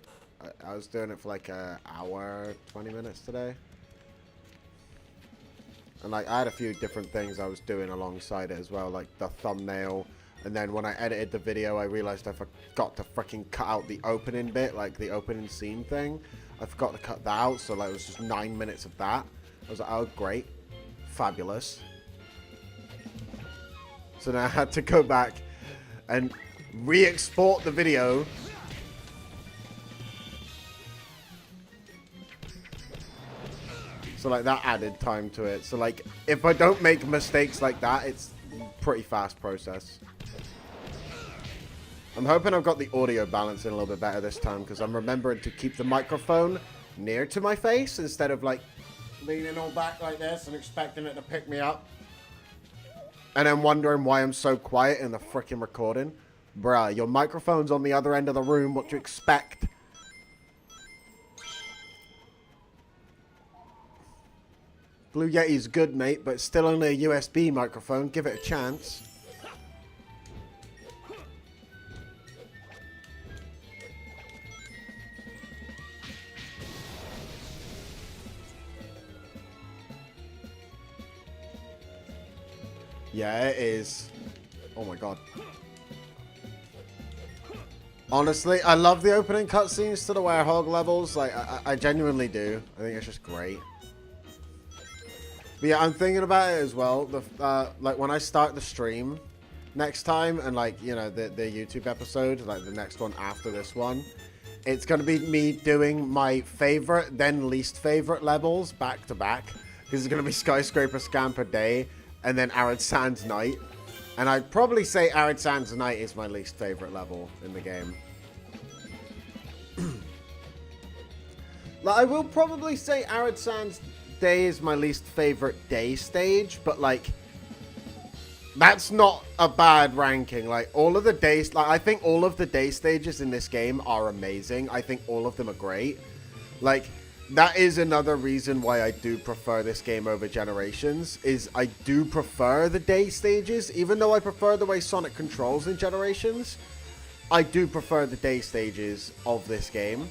Speaker 1: I was doing it for, like, an hour, 20 minutes today. And, like, I had a few different things I was doing alongside it as well, like the thumbnail. And then when I edited the video, I realized I forgot to freaking cut out the opening bit, like the opening scene thing. I forgot to cut that out, so, like, it was just 9 minutes of that. I was like, oh, great. Fabulous. So now I had to go back and re-export the video. So, like, that added time to it. So, like, if I don't make mistakes like that, it's a pretty fast process. I'm hoping I've got the audio balancing a little bit better this time, because I'm remembering to keep the microphone near to my face instead of, like, leaning all back like this and expecting it to pick me up. And then wondering why I'm so quiet in the freaking recording. Bruh, your microphone's on the other end of the room. What do you expect? Blue Yeti's good, mate, but it's still only a USB microphone. Give it a chance. Yeah, it is. Oh my god. Honestly, I love the opening cutscenes to the Werehog levels. Like, I genuinely do. I think it's just great. But yeah, I'm thinking about it as well. Like, when I start the stream next time, and, like, you know, the YouTube episode, like the next one after this one, it's going to be me doing my favorite, then least favorite levels back to back. This is going to be Skyscraper Scamper Day, and then Arid Sands Night. And I'd probably say Arid Sands Night is my least favorite level in the game. Like, I will probably say Arid Sands Day is my least favorite day stage, but, like, that's not a bad ranking. Like, all of the days, like, I think all of the day stages in this game are amazing. I think all of them are great. Like, that is another reason why I do prefer this game over Generations, is I do prefer the day stages. Even though I prefer the way Sonic controls in Generations, I do prefer the day stages of this game.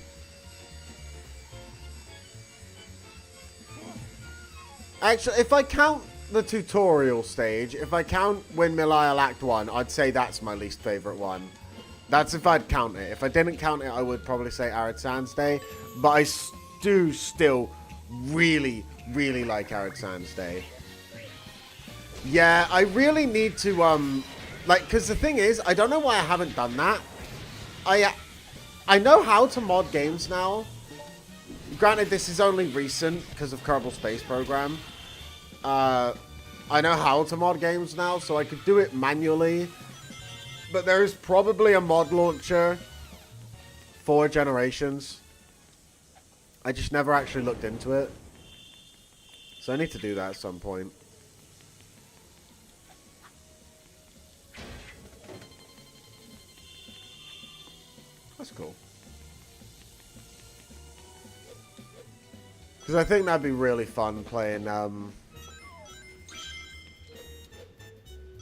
Speaker 1: Actually, if I count the tutorial stage, if I count Windmill Isle Act 1, I'd say that's my least favorite one. That's if I'd count it. If I didn't count it, I would probably say Arid Sands Day. But I do still really, really like Arid Sands Day. Yeah, I really need to, like, because the thing is, I don't know why I haven't done that. I know how to mod games now. Granted, this is only recent because of Kerbal Space Program. I know how to mod games now, so I could do it manually. But there is probably a mod launcher for Generations. I just never actually looked into it. So I need to do that at some point. That's cool. Because I think that'd be really fun playing the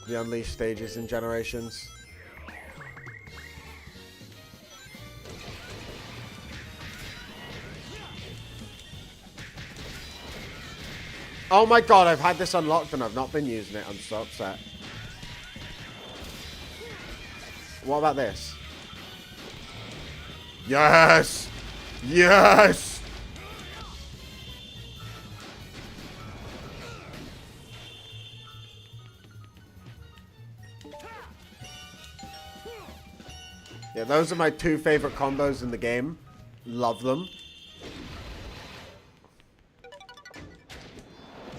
Speaker 1: Unleashed stages in Generations. Oh my god, I've had this unlocked and I've not been using it. I'm so upset. What about this? Yes! Yes! Yeah, those are my two favorite combos in the game. Love them.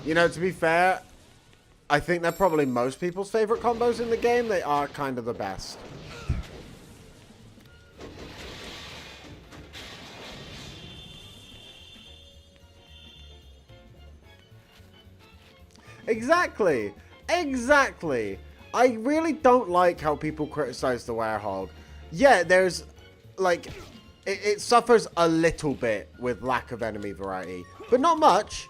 Speaker 1: You know, to be fair, I think they're probably most people's favorite combos in the game. They are kind of the best. Exactly. Exactly. I really don't like how people criticize the Werehog. Yeah, there's, like, it suffers a little bit with lack of enemy variety, but not much.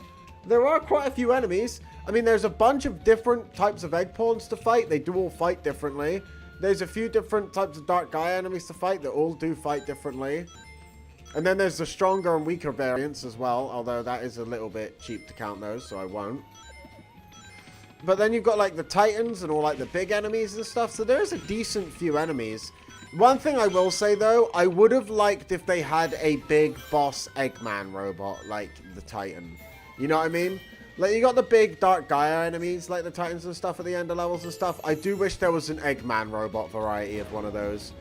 Speaker 1: There are quite a few enemies. I mean, there's a bunch of different types of egg pawns to fight. They do all fight differently. There's a few different types of Dark Gaia enemies to fight that all do fight differently. And then there's the stronger and weaker variants as well, although that is a little bit cheap to count those, so I won't. But then you've got, like, the Titans and all, like, the big enemies and stuff, so there's a decent few enemies. One thing I will say, though, I would have liked if they had a big boss Eggman robot, like the Titan. You know what I mean? Like, you got the big Dark Gaia enemies, like the Titans and stuff at the end of levels and stuff. I do wish there was an Eggman robot variety of one of those.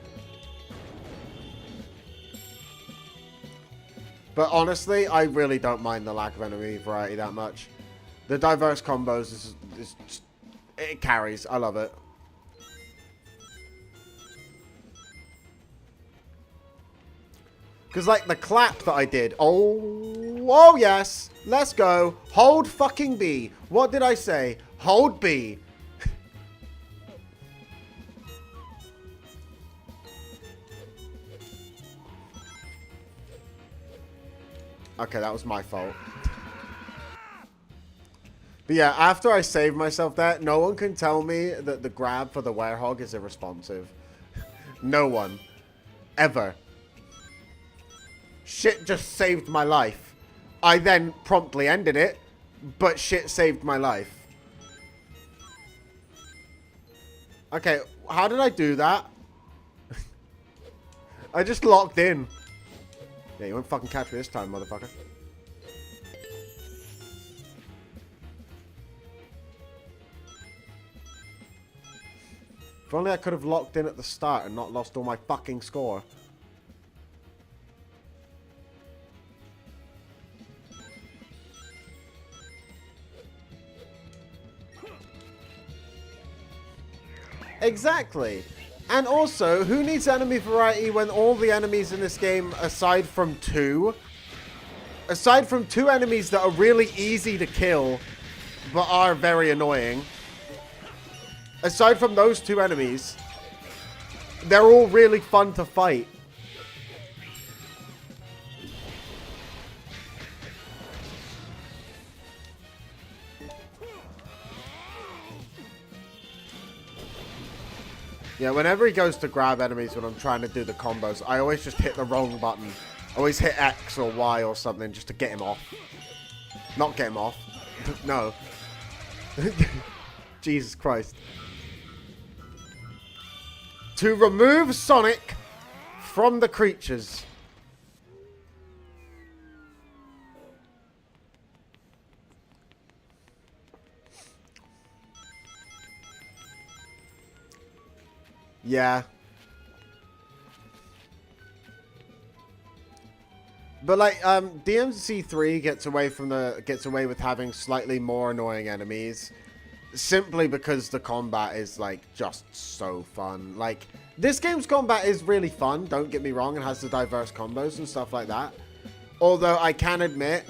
Speaker 1: But honestly, I really don't mind the lack of enemy variety that much. The diverse combos is just, it carries. I love it. Because, like, the clap that I did. Oh, yes. Let's go. Hold fucking B. What did I say? Hold B. Okay, that was my fault. But yeah, after I saved myself there, no one can tell me that the grab for the Werehog is irresponsive. No one. Ever. Shit just saved my life. I then promptly ended it, but shit saved my life. Okay, how did I do that? I just locked in. Yeah, you won't fucking catch me this time, motherfucker. If only I could have locked in at the start and not lost all my fucking score. Exactly. And also, who needs enemy variety when all the enemies in this game, aside from two enemies that are really easy to kill, but are very annoying, aside from those two enemies, they're all really fun to fight. Yeah, whenever he goes to grab enemies when I'm trying to do the combos, I always just hit the wrong button. I always hit X or Y or something just to get him off. Not get him off. No. Jesus Christ. To remove Sonic from the creatures. Yeah. But like DMC3 gets away with having slightly more annoying enemies simply because the combat is like just so fun. Like this game's combat is really fun, don't get me wrong, and has the diverse combos and stuff like that. Although I can admit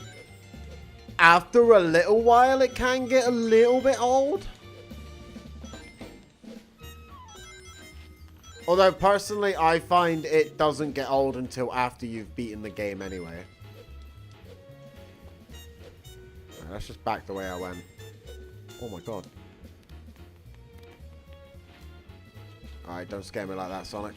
Speaker 1: after a little while, it can get a little bit old. Although, personally, I find it doesn't get old until after you've beaten the game anyway. Right, let's just back the way I went. Oh my god. Alright, don't scare me like that, Sonic.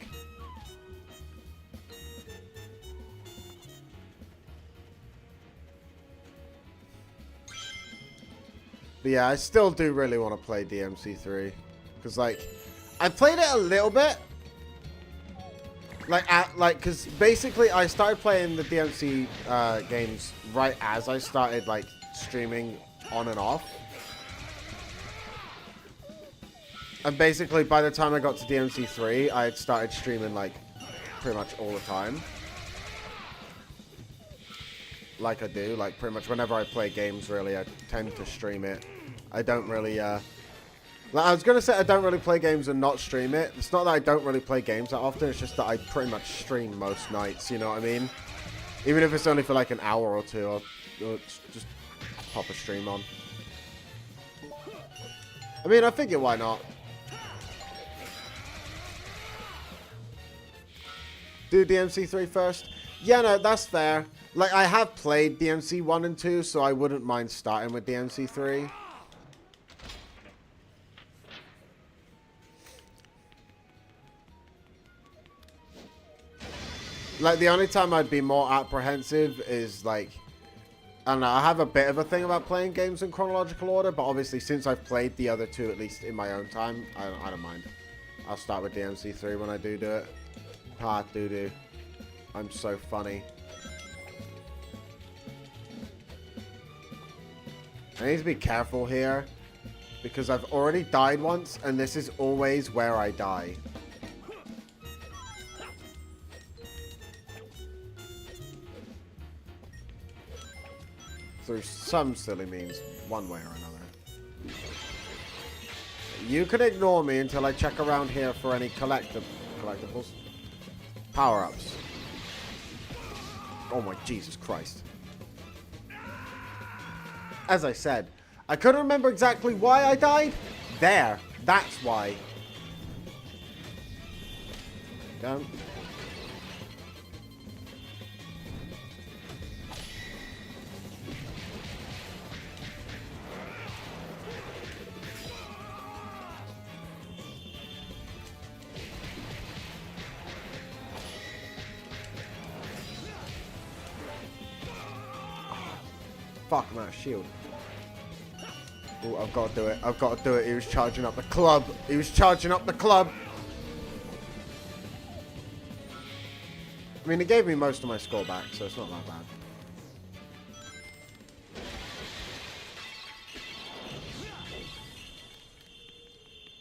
Speaker 1: But yeah, I still do really want to play DMC3. Because, like, I played it a little bit. Because basically I started playing the DMC games right as I started, like, streaming on and off. And basically, by the time I got to DMC3, I had started streaming, like, pretty much all the time. Like I do. Like, pretty much whenever I play games, really, I tend to stream it. I don't really, like, I was going to say I don't really play games and not stream it. It's not that I don't really play games that often. It's just that I pretty much stream most nights, you know what I mean? Even if it's only for, like, an hour or two, I'll just pop a stream on. I mean, I figure why not? Do DMC3 first? Yeah, no, that's fair. Like, I have played DMC 1 and 2, so I wouldn't mind starting with DMC 3. Like, the only time I'd be more apprehensive is, like, I don't know, I have a bit of a thing about playing games in chronological order, but obviously since I've played the other two, at least in my own time, I don't mind. I'll start with DMC 3 when I do it. Ah, doo-doo. I'm so funny. I need to be careful here, because I've already died once, and this is always where I die. Through some silly means, one way or another. You can ignore me until I check around here for any collectibles. Power-ups. Oh my Jesus Christ. As I said, I couldn't remember exactly why I died. There. That's why. Down. Fuck, I'm out of shield. Oh, I've got to do it. I've got to do it. He was charging up the club. He was charging up the club. I mean, he gave me most of my score back, so it's not that bad.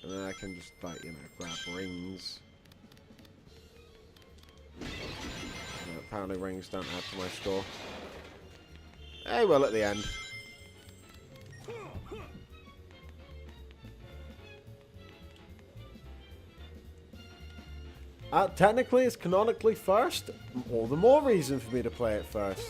Speaker 1: And then I can just, like, you know, grab rings. Apparently rings don't add to my score. Hey, well, at the end. Technically, it's canonically first. All the more reason for me to play it first.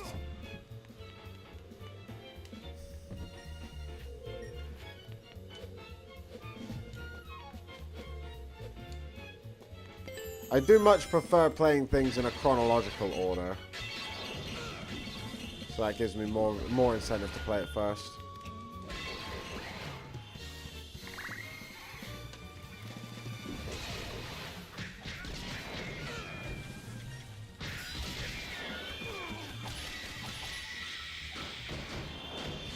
Speaker 1: I do much prefer playing things in a chronological order. So that gives me more incentive to play it first.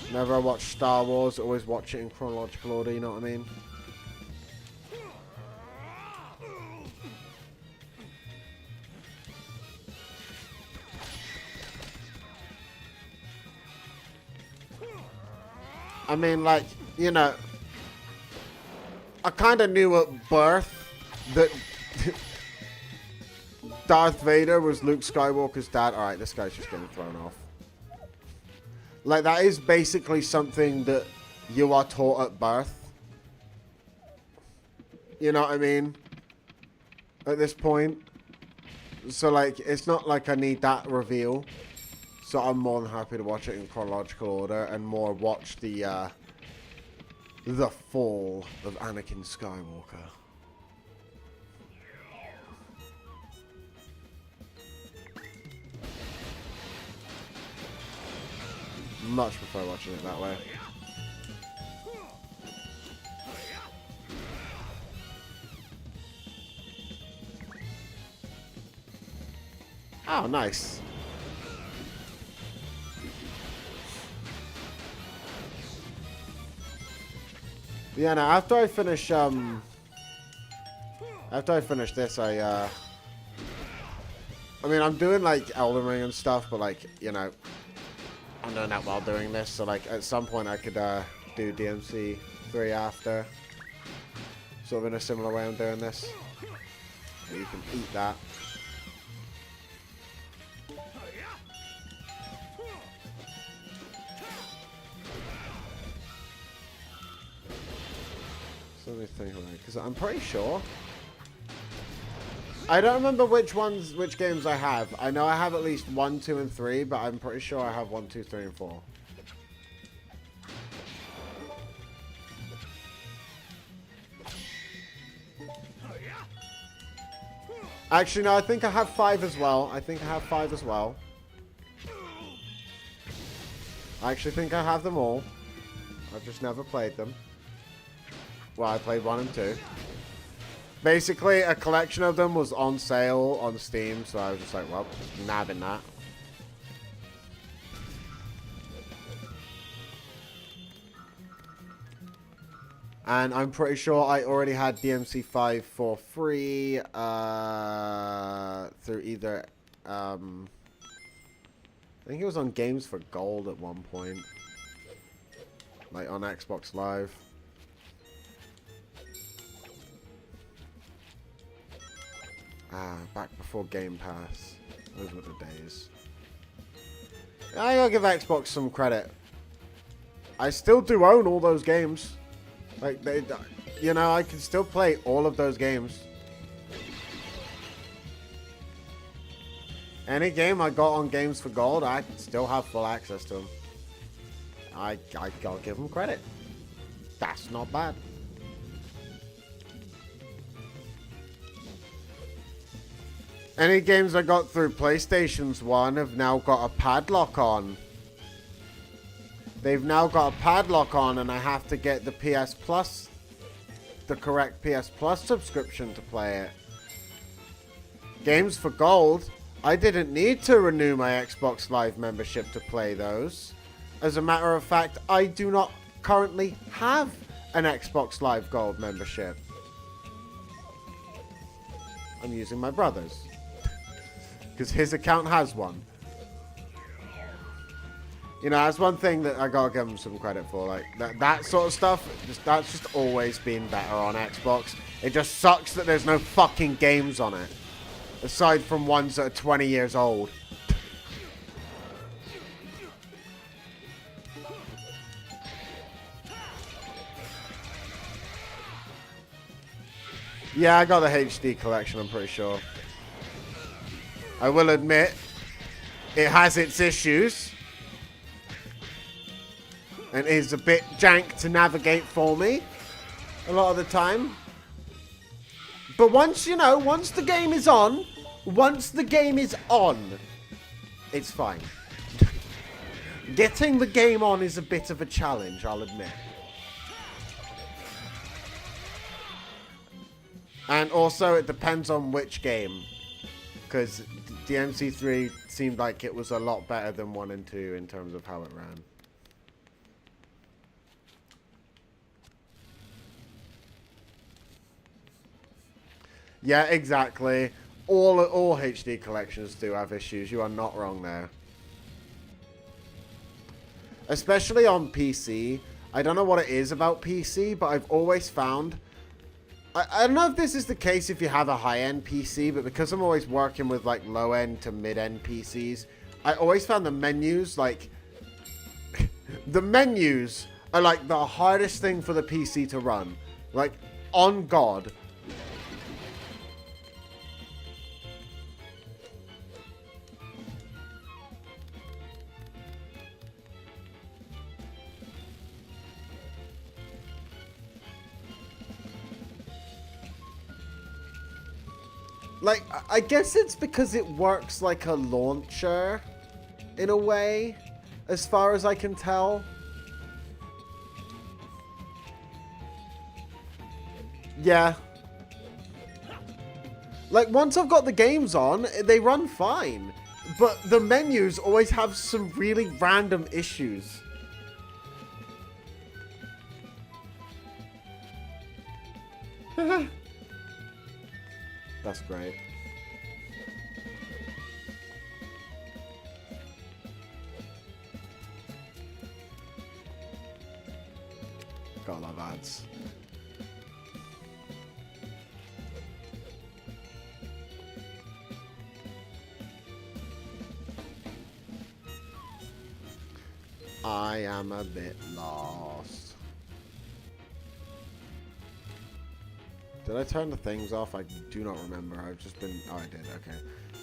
Speaker 1: Whenever I watch Star Wars, always watch it in chronological order, you know what I mean? I mean, like, you know, I kind of knew at birth that Darth Vader was Luke Skywalker's dad. Alright, this guy's just getting thrown off. Like, that is basically something that you are taught at birth. You know what I mean? At this point. So, like, it's not like I need that reveal. So I'm more than happy to watch it in chronological order and more watch the fall of Anakin Skywalker. Much prefer watching it that way. Oh, nice. Yeah, no, after I finish this, I mean, I'm doing, like, Elden Ring and stuff, but, like, you know, I'm doing that while doing this, so, like, at some point I could, do DMC 3 after. Sort of in a similar way I'm doing this. You can eat that. So let me think about it, because I'm pretty sure. I don't remember which games I have. I know I have at least 1, 2, and 3, but I'm pretty sure I have 1, 2, 3, and 4. Actually, no, I think I have 5 as well. I actually think I have them all. I've just never played them. Well, I played 1 and 2. Basically, a collection of them was on sale on Steam, so I was just like, well, nabbing that. And I'm pretty sure I already had DMC 5 for free through either... I think it was on Games for Gold at one point. Like on Xbox Live. Back before Game Pass. Those were the days. I gotta give Xbox some credit. I still do own all those games. Like, you know, I can still play all of those games. Any game I got on Games for Gold, I still have full access to them. I gotta give them credit. That's not bad. Any games I got through PlayStation's one have now got a padlock on. They've now got a padlock on, and I have to get the PS Plus, the correct PS Plus subscription to play it. Games for Gold, I didn't need to renew my Xbox Live membership to play those. As a matter of fact, I do not currently have an Xbox Live Gold membership. I'm using my brother's. Because his account has one. You know, that's one thing that I gotta give him some credit for. Like, that sort of stuff, that's just always been better on Xbox. It just sucks that there's no fucking games on it. Aside from ones that are 20 years old. Yeah, I got the HD collection, I'm pretty sure. I will admit, it has its issues. And is a bit jank to navigate for me. A lot of the time. But once, you know, once the game is on, it's fine. Getting the game on is a bit of a challenge, I'll admit. And also, it depends on which game. Because DMC3 seemed like it was a lot better than 1 and 2 in terms of how it ran. Yeah, exactly. All HD collections do have issues. You are not wrong there. Especially on PC. I don't know what it is about PC, but I've always found... I don't know if this is the case if you have a high-end PC, but because I'm always working with, like, low-end to mid-end PCs, I always found the menus, like... the menus are, like, the hardest thing for the PC to run. Like, on God. Like, I guess it's because it works like a launcher, in a way, as far as I can tell. Yeah. Like, once I've got the games on, they run fine. But the menus always have some really random issues. That's great. Gotta love ads. I am a bit lost. Did I turn the things off? I do not remember. I've just been... Oh, I did. Okay.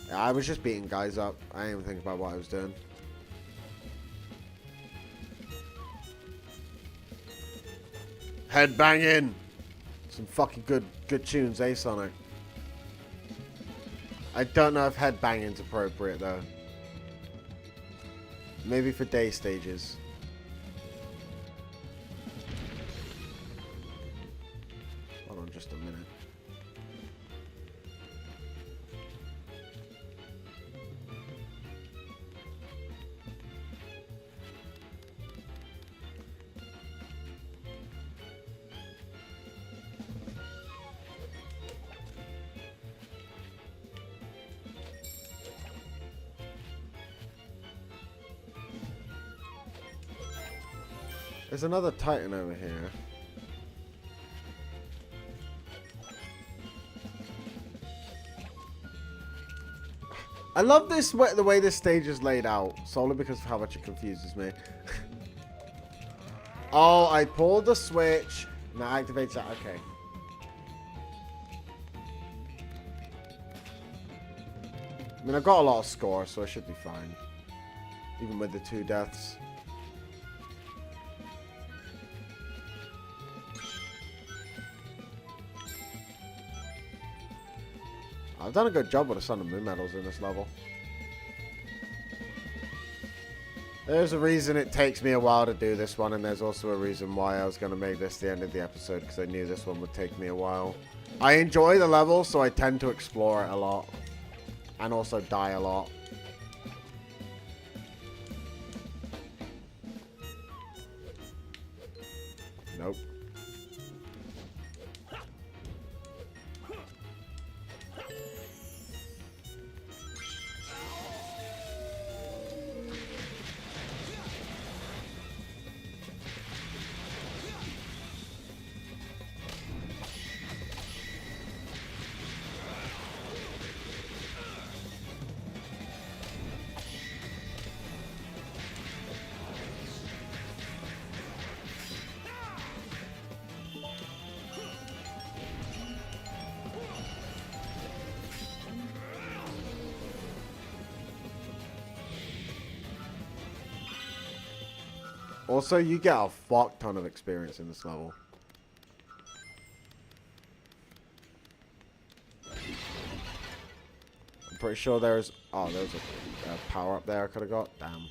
Speaker 1: Yeah, I was just beating guys up. I didn't even think about what I was doing. Headbanging! Some fucking good tunes, eh, Sonic? I don't know if headbanging's appropriate, though. Maybe for day stages. Hold on just a minute. There's another Titan over here. I love this the way this stage is laid out, solely because of how much it confuses me. Oh, I pulled the switch. Now activates that. Okay. I mean, I've got a lot of score, so I should be fine. Even with the 2 deaths. I've done a good job with the Sun and Moon medals in this level. There's a reason it takes me a while to do this one, and there's also a reason why I was going to make this the end of the episode, because I knew this one would take me a while. I enjoy the level, so I tend to explore it a lot. And also die a lot. Nope. Also, you get a fuck ton of experience in this level. I'm pretty sure there's... Oh, there's a power up there I could have got. Damn.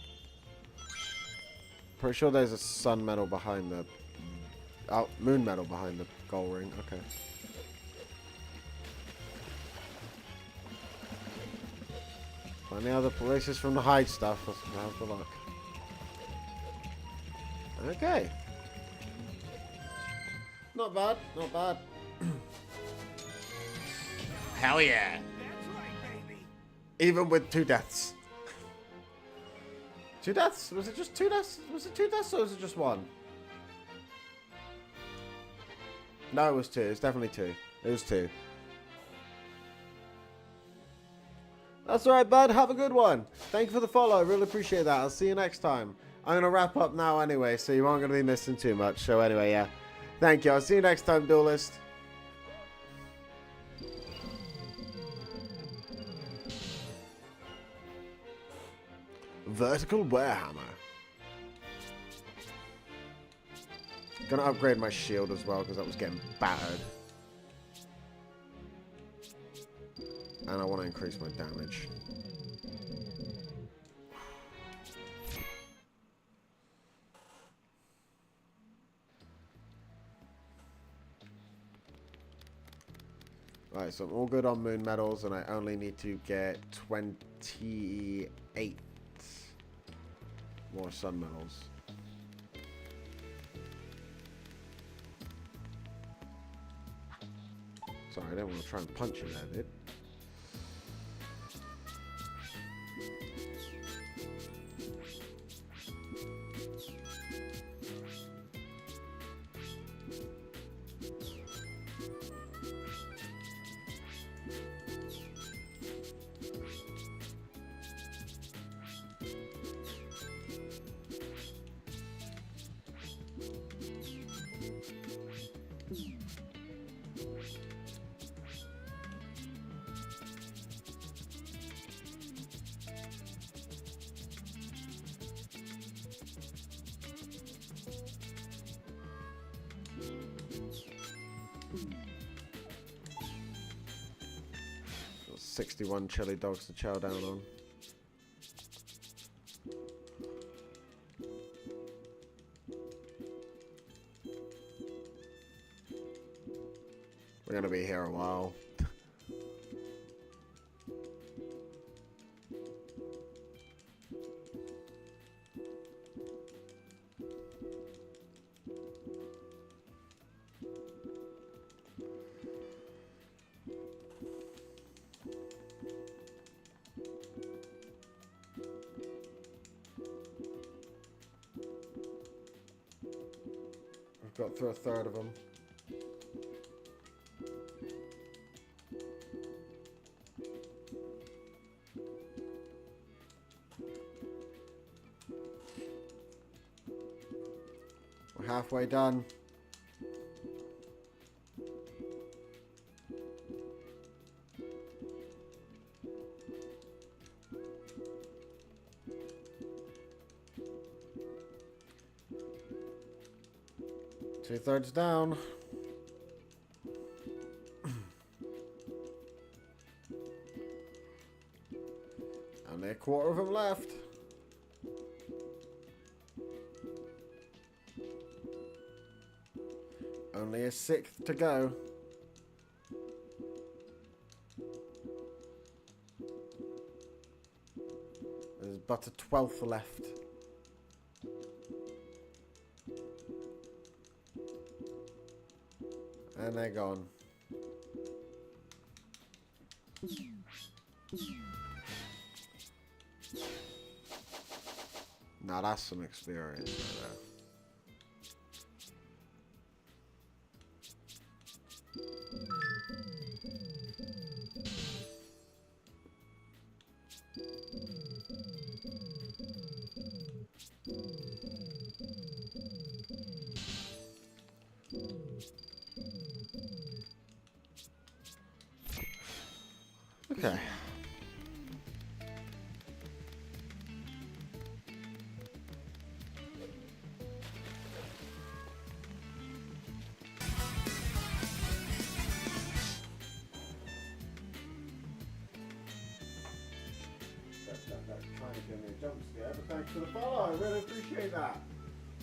Speaker 1: Pretty sure there's a sun medal behind the... Oh, moon medal behind the gold ring. Okay. Any other places from the hide stuff? Let's have a look. Okay. Not bad, not bad. Hell yeah.
Speaker 2: That's right, baby.
Speaker 1: Even with 2 deaths. 2 deaths? Was it just 2 deaths? Was it 2 deaths or was it just 1? No, it was 2. It was definitely 2. It was 2. That's alright, bud. Have a good one. Thank you for the follow. I really appreciate that. I'll see you next time. I'm going to wrap up now anyway, so you aren't going to be missing too much. So anyway, yeah. Thank you. I'll see you next time, Duelist. Vertical Warehammer. Gonna upgrade my shield as well, because that was getting battered. And I want to increase my damage. Right, so I'm all good on moon medals, and I only need to get 28 more sun medals. Sorry, I didn't want to try and punch you there, dude. Got 61 chili dogs to chow down on. We're gonna be here a while. I've got through a third of them. We're halfway done. Two-thirds down. Only a quarter of them left. Only a sixth to go. There's but a 12th left. And they're gone. Now that's some experience right there. Okay. Trying to give me a jump scare, but thanks for the follow. I really appreciate that.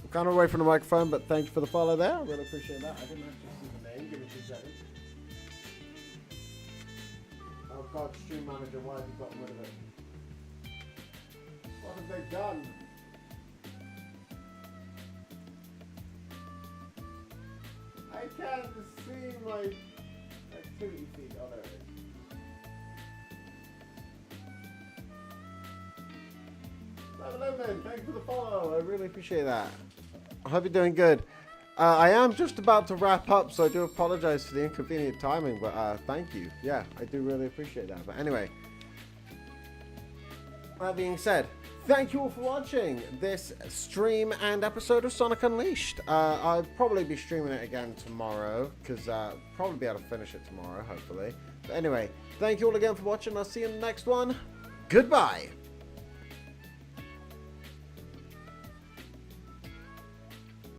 Speaker 1: I'm kind of away from the microphone, but thanks for the follow there. I really appreciate that. I didn't actually see the name. Give me 2 seconds. Oh God, Stream Manager, why have you gotten rid of it? What have they done? I can't see my activity feed. Oh, there it is. Thanks for the follow. I really appreciate that. I hope you're doing good. I am just about to wrap up, so I do apologize for the inconvenient timing, but thank you. Yeah, I do really appreciate that. But anyway, that being said, thank you all for watching this stream and episode of Sonic Unleashed. I'll probably be streaming it again tomorrow, because I'll probably be able to finish it tomorrow, hopefully. But anyway, thank you all again for watching. I'll see you in the next one. Goodbye.